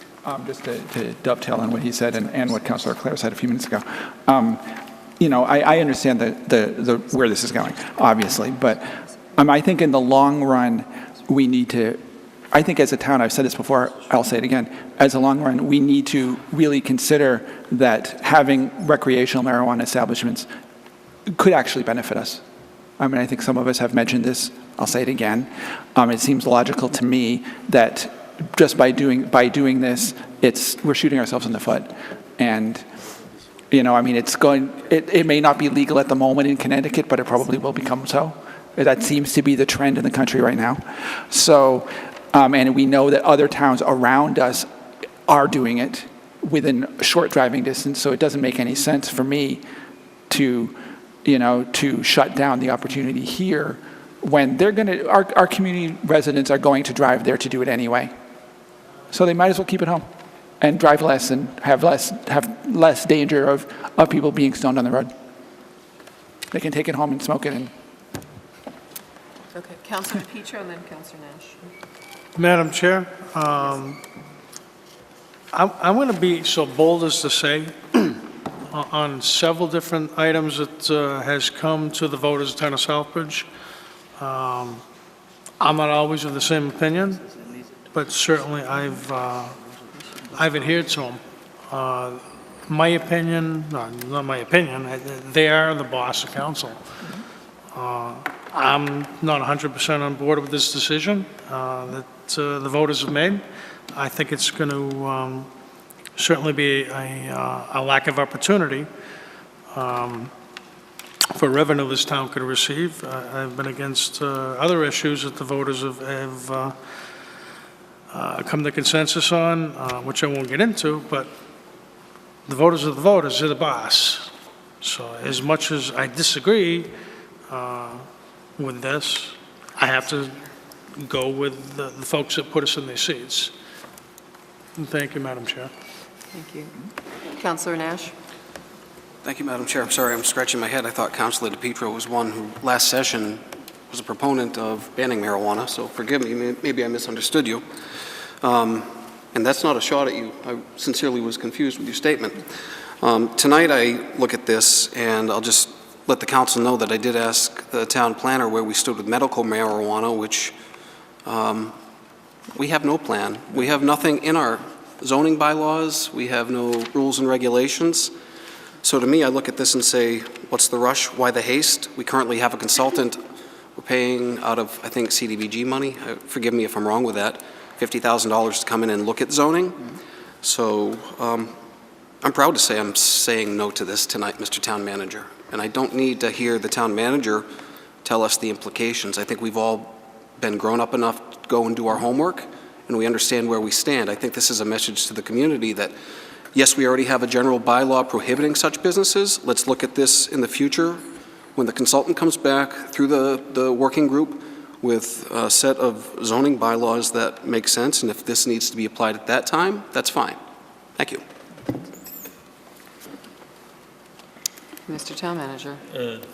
Just to dovetail on what he said and what Councilor Clare said a few minutes ago. I understand where this is going, obviously, but I think in the long run, we need to, I think as a town, I've said this before, I'll say it again, as a long run, we need to really consider that having recreational marijuana establishments could actually benefit us. I think some of us have mentioned this. I'll say it again. It seems logical to me that just by doing this, we're shooting ourselves in the foot. And it may not be legal at the moment in Connecticut, but it probably will become so. That seems to be the trend in the country right now. So, and we know that other towns around us are doing it within a short driving distance. So it doesn't make any sense for me to shut down the opportunity here when our community residents are going to drive there to do it anyway. So they might as well keep it home and drive less and have less danger of people being stoned on the road. They can take it home and smoke it. Okay, Councilor Petro and then Councilor Nash. Madam Chair, I'm going to be so bold as to say on several different items that has come to the voters of the town of Southbridge. I'm not always of the same opinion, but certainly I've adhered to them. My opinion, no, not my opinion, they are the boss of council. I'm not 100% on board with this decision that the voters have made. I think it's going to certainly be a lack of opportunity for revenue this town could receive. I've been against other issues that the voters have come to consensus on, which I won't get into, but the voters are the voters, they're the boss. So as much as I disagree with this, I have to go with the folks that put us in their seats. And thank you, Madam Chair. Thank you. Councillor Nash? Thank you, Madam Chair. I'm sorry, I'm scratching my head. I thought Councilor DePietro was one who last session was a proponent of banning marijuana, so forgive me, maybe I misunderstood you. And that's not a shot at you. I sincerely was confused with your statement. Tonight I look at this, and I'll just let the council know that I did ask the town planner where we stood with medical marijuana, which we have no plan. We have nothing in our zoning bylaws. We have no rules and regulations. So to me, I look at this and say, what's the rush? Why the haste? We currently have a consultant. We're paying out of, I think, CDBG money. Forgive me if I'm wrong with that. $50,000 to come in and look at zoning. So I'm proud to say I'm saying no to this tonight, Mr. Town Manager. And I don't need to hear the town manager tell us the implications. I think we've all been grown up enough to go and do our homework, and we understand where we stand. I think this is a message to the community that, yes, we already have a general bylaw prohibiting such businesses. Let's look at this in the future when the consultant comes back through the working group with a set of zoning bylaws that make sense, and if this needs to be applied at that time, that's fine. Thank you. Mr. Town Manager.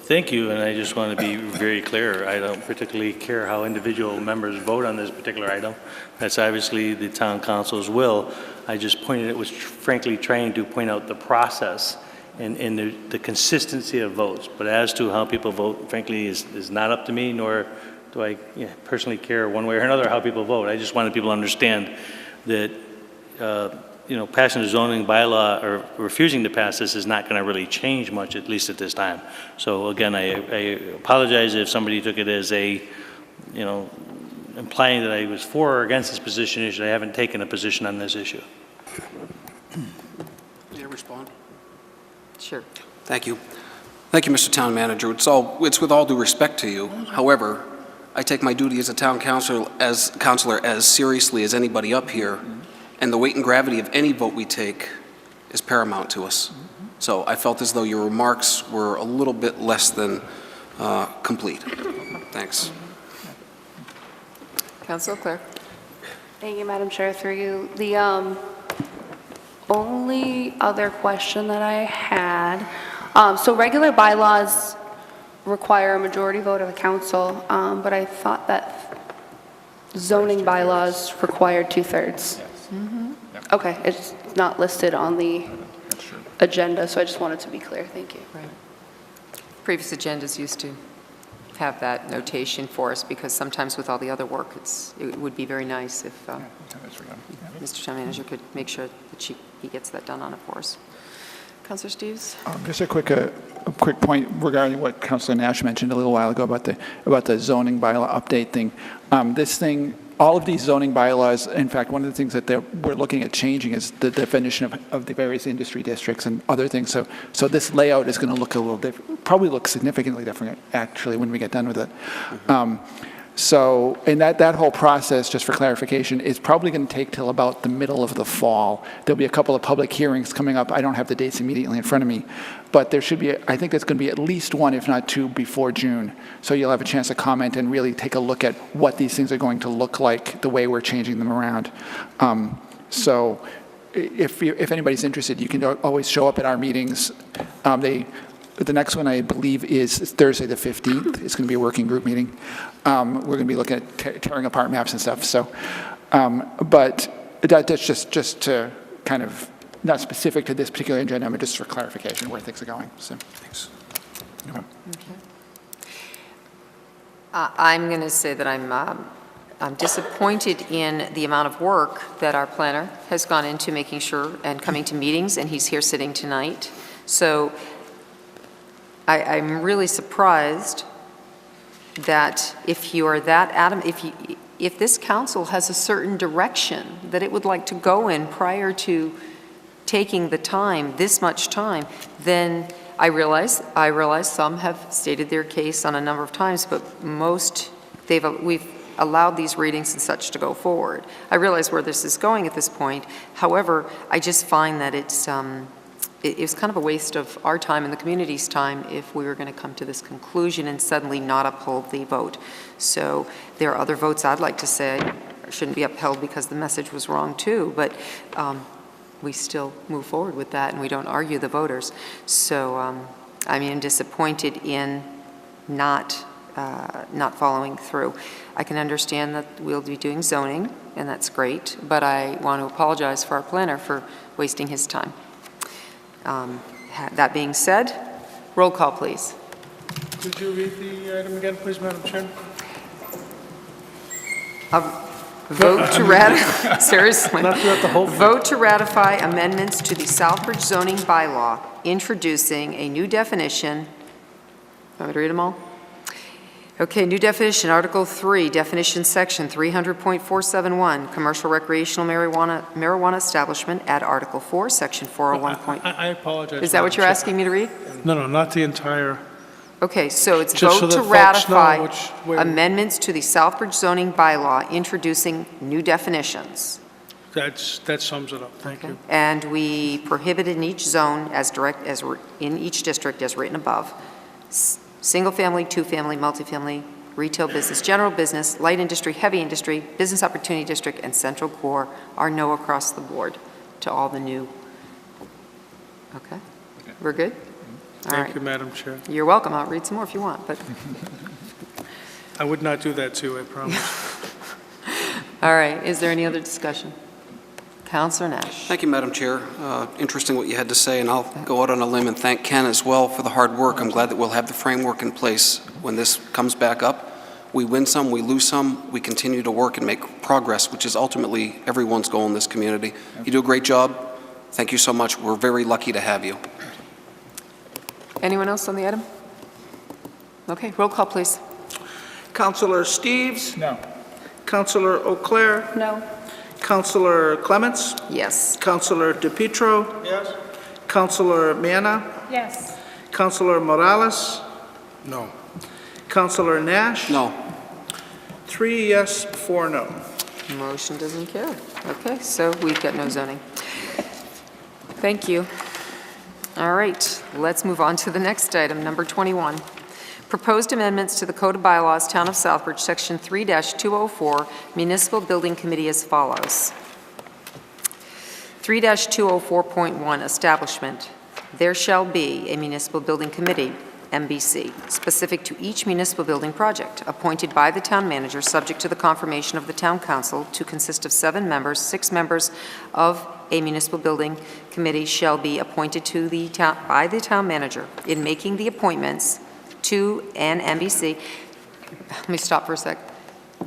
Thank you, and I just want to be very clear. I don't particularly care how individual members vote on this particular item. That's obviously the town council's will. I just was frankly trying to point out the process and the consistency of votes. But as to how people vote, frankly, is not up to me, nor do I personally care one way or another how people vote. I just wanted people to understand that passing a zoning bylaw or refusing to pass this is not going to really change much, at least at this time. So again, I apologize if somebody took it as implying that I was for or against this position issue. I haven't taken a position on this issue. May I respond? Sure. Thank you. Thank you, Mr. Town Manager. It's with all due respect to you. However, I take my duty as a town councilor as seriously as anybody up here, and the weight and gravity of any vote we take is paramount to us. So I felt as though your remarks were a little bit less than complete. Thanks. Councilor Clare. Thank you, Madam Chair, through you. The only other question that I had, so regular bylaws require a majority vote of the council, but I thought that zoning bylaws required 2/3. Okay, it's not listed on the agenda, so I just wanted to be clear. Thank you. Right. Previous agendas used to have that notation for us because sometimes with all the other work, it would be very nice if Mr. Town Manager could make sure that he gets that done on it for us. Councilor Steves? Just a quick point regarding what Councilor Nash mentioned a little while ago about the zoning bylaw update thing. This thing, all of these zoning bylaws, in fact, one of the things that we're looking at changing is the definition of the various industry districts and other things. So this layout is going to look a little different, probably look significantly different, actually, when we get done with it. And that whole process, just for clarification, is probably going to take till about the middle of the fall. There'll be a couple of public hearings coming up. I don't have the dates immediately in front of me, but there should be, I think there's going to be at least one, if not two, before June. So you'll have a chance to comment and really take a look at what these things are going to look like, the way we're changing them around. So if anybody's interested, you can always show up at our meetings. The next one, I believe, is Thursday the 15th. It's going to be a working group meeting. We're going to be looking at tearing apart maps and stuff. So, but that's just to kind of, not specific to this particular agenda, but just for clarification where things are going. So, thanks. Okay. I'm going to say that I'm I'm disappointed in the amount of work that our planner has gone into making sure and coming to meetings, and he's here sitting tonight. So I'm really surprised that if you are that adamant, if this council has a certain direction that it would like to go in prior to taking the time, this much time, then I realize some have stated their case on a number of times, but most, we've allowed these readings and such to go forward. I realize where this is going at this point. However, I just find that it's kind of a waste of our time and the community's time if we were going to come to this conclusion and suddenly not uphold the vote. So there are other votes I'd like to say shouldn't be upheld because the message was wrong too, but we still move forward with that and we don't argue the voters. So I mean, I'm disappointed in not following through. I can understand that we'll be doing zoning, and that's great, but I want to apologize for our planner for wasting his time. That being said, roll call, please. Could you read the item again, please, Madam Chair? Vote to ratify, seriously. Not throughout the whole thing. Vote to ratify amendments to the Southbridge zoning bylaw, introducing a new definition. Want me to read them all? Okay, new definition, Article 3, definition section 300.471, commercial recreational marijuana establishment, add Article 4, section 401. I apologize. Is that what you're asking me to read? No, not the entire. Okay, so it's Just so vote to that folks know ratify which way- amendments to the Southbridge zoning bylaw, introducing new definitions. That sums it up. Thank you. And we prohibit in each zone in each district as written above. Single-family, two-family, multifamily, retail business, general business, light industry, heavy industry, business opportunity district, and central core are no across the board to all the new. Okay? We're good? All right. Thank you, Madam Chair. You're welcome. I'll read some more if you want, but. I would not do that too, I promise. All right. Is there any other discussion? Councilor Nash. Thank you, Madam Chair. Interesting what you had to say, and I'll go out on a limb and thank Ken as well for the hard work. I'm glad that we'll have the framework in place when this comes back up. We win some, we lose some, we continue to work and make progress, which is ultimately everyone's goal in this community. You do a great job. Thank you so much. We're very lucky to have you. Anyone else on the item? Okay, roll call, please. Councillor Steves? No. Councillor Auclair? No. Councillor Clements? Yes. Councillor DePietro? Yes? Councillor Miana? Yes. Councillor Morales? No. Councillor Nash? No. 3 yes, 4 no. Motion doesn't carry. Okay, so we've got no zoning. Thank you. All right, let's move on to the next item, number 21. Proposed amendments to the Code of Bylaws, Town of Southbridge, Section 3-204, Municipal Building Committee as follows. 3-204.1, Establishment. There shall be a Municipal Building Committee, MBC, specific to each municipal building project, appointed by the town manager, subject to the confirmation of the town council, to consist of 7 members. 6 members of a municipal building committee shall be appointed to the town by the town manager. In making the appointments to an MBC, let me stop for a sec.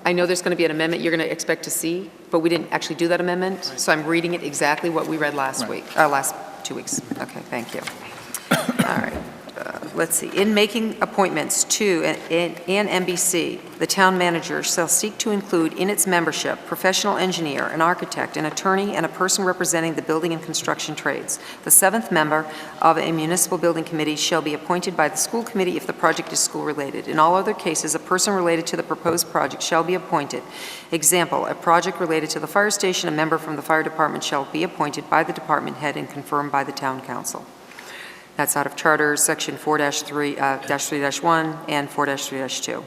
I know there's going to be an amendment you're going to expect to see, but we didn't actually do that amendment, so I'm reading it exactly what we read last last 2 weeks. Okay, thank you. All right. Let's see. In making appointments to an MBC, the town manager shall seek to include in its membership professional engineer, an architect, an attorney, and a person representing the building and construction trades. The 7th member of a municipal building committee shall be appointed by the school committee if the project is school-related. In all other cases, a person related to the proposed project shall be appointed. Example, a project related to the fire station, a member from the fire department shall be appointed by the department head and confirmed by the town council. That's out of Charter, Section 4-3-1 and 4-3-2.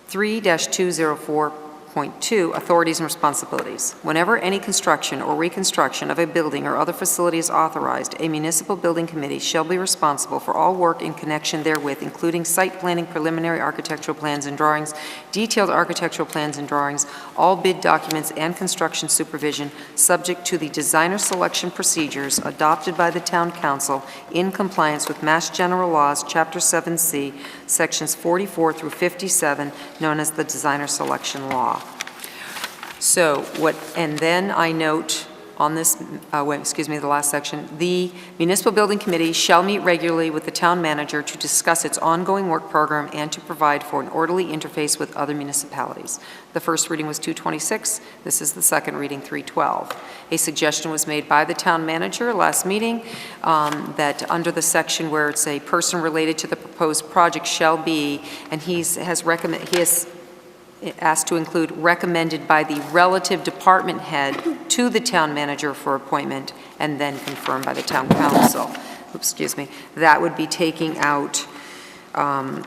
3-204.2, Authorities and Responsibilities. Whenever any construction or reconstruction of a building or other facility is authorized, a municipal building committee shall be responsible for all work in connection therewith, including site planning, preliminary architectural plans and drawings, detailed architectural plans and drawings, all bid documents and construction supervision, subject to the designer selection procedures adopted by the town council in compliance with Mass General Laws, Chapter 7C, Sections 44 through 57, known as the Designer Selection Law. So and then I note on this, the last section, the municipal building committee shall meet regularly with the town manager to discuss its ongoing work program and to provide for an orderly interface with other municipalities. The first reading was 2/26. This is the second reading, 3/12. A suggestion was made by the town manager last meeting that under the section where it's a person related to the proposed project shall be, and he has asked to include recommended by the relative department head to the town manager for appointment and then confirmed by the town council. Oops, excuse me. That would be taking out and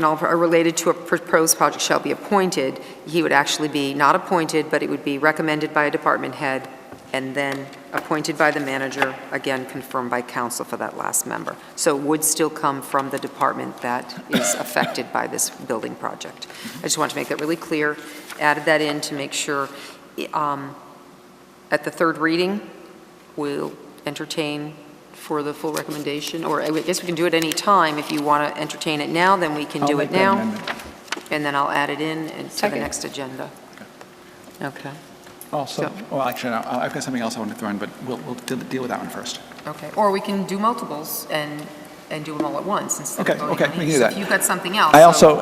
all related to a proposed project shall be appointed. He would actually be not appointed, but it would be recommended by a department head and then appointed by the manager, again confirmed by council for that last member. So it would still come from the department that is affected by this building project. I just want to make that really clear. Added that in to make sure at the third reading, we'll entertain for the full recommendation, or I guess we can do it any time. If you want to entertain it now, then we can do it now. And then I'll add it in to the next agenda. Okay. Also, well, actually, no, I've got something else I want to throw in, but we'll deal with that one first. Okay, or we can do multiples and do them all at once instead of voting Okay, on we can each. do So that. if you've got something else. I also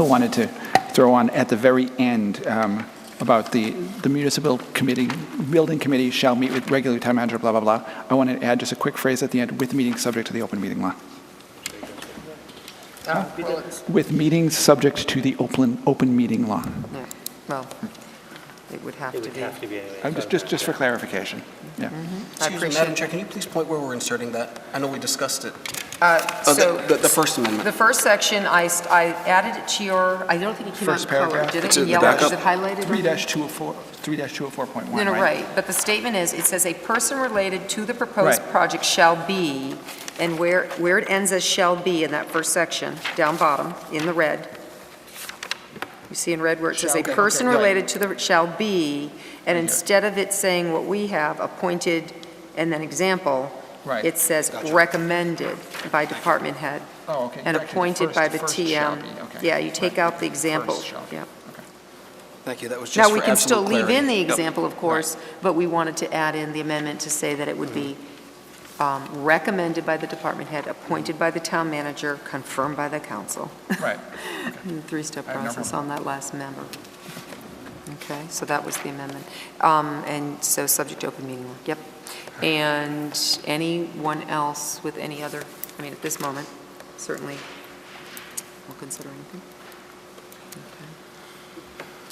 wanted to throw on at the very end about the municipal committee, building committee shall meet with regular town manager, blah, blah, blah. I want to add just a quick phrase at the end, with meetings subject to the open meeting law. With meetings subject to the open meeting law. Yeah, well, it would have to be. I'm just for clarification. Yeah. Excuse me, Madam Chair, can you please point where we're inserting that? I know we discussed it. So The First Amendment. the first section, I added it to your, I don't think it came out in First color, paragraph. did it? It's In in the yellow, backup. is it highlighted? 3-204.1, No, right? right, but the statement is, it says a person related to the proposed Right. project shall be, and where it ends as shall be in that first section, down bottom, in the red. You see in red where it says a Shall, okay, person okay, right. related to the, shall be, and instead of it saying what we have, appointed and then example, Right. it says Gotcha. recommended by department head. Oh, okay. And Correction, appointed by the first shall TM. be, okay. Yeah, you take out the example. First shall be. Yeah. Thank you, that was just Now, for we can still absolute leave clarity. in the Yep. example, of course, but we wanted to add in the amendment to say that it would be recommended by the department head, appointed by the town manager, confirmed by the council. Right. The three-step I have no process problem. on that last member. Okay, so that was the amendment. And so subject to open meeting law, yep. And anyone else with any other, I mean, at this moment, certainly, we'll consider anything.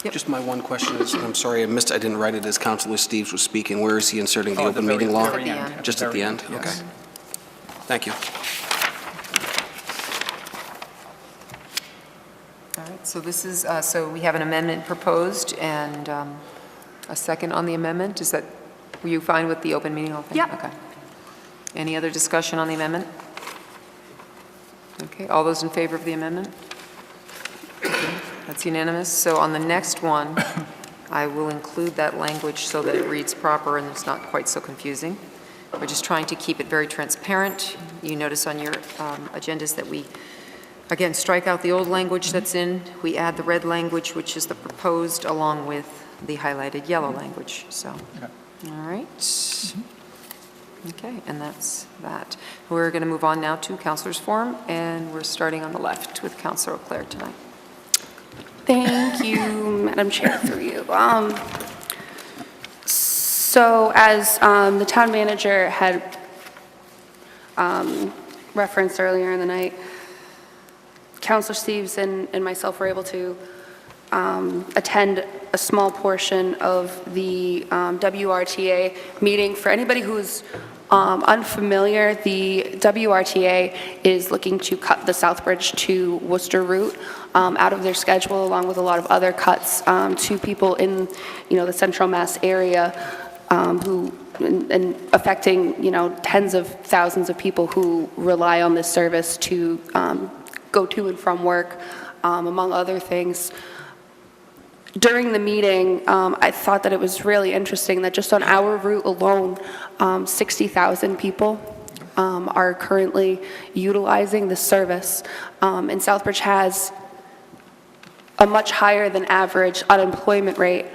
Yep. Just my one question is, I'm sorry, I didn't write it as Councilor Steves was speaking. Where is he inserting the Oh, at the open meeting law? very end. Just at the end? Yes. Okay. Thank you. All right, so this is, so we have an amendment proposed and a second on the amendment. Is that, were you fine with the open meeting law thing? Yep. Okay. Any other discussion on the amendment? Okay, all those in favor of the amendment? Okay, that's unanimous. So on the next one, I will include that language so that it reads proper and it's not quite so confusing. We're just trying to keep it very transparent. You notice on your agendas that we, again, strike out the old language that's in. We add the red language, which is the proposed, along with the highlighted yellow language. So, all right. Okay, and that's that. We're going to move on now to Councilor's Forum, and we're starting on the left with Councilor O'Clair tonight. Thank you, Madam Chair, through you. So as the town manager had referenced earlier in the night, Councilor Steves and myself were able to attend a small portion of the WRTA meeting. For anybody who's unfamiliar, the WRTA is looking to cut the Southbridge to Worcester route out of their schedule, along with a lot of other cuts to people in, the Central Mass area who, and affecting, tens of thousands of people who rely on this service to go to and from work, among other things. During the meeting, I thought that it was really interesting that just on our route alone, 60,000 people are currently utilizing the service. And Southbridge has a much higher than average unemployment rate.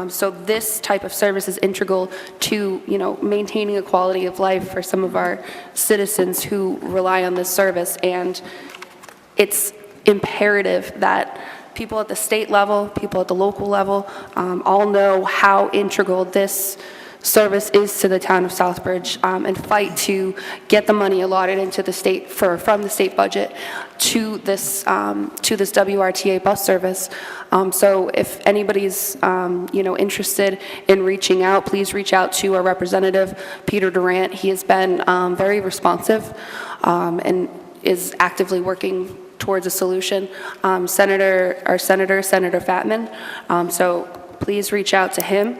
So this type of service is integral to, maintaining a quality of life for some of our citizens who rely on this service. And it's imperative that people at the state level, people at the local level, all know how integral this service is to the town of Southbridge, and fight to get the money allotted into the state from the state budget to this WRTA bus service. So if anybody's interested in reaching out, please reach out to our representative, Peter Durant. He has been very responsive and is actively working towards a solution. Senator Fatman. So please reach out to him.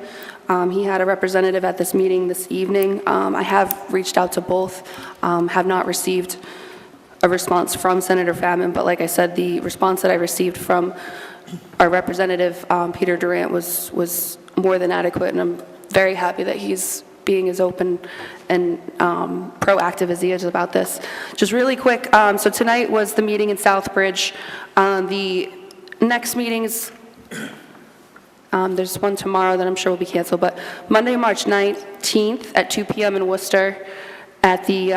He had a representative at this meeting this evening. I have reached out to both, have not received a response from Senator Fatman, but like I said, the response that I received from our representative, Peter Durant, was more than adequate, and I'm very happy that he's being as open and proactive as he is about this. Just really quick, so tonight was the meeting in Southbridge. The next meeting is there's one tomorrow that I'm sure will be canceled, but Monday, March 19th at 2 p.m. in Worcester at the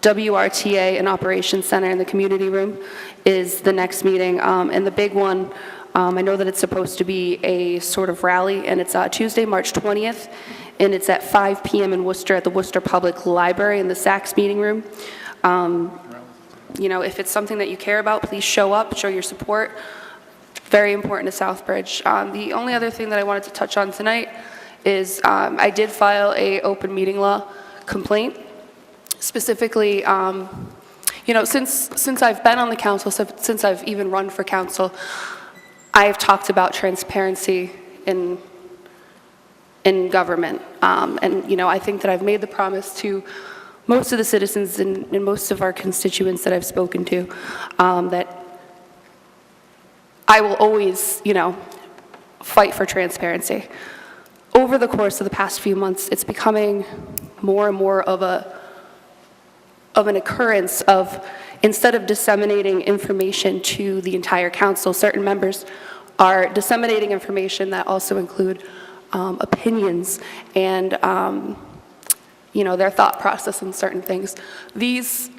WRTA and Operations Center in the community room is the next meeting. And the big one, I know that it's supposed to be a sort of rally, and it's Tuesday, March 20th, and it's at 5 p.m. in Worcester at the Worcester Public Library in the Saks meeting room. If it's something that you care about, please show up, show your support. Very important to Southbridge. The only other thing that I wanted to touch on tonight is I did file a open meeting law complaint. Specifically, since I've been on the council, since I've even run for council, I've talked about transparency in government. And I think that I've made the promise to most of the citizens and most of our constituents that I've spoken to that I will always, fight for transparency. Over the course of the past few months, it's becoming more and more of an occurrence of, instead of disseminating information to the entire council, certain members are disseminating information that also include opinions and, their thought process on certain things. These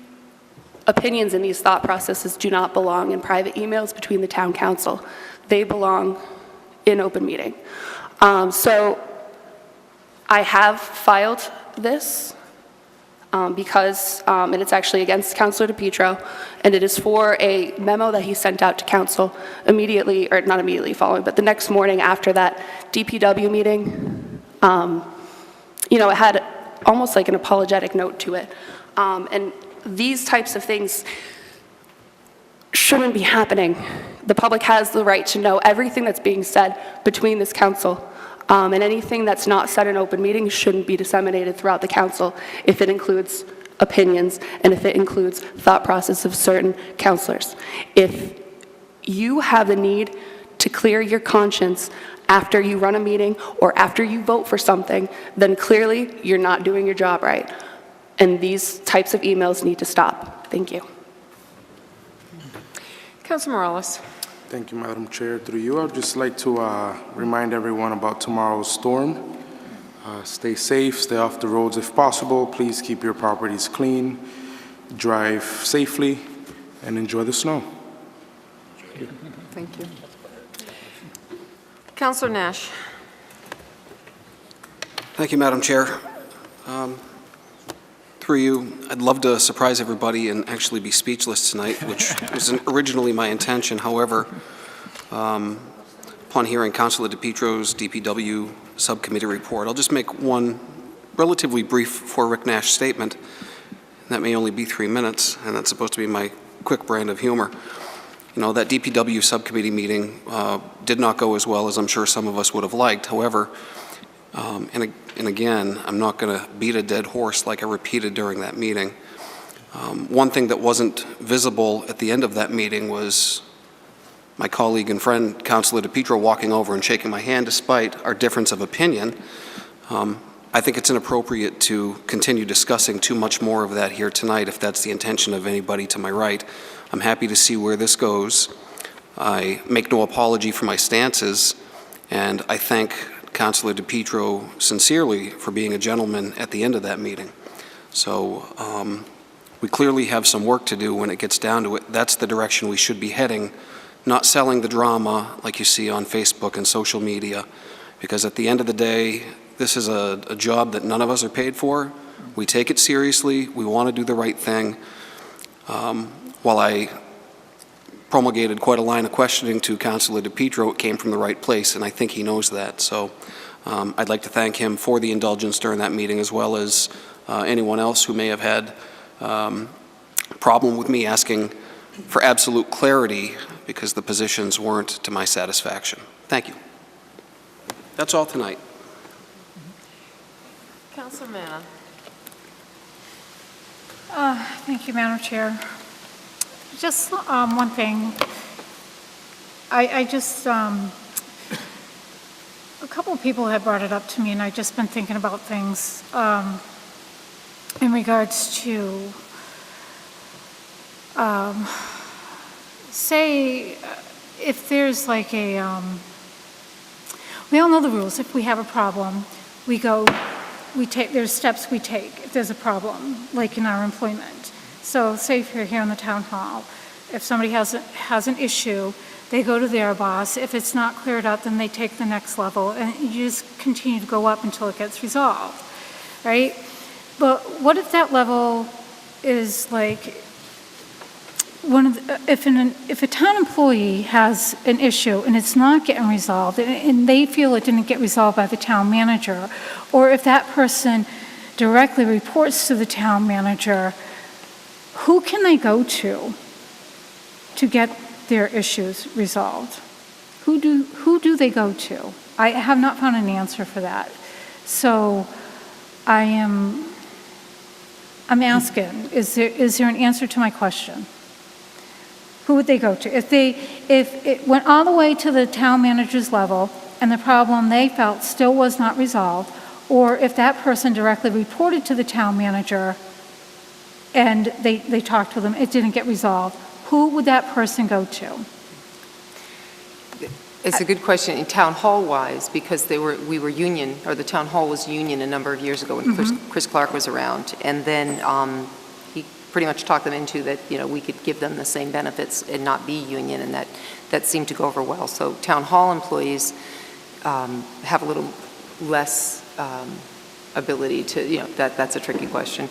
opinions and these thought processes do not belong in private emails between the town council. They belong in open meeting. So I have filed this because, and it's actually against Councilor DePietro, and it is for a memo that he sent out to council immediately, or not immediately following, but the next morning after that DPW meeting. It had almost like an apologetic note to it. And these types of things shouldn't be happening. The public has the right to know everything that's being said between this council, and anything that's not said in open meetings shouldn't be disseminated throughout the council if it includes opinions and if it includes thought process of certain councilors. If you have the need to clear your conscience after you run a meeting or after you vote for something, then clearly you're not doing your job right. And these types of emails need to stop. Thank you. Councilor Morales. Thank you, Madam Chair. Through you, I'd just like to remind everyone about tomorrow's storm. Stay safe, stay off the roads if possible. Please keep your properties clean, drive safely, and enjoy the snow. Thank you. Councilor Nash. Thank you, Madam Chair. Through you, I'd love to surprise everybody and actually be speechless tonight, which was originally my intention. However, upon hearing Councilor DePietro's DPW subcommittee report, I'll just make one relatively brief for Rick Nash statement. That may only be 3 minutes, and that's supposed to be my quick brand of humor. That DPW subcommittee meeting did not go as well as I'm sure some of us would have liked. However, and again, I'm not going to beat a dead horse like I repeated during that meeting. One thing that wasn't visible at the end of that meeting was my colleague and friend, Councilor DePietro, walking over and shaking my hand despite our difference of opinion. I think it's inappropriate to continue discussing too much more of that here tonight if that's the intention of anybody to my right. I'm happy to see where this goes. I make no apology for my stances, and I thank Councilor DePietro sincerely for being a gentleman at the end of that meeting. So we clearly have some work to do when it gets down to it. That's the direction we should be heading, not selling the drama like you see on Facebook and social media, because at the end of the day, this is a job that none of us are paid for. We take it seriously. We want to do the right thing. While I promulgated quite a line of questioning to Councilor DePietro, it came from the right place, and I think he knows that. So I'd like to thank him for the indulgence during that meeting, as well as anyone else who may have had problem with me asking for absolute clarity because the positions weren't to my satisfaction. Thank you. That's all tonight. Councilor Manna. Thank you, Madam Chair. Just one thing. I just, a couple of people had brought it up to me, and I've just been thinking about things in regards to, say, if there's like a, we all know the rules. If we have a problem, we go, there's steps we take if there's a problem, like in our employment. So say if you're here in the town hall, if somebody has an issue, they go to their boss. If it's not cleared up, then they take the next level, and you just continue to go up until it gets resolved, right? But what if that level is like, if a town employee has an issue and it's not getting resolved, and they feel it didn't get resolved by the town manager, or if that person directly reports to the town manager, who can they go to get their issues resolved? Who do they go to? I have not found an answer for that. So I'm asking, is there an answer to my question? Who would they go to? If it went all the way to the town manager's level and the problem they felt still was not resolved, or if that person directly reported to the town manager and they talked with them, it didn't get resolved, who would that person go to? It's a good question in town hall-wise, because we were union, or the town hall was union a number of years ago when Chris Clark was around, and then he pretty much talked them into that, we could give them the same benefits and not be union, and that seemed to go over well. So town hall employees have a little less ability to, that's a tricky question.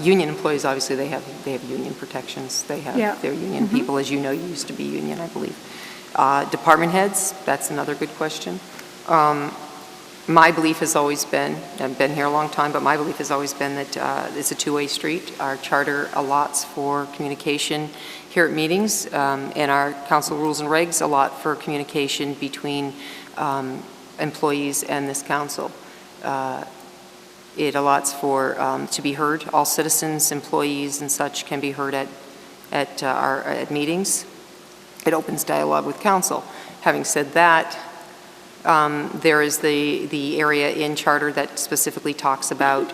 Union employees, obviously, they have union protections. They have their union people, as you know, used to be union, I believe. Department heads, that's another good question. My belief has always been, I've been here a long time, but my belief has always been that it's a two-way street. Our charter allots for communication here at meetings, and our council rules and regs allot for communication between employees and this council. It allots for to be heard. All citizens, employees, and such can be heard at meetings. It opens dialogue with council. Having said that, there is the area in charter that specifically talks about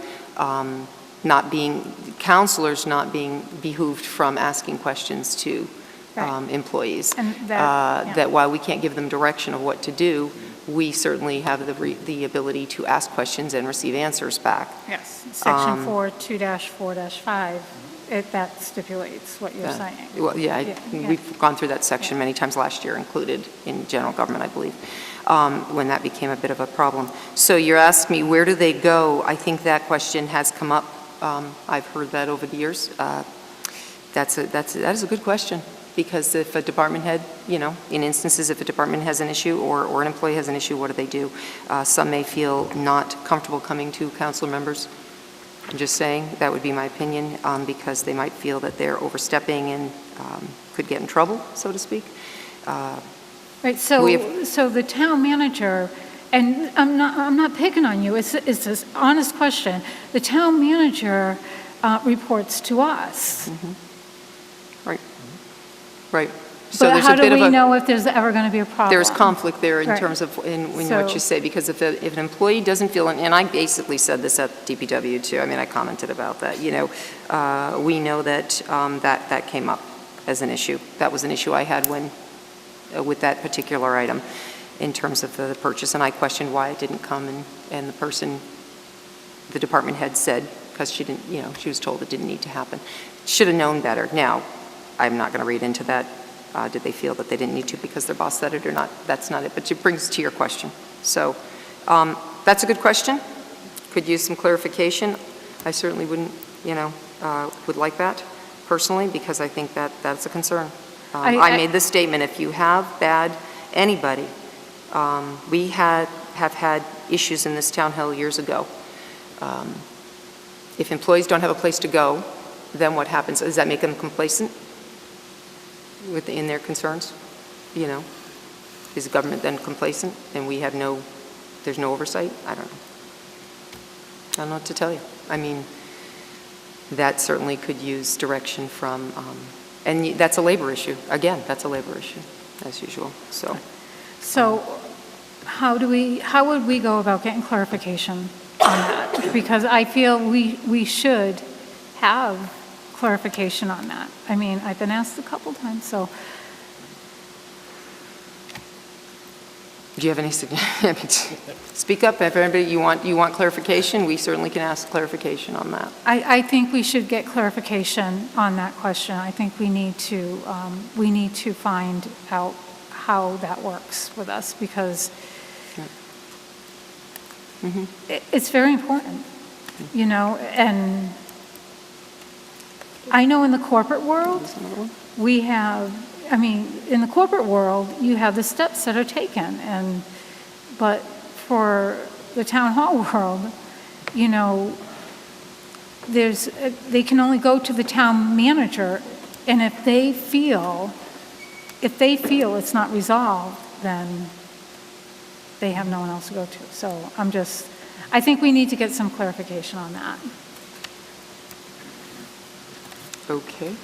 councilors not being behooved from asking questions to employees. And that while we can't give them direction of what to do, we certainly have the ability to ask questions and receive answers back. Yes, section 4.2-4-5, that stipulates what you're saying. Well, we've gone through that section many times last year, included in general government, I believe, when that became a bit of a problem. So you're asking me, where do they go? I think that question has come up. I've heard that over the years. That is a good question. Because if a department head, in instances, if a department has an issue or an employee has an issue, what do they do? Some may feel not comfortable coming to council members. I'm just saying, that would be my opinion, because they might feel that they're overstepping and could get in trouble, so to speak. Right, so the town manager, and I'm not picking on you, it's an honest question. The town manager reports to us. Right. So but how do we know if there's ever going to be a problem? There's conflict there in terms of what you say, because if an employee doesn't feel, and I basically said this at DPW too, I mean, I commented about that, we know that that came up as an issue. That was an issue I had when, with that particular item in terms of the purchase, and I questioned why it didn't come, and the person, the department head said, because she didn't, you know, she was told it didn't need to happen. Should have known better. Now, I'm not going to read into that. Did they feel that they didn't need to because their boss said it or not? That's not it, but it brings to your question. So that's a good question. Could use some clarification. I certainly wouldn't, you know, would like that personally, because I think that that's a concern. I made this statement: if you have anybody, we have had issues in this town hall years ago. If employees don't have a place to go, then what happens? Does that make them complacent in their concerns? You know, is the government then complacent and we have there's no oversight? I don't know. I don't know what to tell you. I mean, that certainly could use direction from, and that's a labor issue. Again, that's a labor issue, as usual. So how would we go about getting clarification on that? Because I feel we should have clarification on that. I mean, I've been asked a couple times, so. Do you have any suggestions? Speak up if anybody, you want clarification, we certainly can ask clarification on that. I think we should get clarification on that question. I think we need to find out how that works with us, because it's very important, you know, and I know in the corporate world, we have, I mean, in the corporate world, you have the steps that are taken, but for the town hall world, you know, they can only go to the town manager, and if they feel it's not resolved, then they have no one else to go to. So I think we need to get some clarification on that. Okay.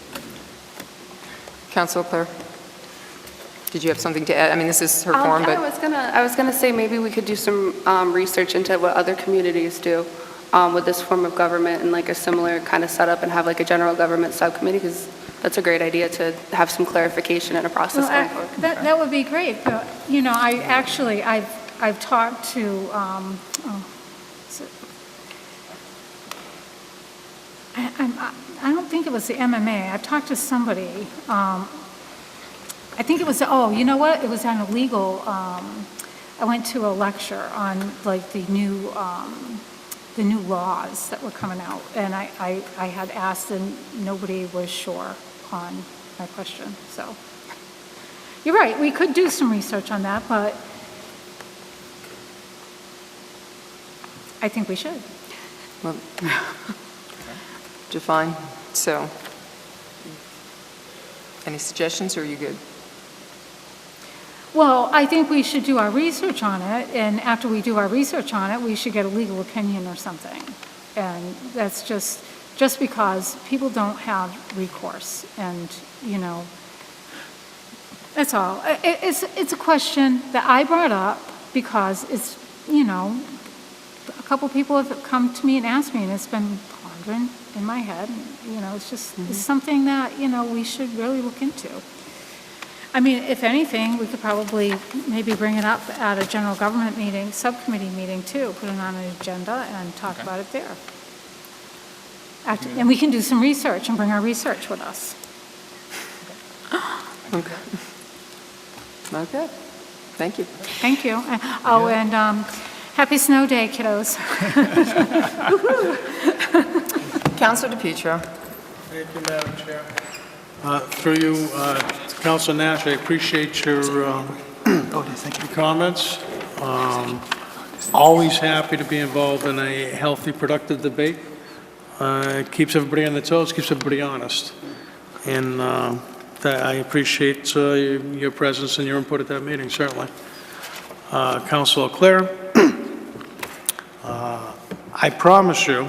Councilor Clare, did you have something to add? I mean, this is her form, but... I was gonna say maybe we could do some research into what other communities do with this form of government, and like a similar kind of setup, and have like a general government subcommittee, because that's a great idea to have some clarification and a process going forward. That would be great, but, you know, I've talked to, I don't think it was the MMA. I've talked to somebody, I think it was, you know what? It was on a legal, I went to a lecture on like the new laws that were coming out, and I had asked and nobody was sure on my question. So you're right, we could do some research on that, but I think we should. Well, define. So, any suggestions, or are you good? Well, I think we should do our research on it, and after we do our research on it, we should get a legal opinion or something. And that's just because people don't have recourse, and, you know, that's all. It's a question that I brought up because it's, you know, a couple people have come to me and asked me, and it's been pondering in my head. And, you know, it's just it's something that, you know, we should really look into. I mean, if anything, we could probably maybe bring it up at a general government meeting, subcommittee meeting too, put it on an agenda and talk about it there. And we can do some research and bring our research with us. Okay. Thank you. Thank you. Oh, and happy snow day, kiddos. Councilor DePietro. Thank you, Madam Chair. Through you, Councilor Nash, I appreciate your comments. Always happy to be involved in a healthy, productive debate. It keeps everybody on their toes, keeps everybody honest. And I appreciate your presence and your input at that meeting, certainly. Councilor Clare, I promise you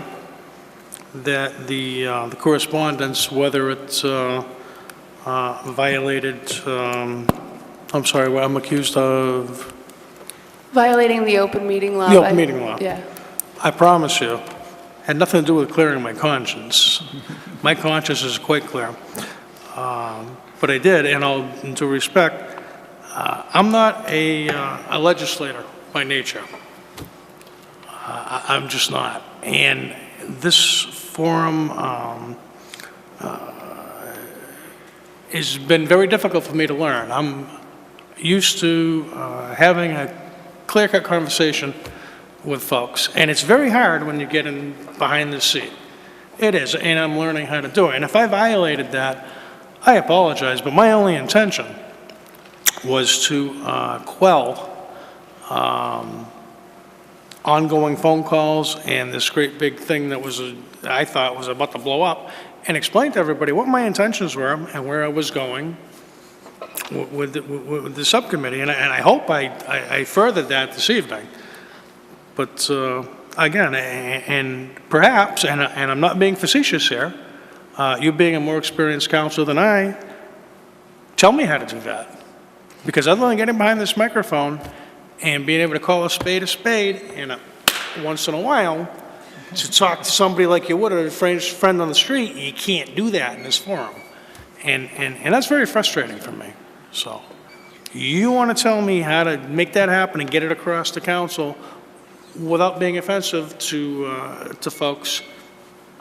that the correspondence, whether it's violated, I'm sorry, what I'm accused of? Violating the open meeting law. The open meeting law. Yeah. I promise you, had nothing to do with clearing my conscience. My conscience is quite clear. But I did, and in due respect, I'm not a legislator by nature. I'm just not. And this forum has been very difficult for me to learn. I'm used to having a clear-cut conversation with folks, and it's very hard when you get in behind the seat. It is, and I'm learning how to do it. And if I violated that, I apologize, but my only intention was to quell ongoing phone calls and this great big thing that I thought was about to blow up, and explain to everybody what my intentions were and where I was going with the subcommittee. And I hope I furthered that this evening. But again, and perhaps, and I'm not being facetious here, you being a more experienced counselor than I, tell me how to do that. Because other than getting behind this microphone and being able to call a spade, and once in a while, to talk to somebody like you would, a friend on the street, you can't do that in this forum. And that's very frustrating for me. So you want to tell me how to make that happen and get it across to council without being offensive to folks,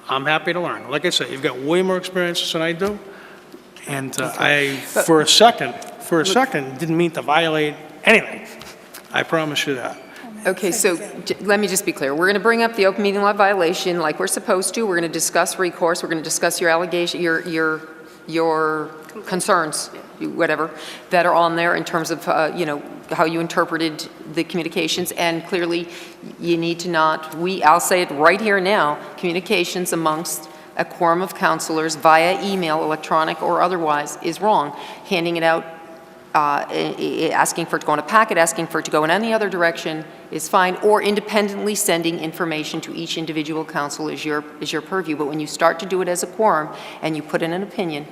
I'm happy to learn. Like I said, you've got way more experience than I do. And for a second, didn't mean to violate anything. I promise you that. Okay, so let me just be clear. We're going to bring up the open meeting law violation like we're supposed to. We're going to discuss recourse. We're going to discuss your allegation, your concerns, whatever, that are on there in terms of, how you interpreted the communications. And clearly, you need to not, I'll say it right here now, communications amongst a quorum of counselors via email, electronic or otherwise, is wrong. Handing it out, asking for it to go in a packet, asking for it to go in any other direction is fine, or independently sending information to each individual council is your purview. But when you start to do it as a quorum and you put in an opinion,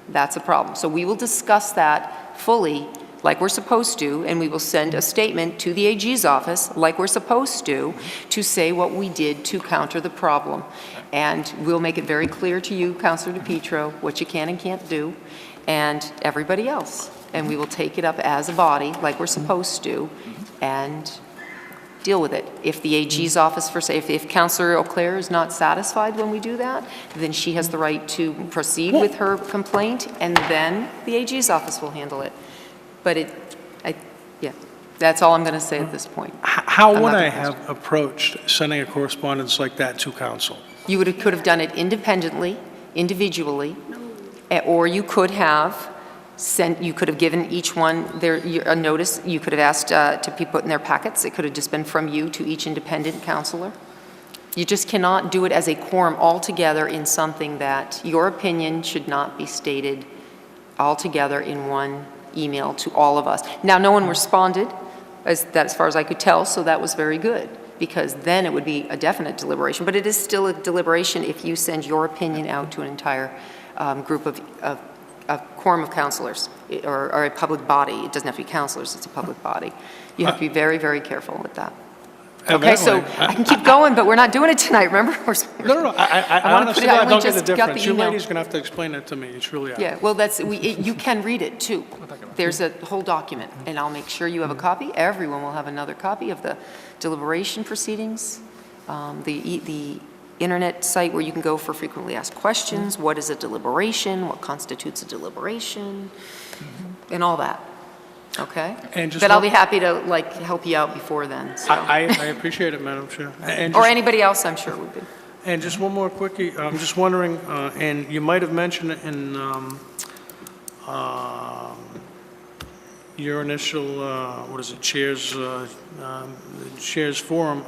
that's a problem. So we will discuss that fully like we're supposed to, and we will send a statement to the AG's office like we're supposed to say what we did to counter the problem. And we'll make it very clear to you, Councilor DePietro, what you can and can't do, and everybody else. And we will take it up as a body like we're supposed to and deal with it. If the AG's office, if Councilor Auclair is not satisfied when we do that, then she has the right to proceed with her complaint, and then the AG's office will handle it. But that's all I'm going to say at this point. How would I have approached sending a correspondence like that to council? You could have done it independently, individually, or you could have given each one a notice. You could have asked to be put in their packets. It could have just been from you to each independent counselor. You just cannot do it as a quorum altogether in something that your opinion should not be stated altogether in one email to all of us. Now, no one responded, as far as I could tell, so that was very good, because then it would be a definite deliberation. But it is still a deliberation if you send your opinion out to an entire group of a quorum of counselors or a public body. It doesn't have to be counselors, it's a public body. You have to be very, very careful with that. Okay, so I can keep going, but we're not doing it tonight, remember? No. I honestly don't get the difference. You ladies are going to have to explain it to me. It's really hard. Yeah, well, you can read it, too. There's a whole document, and I'll make sure you have a copy. Everyone will have another copy of the deliberation proceedings, the internet site where you can go for frequently asked questions, what is a deliberation, what constitutes a deliberation, and all that. Okay? But I'll be happy to help you out before then. So. I appreciate it, Madam Chair. Or anybody else, I'm sure, would be. And just one more quickie. I'm just wondering, and you might have mentioned it in your initial, Chairs Forum,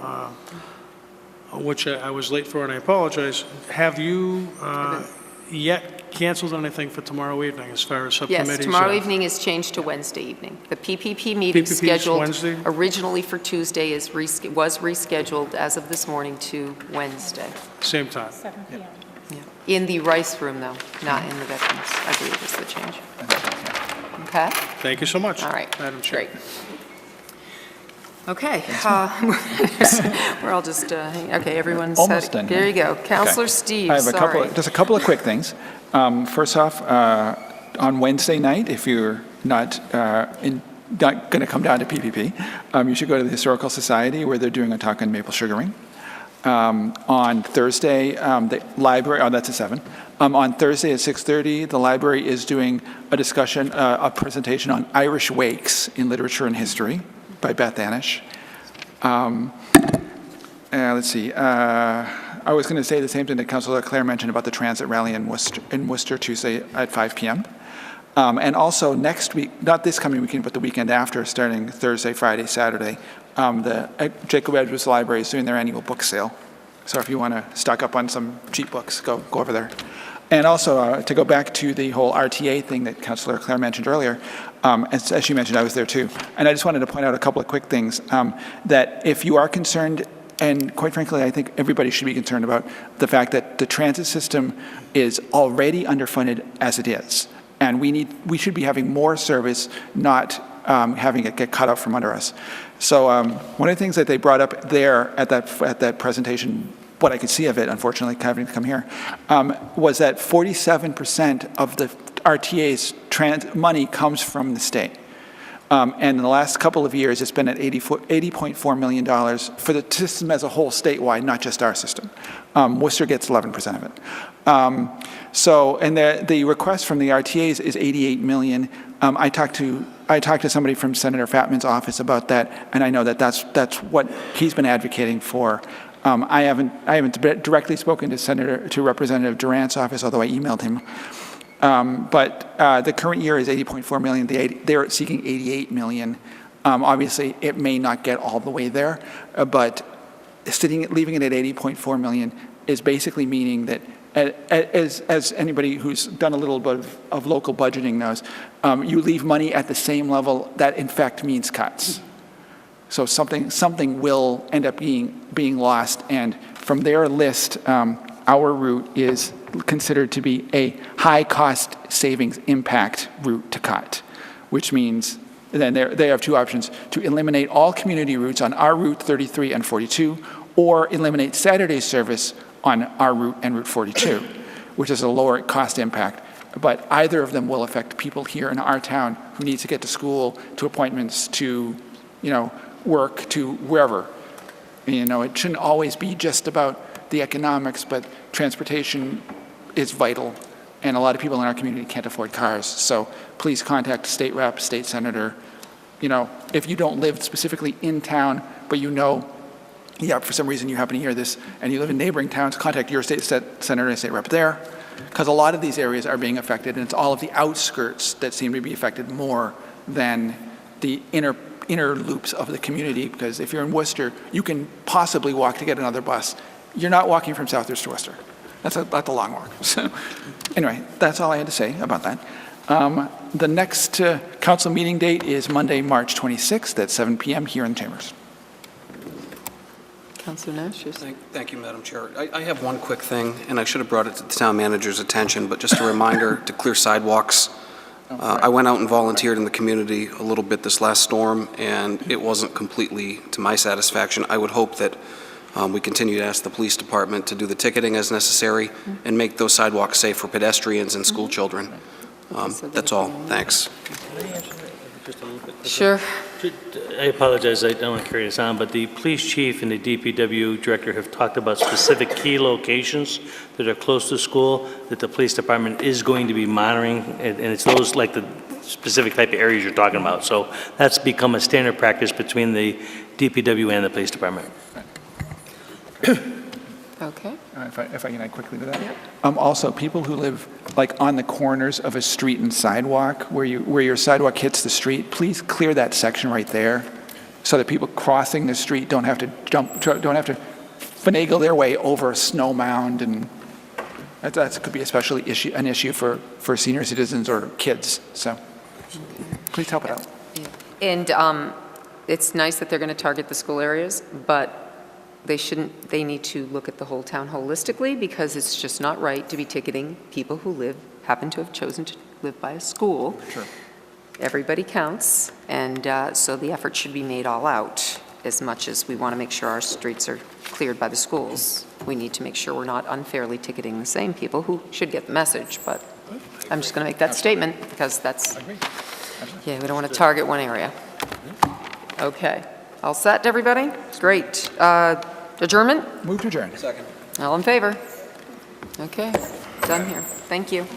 which I was late for, and I apologize. Have you yet canceled anything for tomorrow evening as far as subcommittees? Yes, tomorrow evening is changed to Wednesday evening. The PPP meeting scheduled Wednesday? Originally for Tuesday was rescheduled as of this morning to Wednesday. Same time? 7 p.m. Yeah. In the Rice Room, though, not in the Veterans. I believe is the change. Okay? Thank you so much. All right. Madam Chair. Great. Okay. We're all just, okay, everyone's almost done. There you go. Councilor Steve, I have just a couple of quick things. First off, on Wednesday night, if you're not not going to come down to PPP, you should go to the Historical Society where they're doing a talk on maple sugaring. On Thursday, the library, that's at 7. On Thursday at 6:30, the library is doing a discussion, a presentation on Irish wakes in literature and history by Beth Anish. Let's see. I was going to say the same thing that Councilor Clare mentioned about the transit rally in Worcester Tuesday at 5 p.m. And also next week, not this coming weekend, but the weekend after, starting Thursday, Friday, Saturday, the Jacob Edwards Library is doing their annual book sale. So if you want to stock up on some cheap books, go over there. And also, to go back to the whole RTA thing that Councilor Clare mentioned earlier, as she mentioned, I was there too. And I just wanted to point out a couple of quick things, that if you are concerned, and quite frankly, I think everybody should be concerned about the fact that the transit system is already underfunded as it is. And we should be having more service, not having it get cut out from under us. So one of the things that they brought up there at that presentation, what I could see of it, unfortunately, having to come here, was that 47% of the RTA's money comes from the state. And in the last couple of years, it's been at $80.4 million for the system as a whole statewide, not just our system. Worcester gets 11% of it. And the request from the RTAs is $88 million. I talked to somebody from Senator Fatman's office about that, and I know that that's what he's been advocating for. I haven't directly spoken to Representative Durant's office, although I emailed him. But the current year is $80.4 million. They're seeking $88 million. Obviously, it may not get all the way there, but leaving it at $80.4 million is basically meaning that, as anybody who's done a little bit of local budgeting knows, you leave money at the same level, that in fact means cuts. So something will end up being lost, and from their list, our route is considered to be a high cost savings impact route to cut, which means then they have two options: to eliminate all community routes on our Route 33 and 42, or eliminate Saturday service on our route and Route 42, which is a lower cost impact. But either of them will affect people here in our town who need to get to school, to appointments, to work, to wherever. It shouldn't always be just about the economics, but transportation is vital, and a lot of people in our community can't afford cars. So please contact state rep, state senator. If you don't live specifically in town, but for some reason you happen to hear this, and you live in neighboring towns, contact your state senator and state rep there, because a lot of these areas are being affected, and it's all of the outskirts that seem to be affected more than the inner loops of the community, because if you're in Worcester, you can possibly walk to get another bus. You're not walking from Southbridge to Worcester. That's a long walk. So anyway, that's all I had to say about that. The next council meeting date is Monday, March 26th at 7 p.m. here in the chambers. Councilor Nash? Thank you, Madam Chair. I have one quick thing, and I should have brought it to the town manager's attention, but just a reminder to clear sidewalks. I went out and volunteered in the community a little bit this last storm, and it wasn't completely to my satisfaction. I would hope that we continue to ask the police department to do the ticketing as necessary and make those sidewalks safe for pedestrians and school children. That's all. Thanks. Sure. I apologize, I don't want to carry this on, but the police chief and the DPW director have talked about specific key locations that are close to school that the police department is going to be monitoring, and it's those like the specific type of areas you're talking about. So that's become a standard practice between the DPW and the police department. Okay. If I can add quickly to that. Yep. Also, people who live on the corners of a street and sidewalk, where your sidewalk hits the street, please clear that section right there, so that people crossing the street don't have to finagle their way over a snow mound, and that could be especially an issue for senior citizens or kids. So please help it out. And it's nice that they're going to target the school areas, but they need to look at the whole town holistically, because it's just not right to be ticketing people who happen to have chosen to live by a school. Sure. Everybody counts, and so the effort should be made all out. As much as we want to make sure our streets are cleared by the schools, we need to make sure we're not unfairly ticketing the same people who should get the message, but I'm just going to make that statement because that's, yeah, we don't want to target one area. Okay. All set, everybody? Great. Adjournment? Move to adjourn. Second. All in favor? Okay, done here. Thank you.